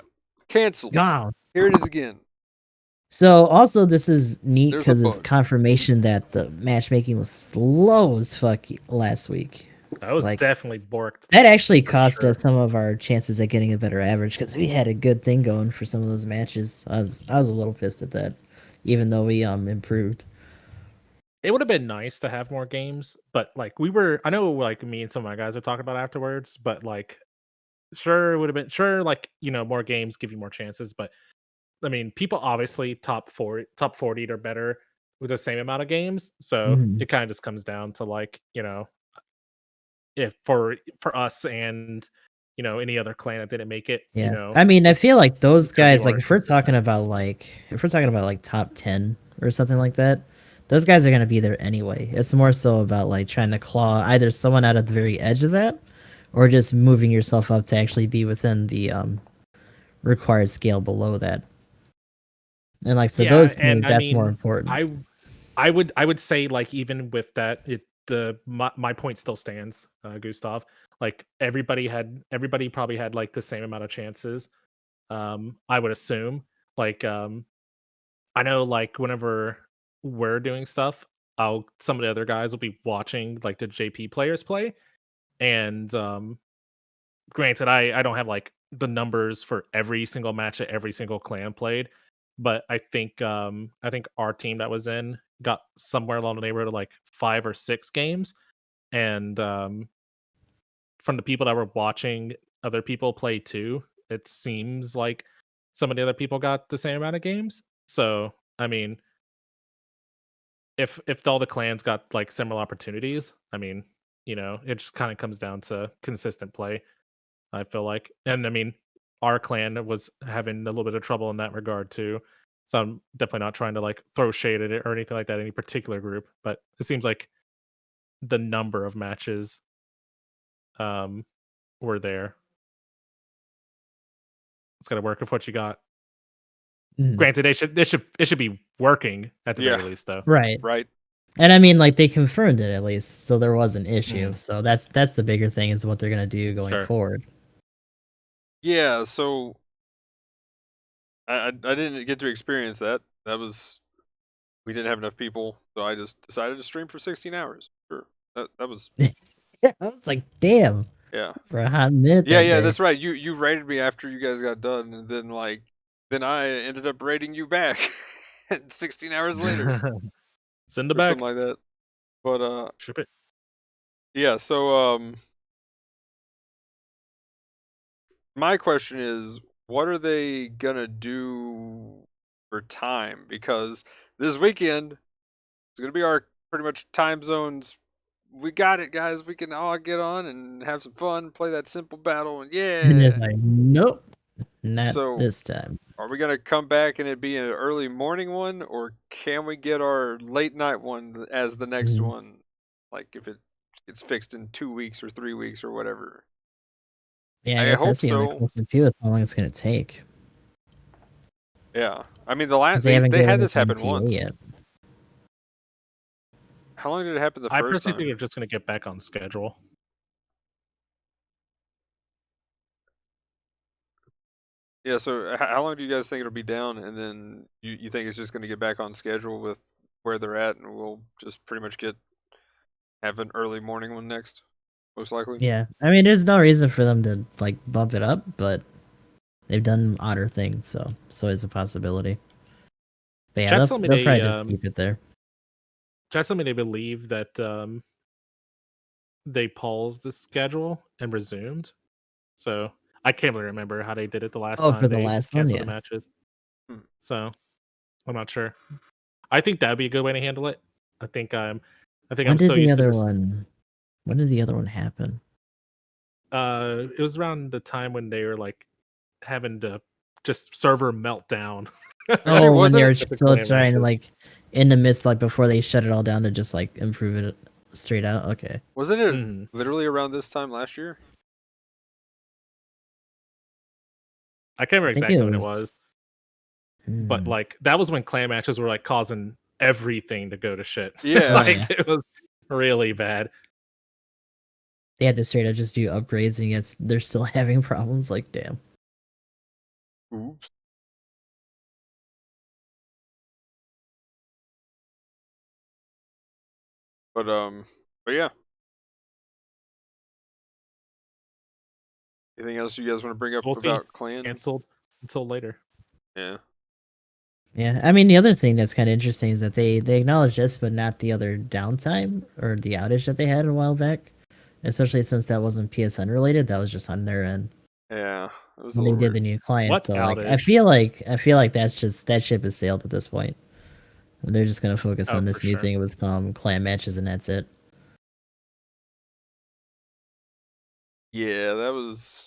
canceled. Gone. Here it is again. So also this is neat There's a because it's bug. confirmation that the matchmaking was slow as fuck last week. that was Like, definitely borked. That actually For cost sure. us some of our chances at getting a better average because we had a good thing going for some of those matches. I was a little pissed at that, even though we improved. It would have been nice to have more games, but like I know like me and some of my guys are talking about afterwards, but like sure it would have been sure like more games give you more chances, but I mean people obviously top 40 or better with the same amount of games, so Mhm. it kind of just comes down to like if for us and any other clan that didn't make it, Yeah, I mean, I feel like those it's gonna be guys, like more if we're talking consistent. about like top 10 or something like that, those guys are gonna be there anyway. It's more so about like trying to claw either someone out at the very edge of that, or just moving yourself up to actually be within the required scale below that. And like for Yeah, those and teams, I that's more mean, important. I would say like even with that, my point still stands, Gustav. Like everybody probably had like the same amount of chances. I would assume. Like I know like whenever we're doing stuff, some of the other guys will be watching like the JP players play, and granted I don't have like the numbers for every single match that every single clan played, but I think our team that was in got somewhere along the neighborhood of like 5 or 6 games, and from the people that were watching other people play too, it seems like some of the other people got the same amount of games. So I mean, if all the clans got like similar opportunities, I mean, it just kind of comes down to consistent play, I feel like. And I mean, our clan was having a little bit of trouble in that regard too. So I'm definitely not trying to like throw shade at it or anything like that, any particular group, but it seems like the number of matches um were there. It's gotta work with what you got. Mhm. Granted, it should be working at the Yeah, very least though. Right. right. And I mean, like they confirmed it at least, so there was an issue. Mm, So that's the bigger thing is what they're gonna do going sure. forward. Yeah, so I didn't get to experience that. We didn't have enough people, so I just decided to stream for 16 hours. Sure. That was I was like, damn, yeah. for a hot minute Yeah, that yeah, day. that's right. You rated me after you guys got done, and then I ended up rating you back 16 hours later Send it or something back. like that. But Ship it. yeah, so my question is, what are they gonna do for time? Because this weekend is gonna be our pretty much time zones. We got it, guys. We can all get on and have some fun, play that simple battle, and And it's yeah. like, nope, not So, this time. are we gonna come back and it be an early morning one, or can we get our late night one as the next Mhm. one? Like if it gets fixed in 2 weeks or 3 weeks or whatever. Yeah, I I guess that's hope the other so. question too, is how long it's gonna take. Yeah. I mean, Because they haven't they given had us this an happen ETA once. yet. How long did it happen the I first personally think time? they're just going to get back on schedule. Yeah, so how long do you guys think it'll be down, and then you think it's just going to get back on schedule with where they're at, and we'll just pretty much have an early morning one next, most likely? Yeah, I mean, there's no reason for them to like bump it up, but they've done odder things, so it's a possibility. But yeah, Chat's telling me they'll probably just keep it there. they believe that they paused the schedule and resumed. So I can't really remember how they did it the last Oh, for time the they last one, canceled the yeah. matches. Hmm. So I'm not sure. I think that'd be a good way to handle it. I think I'm When did so the used to other this. one? When did the other one happen? It was around the time when they were like having to just server meltdown. Really, Oh, was when they it? were With the still clan trying to matches. like in the midst, like before they shut it all down to just like improve it straight out. Okay, Wasn't it Mhm. literally around this time last year? I can't I remember think it exactly when it was. was, but like that was when clan matches were like causing everything to go to shit. Yeah. Oh Like yeah, it was really bad. they had to straight up just do upgrades, and yet they're still having problems. Like, damn. Oops. But but yeah. Anything else you guys want to bring So up we'll see. about clan? Canceled until later. Yeah. Yeah, I mean the other thing that's kind of interesting is that they acknowledge this, but not the other downtime or the outage that they had a while back. Especially since that wasn't PSN related, that was just on their end Yeah. It was a when they little did weird. the new client. What So like, outage? I feel like that's just that ship has sailed at this point. They're just gonna focus Oh, on for this new sure. thing with clan matches, and that's it. Yeah, that was.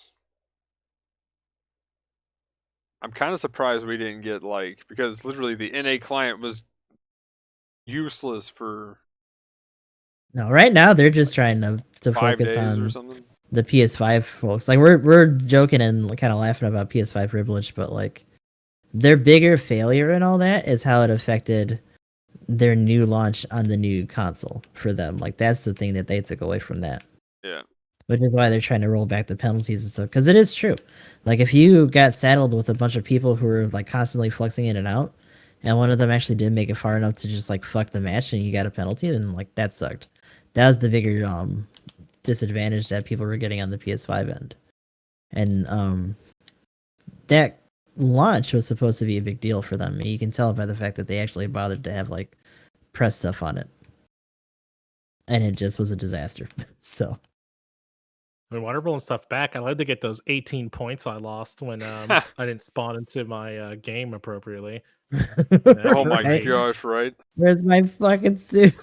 I'm kind of surprised we didn't get like, because literally the NA client was useless for No, right now they're just like trying to 5 focus days or on something. the PS5 folks. Like we're joking and kind of laughing about PS5 privilege, but like their bigger failure and all that is how it affected their new launch on the new console for them. Like that's the thing that they took away from that. Yeah. Which is why they're trying to roll back the penalties and stuff. Because it is true. Like if you got saddled with a bunch of people who were like constantly flexing in and out, and one of them actually did make it far enough to just like fuck the match and you got a penalty, then like that sucked. That was the bigger disadvantage that people were getting on the PS5 end. And that launch was supposed to be a big deal for them. And you can tell by the fact that they actually bothered to have like press stuff on it. And it just was a disaster. So I mean, water rolling stuff back. I love to get those 18 points I lost when I didn't spawn into my game appropriately. That'd Oh be my right? nice. gosh, right? Where's my fucking suit?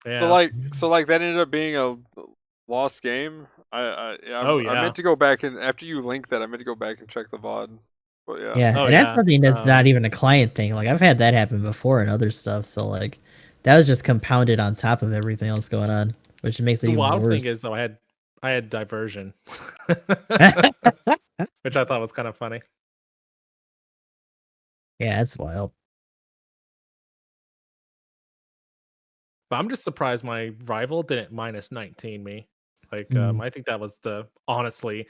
Yeah. So like that ended up being a lost game. Oh I yeah. meant to go back and after you linked that, I meant to go back and check the VOD. But yeah. Yeah, Oh and that's yeah. something that's not even a client thing. Like I've had that happen before and other stuff. So like that was just compounded on top of everything else going on, which makes it The even wild thing worse. is though, I had diversion, Yeah, which I thought was kind of funny. it's wild. But I'm just surprised my rival didn't minus 19 me. Like Mm. I think that was the honestly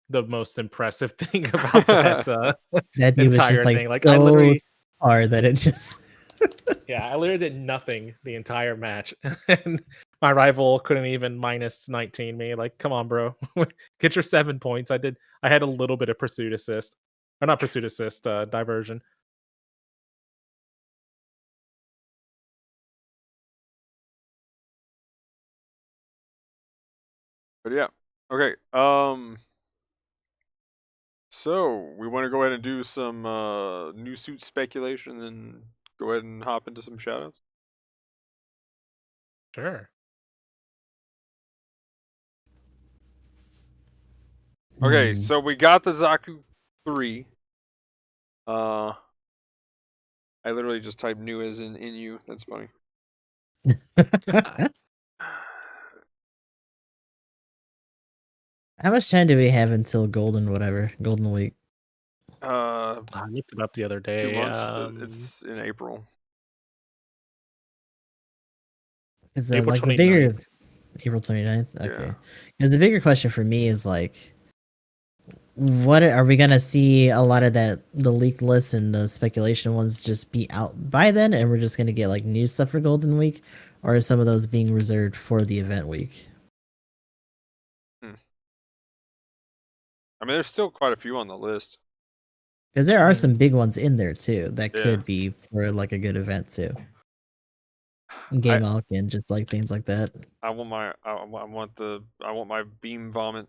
the most impressive thing about that That dude was just entire like thing. Like I so literally hard that it just yeah, I literally did nothing the entire match. And my rival couldn't even minus 19 me. Like, come on, bro. Get your 7 points. I had a little bit of pursuit assist. Or not pursuit assist, diversion. But yeah. Okay. So we want to go ahead and do some new suit speculation, and then go ahead and hop into some shoutouts. Sure. Okay, Hmm. so we got the Zaku 3. I literally just typed new as in you. That's funny. How much time do we have until Golden Week? I looked it up the other 2 day. months. It's in April. Is April like the 29th. bigger April 29th? Okay. Yeah. Because the bigger question for me is like, what are we gonna see a lot of that the leaked lists and the speculation ones just be out by then, and we're just gonna get like new stuff for Golden Week, or are some of those being reserved for the event week? I mean, there's still quite a few on the list. Because there are Mhm. some big ones in there too that Yeah. could be for like a good event too. Game Alk and just like things like that. I want my beam vomit.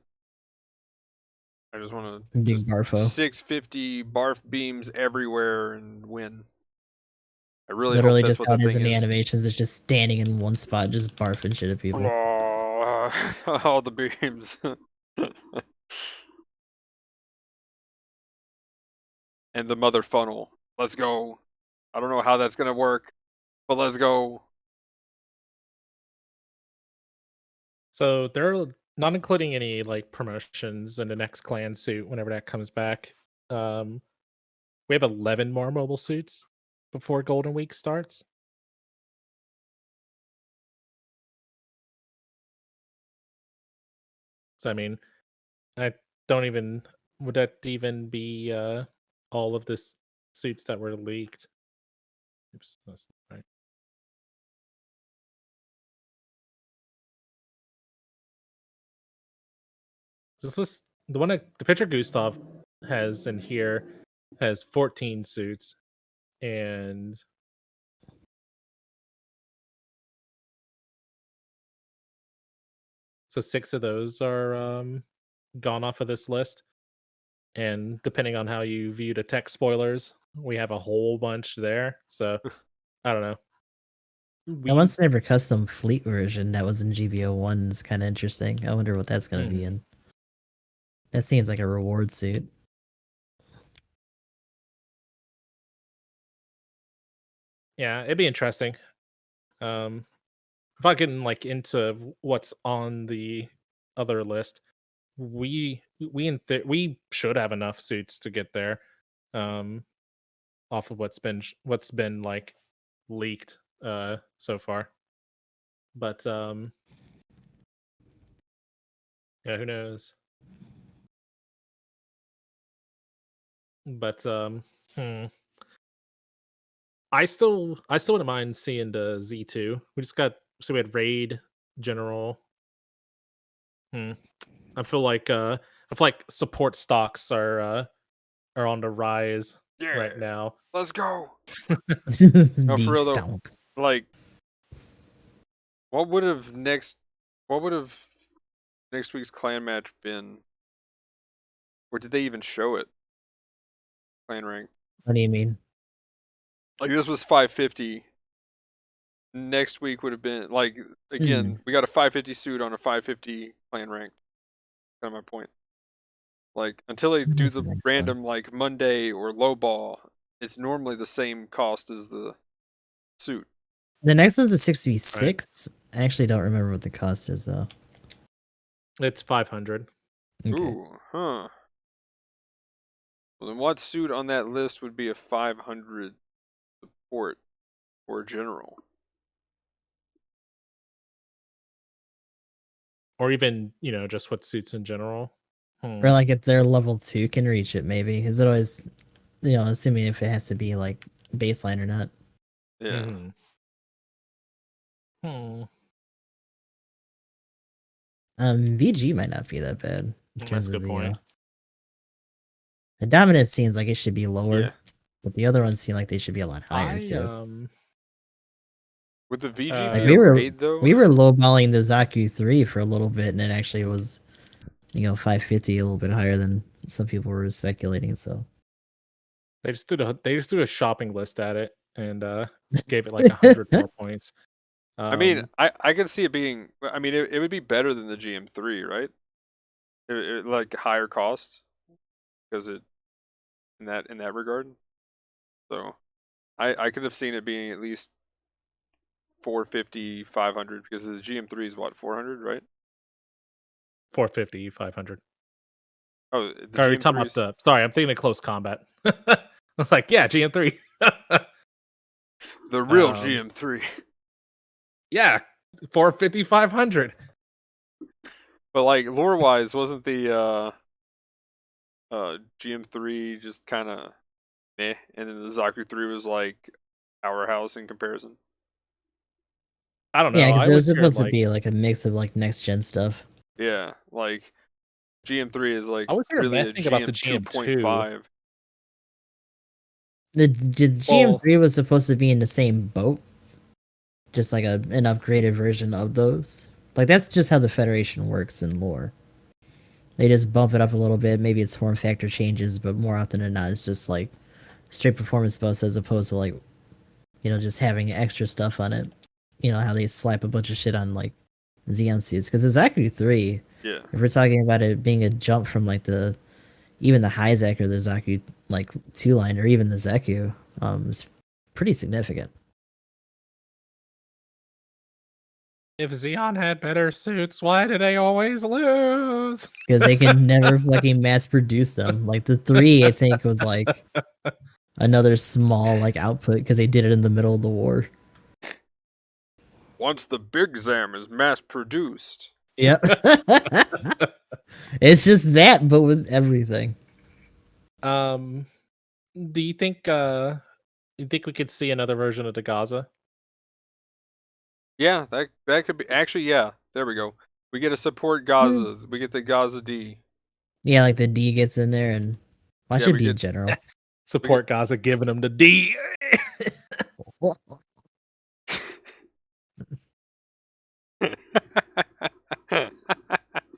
I just want to Big just Barfo. 650 barf beams everywhere and win. I really hope Literally that's just what how that it is thing in the is. animations. It's just standing in one spot, just barfing shit at people. All the beams. And the mother funnel. Let's go. I don't know how that's gonna work, but let's go. So they're not including any like promotions in the next clan suit whenever that comes back. We have 11 more mobile suits before Golden Week starts. So I mean, I don't even would that even be all of this suits that were leaked? Oops, that's not right. So this is the one that the picture Gustav has in here has 14 suits, and so 6 of those are gone off of this list. And depending on how you view the tech spoilers, we have a whole bunch there. So I don't know. The We one Sniper Custom Fleet version that was in GBO1 is kind of interesting. I wonder what that's going to be in. That seems like a reward suit. Yeah, it'd be interesting. If I get into what's on the other list, we should have enough suits to get there. Off of what's been like leaked so far. But yeah, who knows? But hmm. I still wouldn't mind seeing the Z2. We had Raid, General. Hmm. I feel like support stocks are on the rise Yeah. right now. Let's go. No, for Big real though. stomps. Like, what would have next week's clan match been? Or did they even show it? Clan rank. What do you mean? Like, this was 550. Next week would have been like, again, we got a 550 suit on a 550 clan rank. Kind of my point. Like, until they do What's the the next one? random like Monday or low ball, it's normally the same cost as the suit. The next one's a 6v6. I actually don't remember what the cost is though. It's 500. Okay. Ooh, huh. Well, then what suit on that list would be a 500 support or general? Or even, just what suits in general. Or like if they're level 2 can reach it maybe. Is it always, assuming if it has to be like baseline or not. Yeah. Hmm. VG might not be that bad in terms That's a of good the point. the dominance seems like it should be lower, Yeah. but the other ones seem like they should be a lot higher too. With the VG Like, Like being a raid though, we were lowballing the Zaku 3 for a little bit, and it actually was, 550, a little bit higher than some people were speculating. So They just did a shopping list at it and gave it like 100 more points. I mean, I could see it being. I mean, it would be better than the GM3, right? Like higher costs because it in that regard. So I could have seen it being at least 450, 500 because the GM3 is what 400, right? 450, 500. Oh, the Are you talking GM3 about is the? Sorry, I'm thinking of close combat. I was like, yeah, GM3. the real Um, GM3. Yeah, 450, 500. But like lore wise, wasn't the GM3 just kind of meh, and then the Zaku 3 was like powerhouse in comparison. I don't yeah, know. because I it was always hear supposed to like be like a mix of like next gen stuff. Yeah, like GM3 is like I always hear a really bad a thing about the GM GM2. 2.5. The Well, GM3 was supposed to be in the same boat, just like an upgraded version of those. Like that's just how the Federation works in lore. They just bump it up a little bit. Maybe its form factor changes, but more often than not, it's just like straight performance boost as opposed to like just having extra stuff on it. You know how they slap a bunch of shit on like Xeon suits because the Zaku 3, Yeah. if we're talking about it being a jump from like even the high Zaku or the Zaku like 2 line or even the Zaku, is pretty significant. if Xeon had better suits, why do they always lose? Because they can never fucking mass produce them. Like the 3, I think was like another small like output because they did it in the middle of the war. Once the Big Zam is mass produced. Yep. It's just that, but with everything. Do you think we could see another version of the Gaza? Yeah, that could be actually yeah, there we go. We get a support Gaza. We get the Gaza D. Yeah, like the D gets in there, and why Yeah, should we D get general? Support Gaza giving them the D.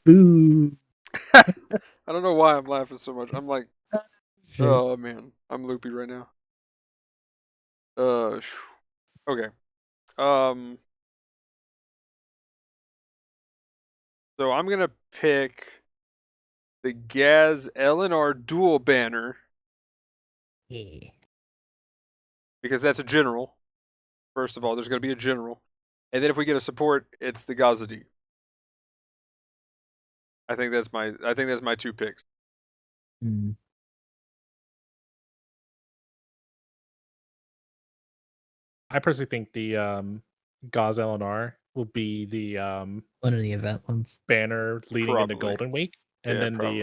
Boo. I don't know why I'm laughing so much. I'm like, oh man, I'm loopy right now. Okay. So I'm gonna pick the Gaz L&R dual banner Yeah. because that's a general. First of all, there's gonna be a general, and then if we get a support, it's the Gaza D. I think that's my 2 picks. Mm. I personally think the Gaz LNR will be the One of the event ones. banner leading into Probably. Golden Week, and Yeah, then probably.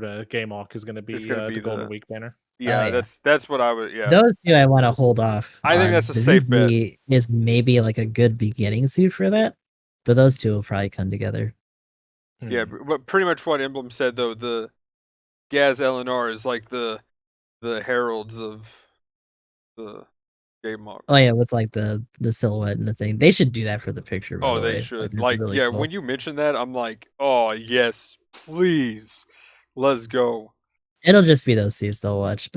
the Game Walk is going to be It's gonna be the Golden Week banner. Yeah, yeah. that's what I would. Yeah, Those two I want to hold off. I think on. that's a The safe bet. VG is maybe like a good beginning suit for that, but those two will probably come together. Yeah, but pretty much what Emblem said though, the Gaz L&R is like the heralds of the game mock. Oh yeah, with like the silhouette and the thing. They should do that for the picture, by Oh, the they way. should. That'd be Like, really yeah, cool. when you mentioned that, I'm like, oh yes, please, let's go. It'll just be those suits they'll watch.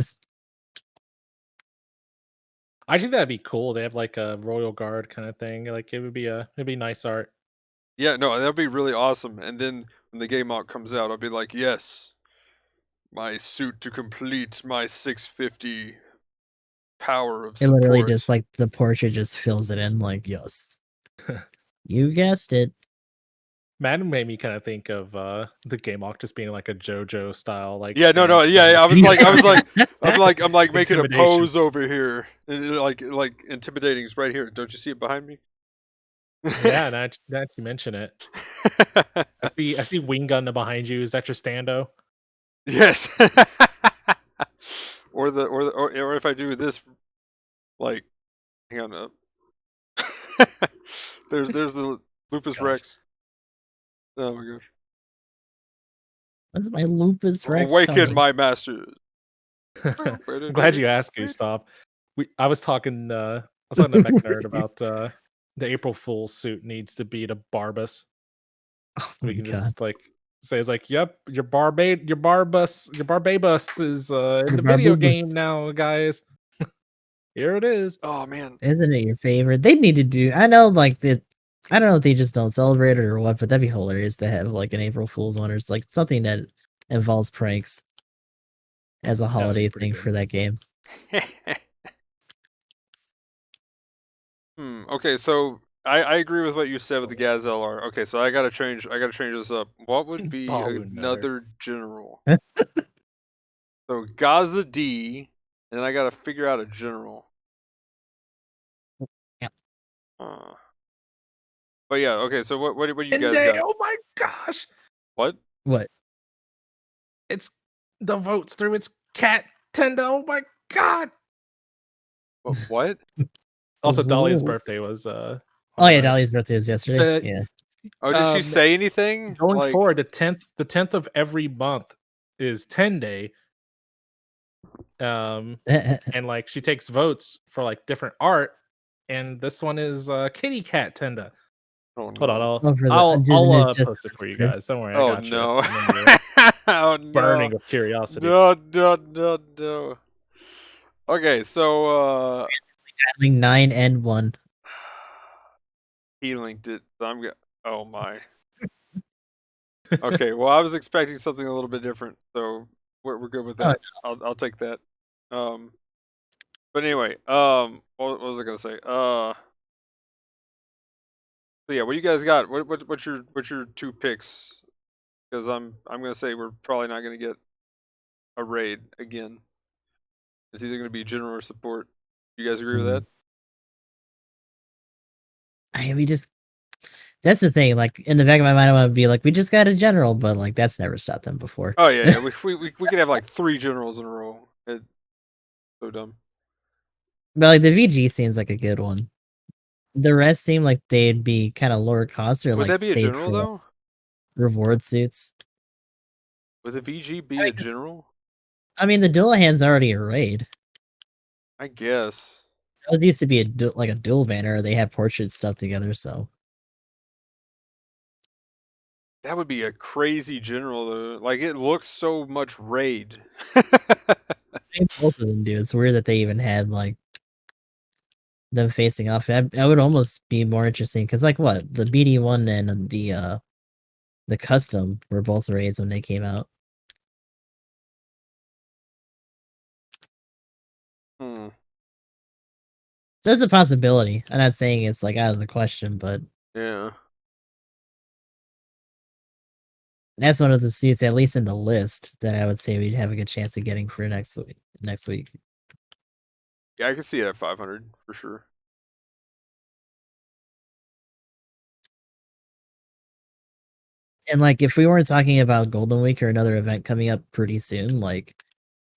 I think that'd be cool. They have like a Royal Guard kind of thing. Like it'd be nice art. Yeah, no, that'd be really awesome. And then when the game mock comes out, I'll be like, yes, my suit to complete my 650 power of It literally support. just like the portrait just fills it in like, yes. You guessed it. Magnum made me kind of think of the Game Walk just being like a JoJo style, like Yeah, no, stance yeah, and- I'm like making a Intimidation. pose over here, and like intimidating is right here. Don't you see it behind me? Yeah, now that you mention it, I see Wing Gundam behind you. Is that your stando? Yes. or if I do this, like, hang on up. there's the Lupus Gosh. Rex. Oh my gosh. When's my Lupus Rex Awaken coming? my masters. I'm glad you asked, Gustav. I was talking to Mech Nerd about the April Fool's suit needs to be the Barbus. Oh We my can god. just like So it's like, yep, your Barbabus is in the Your video game Barbubus. now, guys. Here it is. Oh man. Isn't it your favorite? They need to do. I know, like the. I don't know if they just don't celebrate it or what, but that'd be hilarious to have like an April Fool's one or it's like something that involves pranks as a That would be holiday pretty thing good. for that game. Okay, so I agree with what you said with the Gazelle art. Okay, so I gotta change this up. What would be Bawoo nerd. another general? So Gaza D, and then I gotta figure out a general. Yep. But yeah, okay. So what do you guys Day, got? oh my gosh. What? What? It's the votes through its cat Tenda. Oh my god. What? Also, Dahlia's Ooh. birthday was Oh yeah, Dolly's birthday was yesterday. The- Yeah. Oh, did she say anything? going Like, forward, the 10th of every month is 10 day. And like she takes votes for like different art, and this one is kitty cat Tenda. oh no. Hold on, Oh, for the- I'll just post it for you Twitter. guys. Don't worry, I Oh got no. you. I know you're Oh no. burning with curiosity. No. Okay, so Dialing 9 and 1. he linked it. So I'm oh my. Okay, well I was expecting something a little bit different, so we're good with that. I'll take that. But anyway, what was I gonna say? So yeah, what do you guys got? What's your two picks? Because I'm gonna say we're probably not gonna get a raid again. It's either gonna be general or support. You guys agree with that? We just that's the thing. Like in the back of my mind, I want to be like, we just got a general, but like that's never stopped them before. Oh yeah. We could have like 3 generals in a row. It's so dumb. But like the VG seems like a good one. The rest seem like they'd be kind of lower cost or Would like that be a saved general for though? reward suits. Would the VG be a general? I mean, the dual hand's already a raid. I guess. Those used to be like a dual banner. They had portrait stuff together, so That would be a crazy general though. Like it looks so much raid. I think both of them do. It's weird that they even had like them facing off. I would almost be more interesting because like what the BD1 and the custom were both raids when they came out. Hmm. So it's a possibility. I'm not saying it's like out of the question, but Yeah. that's one of the suits, at least in the list, that I would say we'd have a good chance of getting for next week. Yeah, I can see it at 500 for sure. And like if we weren't talking about Golden Week or another event coming up pretty soon, like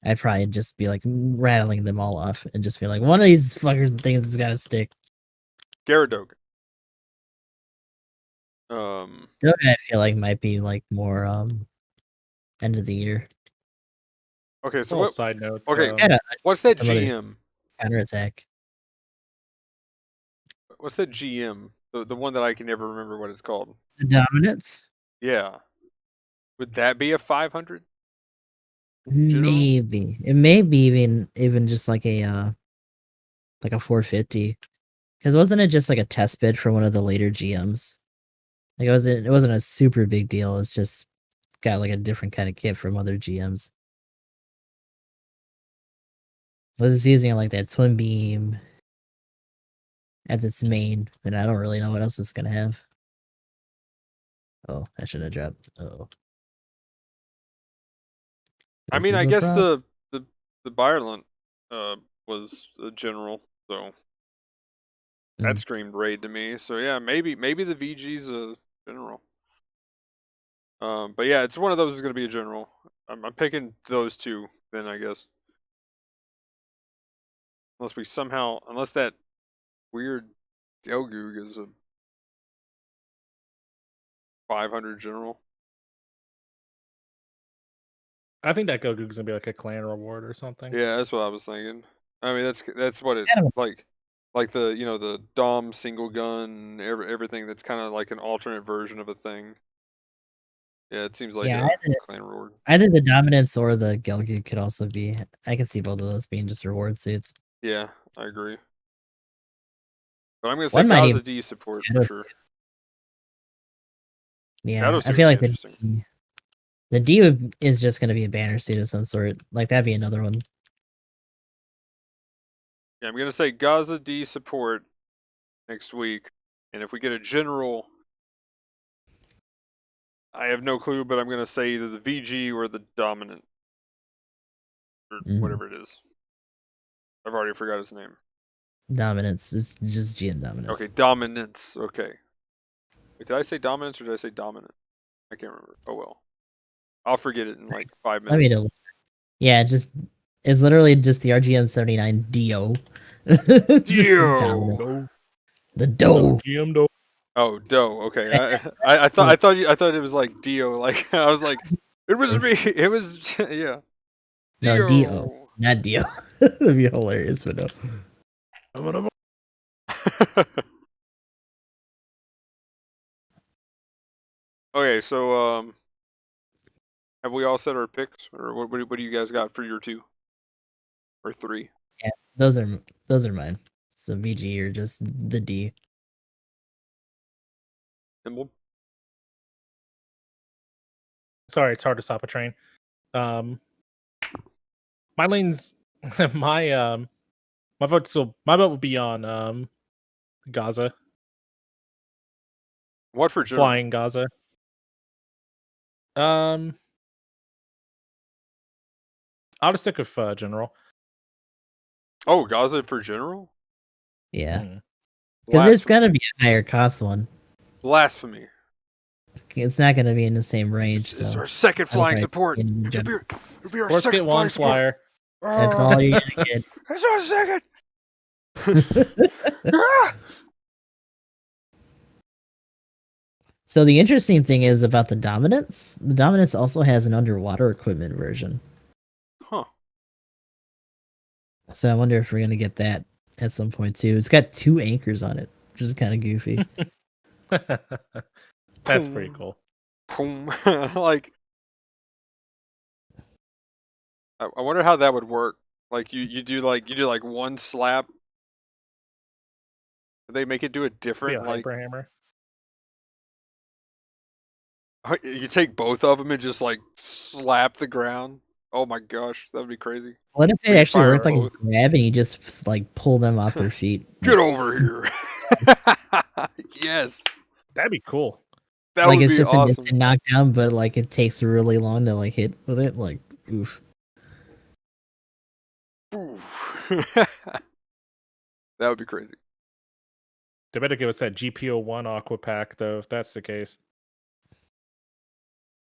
I'd probably just be like rattling them all off and just be like, one of these fucking things has gotta stick. Gyarados. Doga, I feel like might be like more end of the year. Okay, so Little what? side note. Okay, Kinda what's that some other GM? counterattack. What's that GM? The one that I can never remember what it's called. The dominance? Yeah. Would that be a 500? Maybe. It may be even just like a 450. Because wasn't it just like a test bid for one of the later GMs? Like it wasn't a super big deal. It's just got like a different kind of kit from other GMs. Was it's using like that twin beam as its main, and I don't really know what else it's gonna have. Oh, I should have dropped. Oh. I mean, I guess the Byerland was a general, so that screamed raid to me. So yeah, maybe the VG's a general. But yeah, it's one of those is gonna be a general. I'm picking those two then, I guess. Unless that weird Gelgoog is a 500 general. I think that Goku's gonna be like a clan reward or something. Yeah, that's what I was thinking. I mean, that's what it like the the Dom single gun, everything that's kind of like an alternate version of a thing. Yeah, it seems like Yeah, a clan reward. either the dominance or the Gelgood could also be. I can see both of those being just reward suits. Yeah, I agree. But I'm gonna say One might Gaza even D support for Shadow sure. suit. Yeah, Shadow I suit feel would be like interesting. the D is just gonna be a banner suit of some sort. Like that'd be another one. Yeah, I'm gonna say Gaza D support next week, and if we get a general, I have no clue, but I'm gonna say either the VG or the dominant, or whatever it is. I've already forgot his name. Dominance is just GM dominance. Okay, dominance. Okay. Wait, did I say dominance or did I say dominant? I can't remember. Oh well. I'll forget it in like 5 Let me minutes. know. Yeah, just it's literally just the RGM 79 DO. Dio. The DO. GM do. Oh, dough. Okay. I thought it was like Dio. Like I was like, it was me. It was yeah. No, DO, Dio. not DO. That'd be hilarious, but no. Okay, so have we all set our picks, or what do you guys got for your 2 or 3? Yeah, those are mine. So VG or just the D. Emblem? Sorry, it's hard to stop a train. My lane's my my vote would be on Gaza, What for general? flying Gaza. I'll just stick with general. Oh, Gaza for general? Yeah, Mm. because it's Blasphemy. gonna be a higher cost one. Blasphemy. It's not gonna be in the same range. It's So our second I would flying probably support. get it in It'll be, general. it'll be our Let's second get flying one support. flyer. That's all you're gonna get. It's our second. Ah! So the interesting thing is about the dominance. The dominance also has an underwater equipment version. Huh. So I wonder if we're gonna get that at some point too. It's got 2 anchors on it, which is kind of goofy. That's pretty cool. Boom. Like, I wonder how that would work. Like you do like one slap. Do they make it do a Be a different like? hyper hammer. You take both of them and just like slap the ground. Oh my gosh, that would be crazy. What if it We actually fire worked like a both. grab and you just like pull them off their feet? Get over here. Yes, That'd be cool. that Like would it's be just an awesome. instant knockdown, but like it takes really long to like hit with it. Like oof. Oof. That would be crazy. They better give us that GBO1 Aqua Pack though, if that's the case.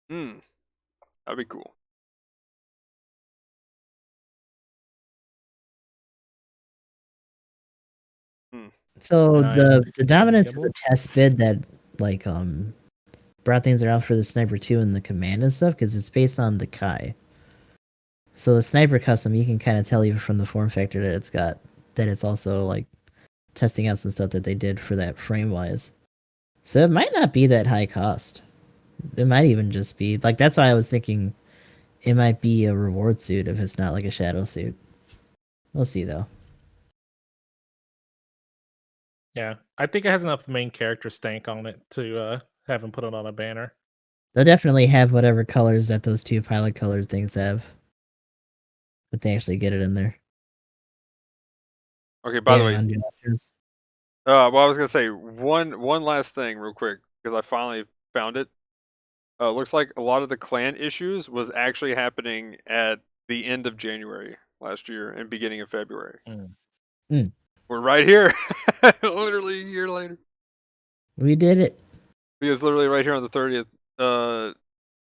That'd be cool. So And I the dominance is a gamble. test bid that like brought things around for the sniper 2 and the command and stuff because it's based on the Kai. So the sniper custom, you can kind of tell even from the form factor that it's got that it's also like testing out some stuff that they did for that frame wise. So it might not be that high cost. It might even just be like that's why I was thinking it might be a reward suit if it's not like a shadow suit. We'll see though. Yeah, I think it has enough main character stank on it to have him put it on a banner. They'll definitely have whatever colors that those 2 pilot colored things have. But they actually get it in there. Okay. By the way, well, I was gonna say one last thing real quick because I finally found it. Looks like a lot of the clan issues was actually happening at the end of January last year and beginning of February. We're right here, literally a year later. We did it. Because literally right here on the 30th,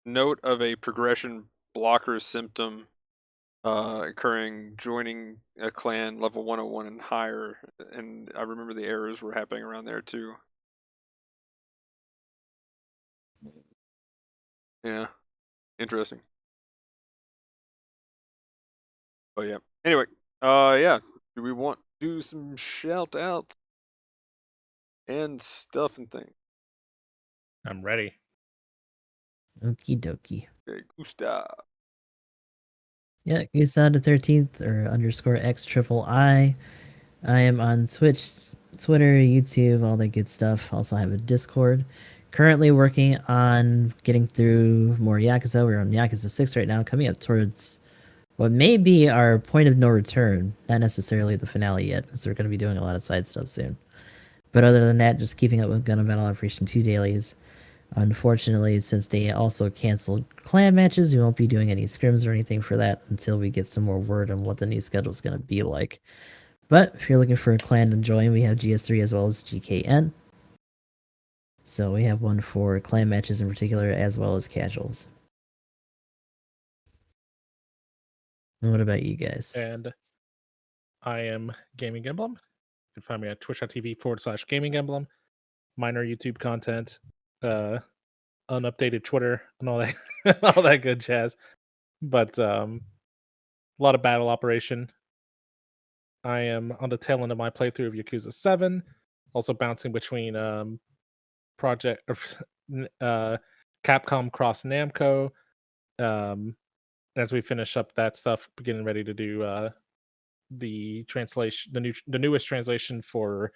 note of a progression blocker symptom occurring joining a clan level 101 and higher, and I remember the errors were happening around there too. Yeah, interesting. Oh yeah. Anyway, yeah. Do we want to do some shout outs and stuff and things? I'm ready. Okie dokie. Okay, Gusta. Yeah, Gusta the 13th or underscore X triple I. I am on Twitch, Twitter, YouTube, all that good stuff. Also have a Discord. Currently working on getting through more Yakuza. We're on Yakuza 6 right now, coming up towards what may be our point of no return. Not necessarily the finale yet, so we're going to be doing a lot of side stuff soon. But other than that, just keeping up with Gundam Battle Operation 2 dailies. Unfortunately, since they also canceled clan matches, we won't be doing any scrims or anything for that until we get some more word on what the new schedule is going to be like. But if you're looking for a clan to join, we have GS3 as well as GKN. So we have one for clan matches in particular, as well as casuals. And what about you guys? And I am GamingEmblem. You can find me at twitch.tv/GamingEmblem. Minor YouTube content, unupdated Twitter, and all that, all that good jazz. But a lot of battle operation. I am on the tail end of my playthrough of Yakuza 7, also bouncing between project Capcom Cross Namco. As we finish up that stuff, getting ready to do the translation, the newest translation for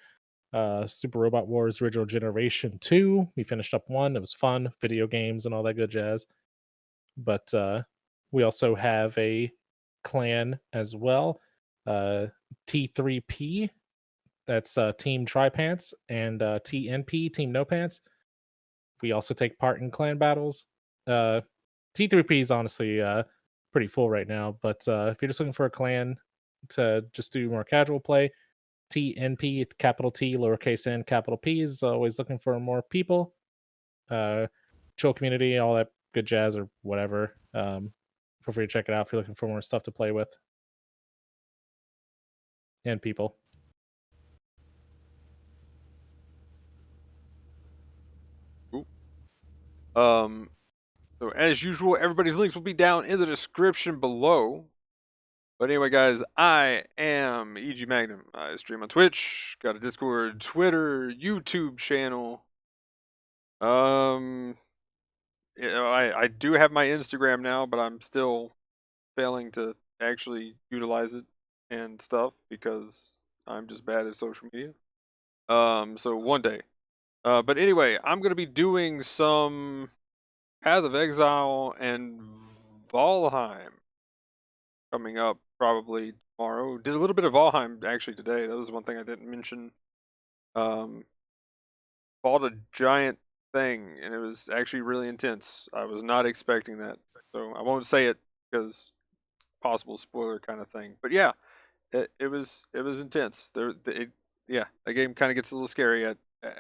Super Robot Wars Original Generation 2. We finished up 1. It was fun, video games and all that good jazz. But we also have a clan as well, T3P. That's Team Tripants, and TNP, Team No Pants. We also take part in clan battles. T3P is honestly pretty full right now, but if you're just looking for a clan to just do more casual play, TNP, capital T, lowercase n, capital P is always looking for more people. Chill community, all that good jazz or whatever. Feel free to check it out if you're looking for more stuff to play with. And people. So as usual, everybody's links will be down in the description below. But anyway, guys, I am EG Magnum. I stream on Twitch, got a Discord, Twitter, YouTube channel. I do have my Instagram now, but I'm still failing to actually utilize it and stuff because I'm just bad at social media. So one day. But anyway, I'm gonna be doing some Path of Exile and Valheim coming up probably tomorrow. Did a little bit of Valheim actually today. That was one thing I didn't mention. Fought a giant thing and it was actually really intense. I was not expecting that. So I won't say it because possible spoiler kind of thing. But yeah, it was intense. Yeah, that game kind of gets a little scary at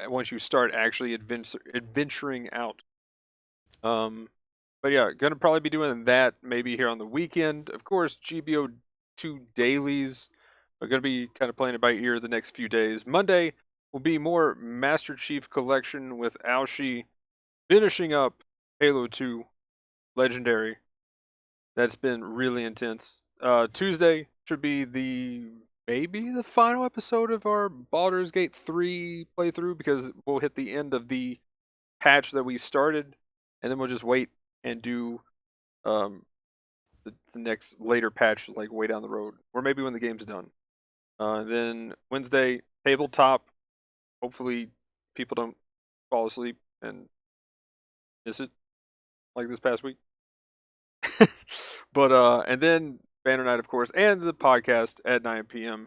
once you start actually adventuring out. But yeah, gonna probably be doing that maybe here on the weekend. Of course, GBO2 dailies are gonna be kind of playing it by ear the next few days. Monday will be more Master Chief Collection with Aoshi finishing up Halo 2 Legendary. That's been really intense. Tuesday should be maybe the final episode of our Baldur's Gate 3 playthrough because we'll hit the end of the patch that we started, and then we'll just wait and do the next later patch like way down the road, or maybe when the game's done. Then Wednesday tabletop. Hopefully people don't fall asleep and miss it like this past week. But and then Banner Night, of course, and the podcast at 9 p.m.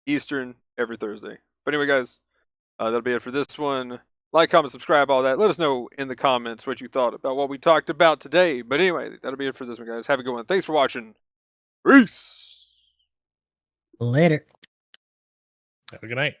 Eastern every Thursday. But anyway, guys, that'll be it for this one. Like, comment, subscribe, all that. Let us know in the comments what you thought about what we talked about today. But anyway, that'll be it for this one, guys. Have a good one. Thanks for watching. Peace. Later. Have a good night.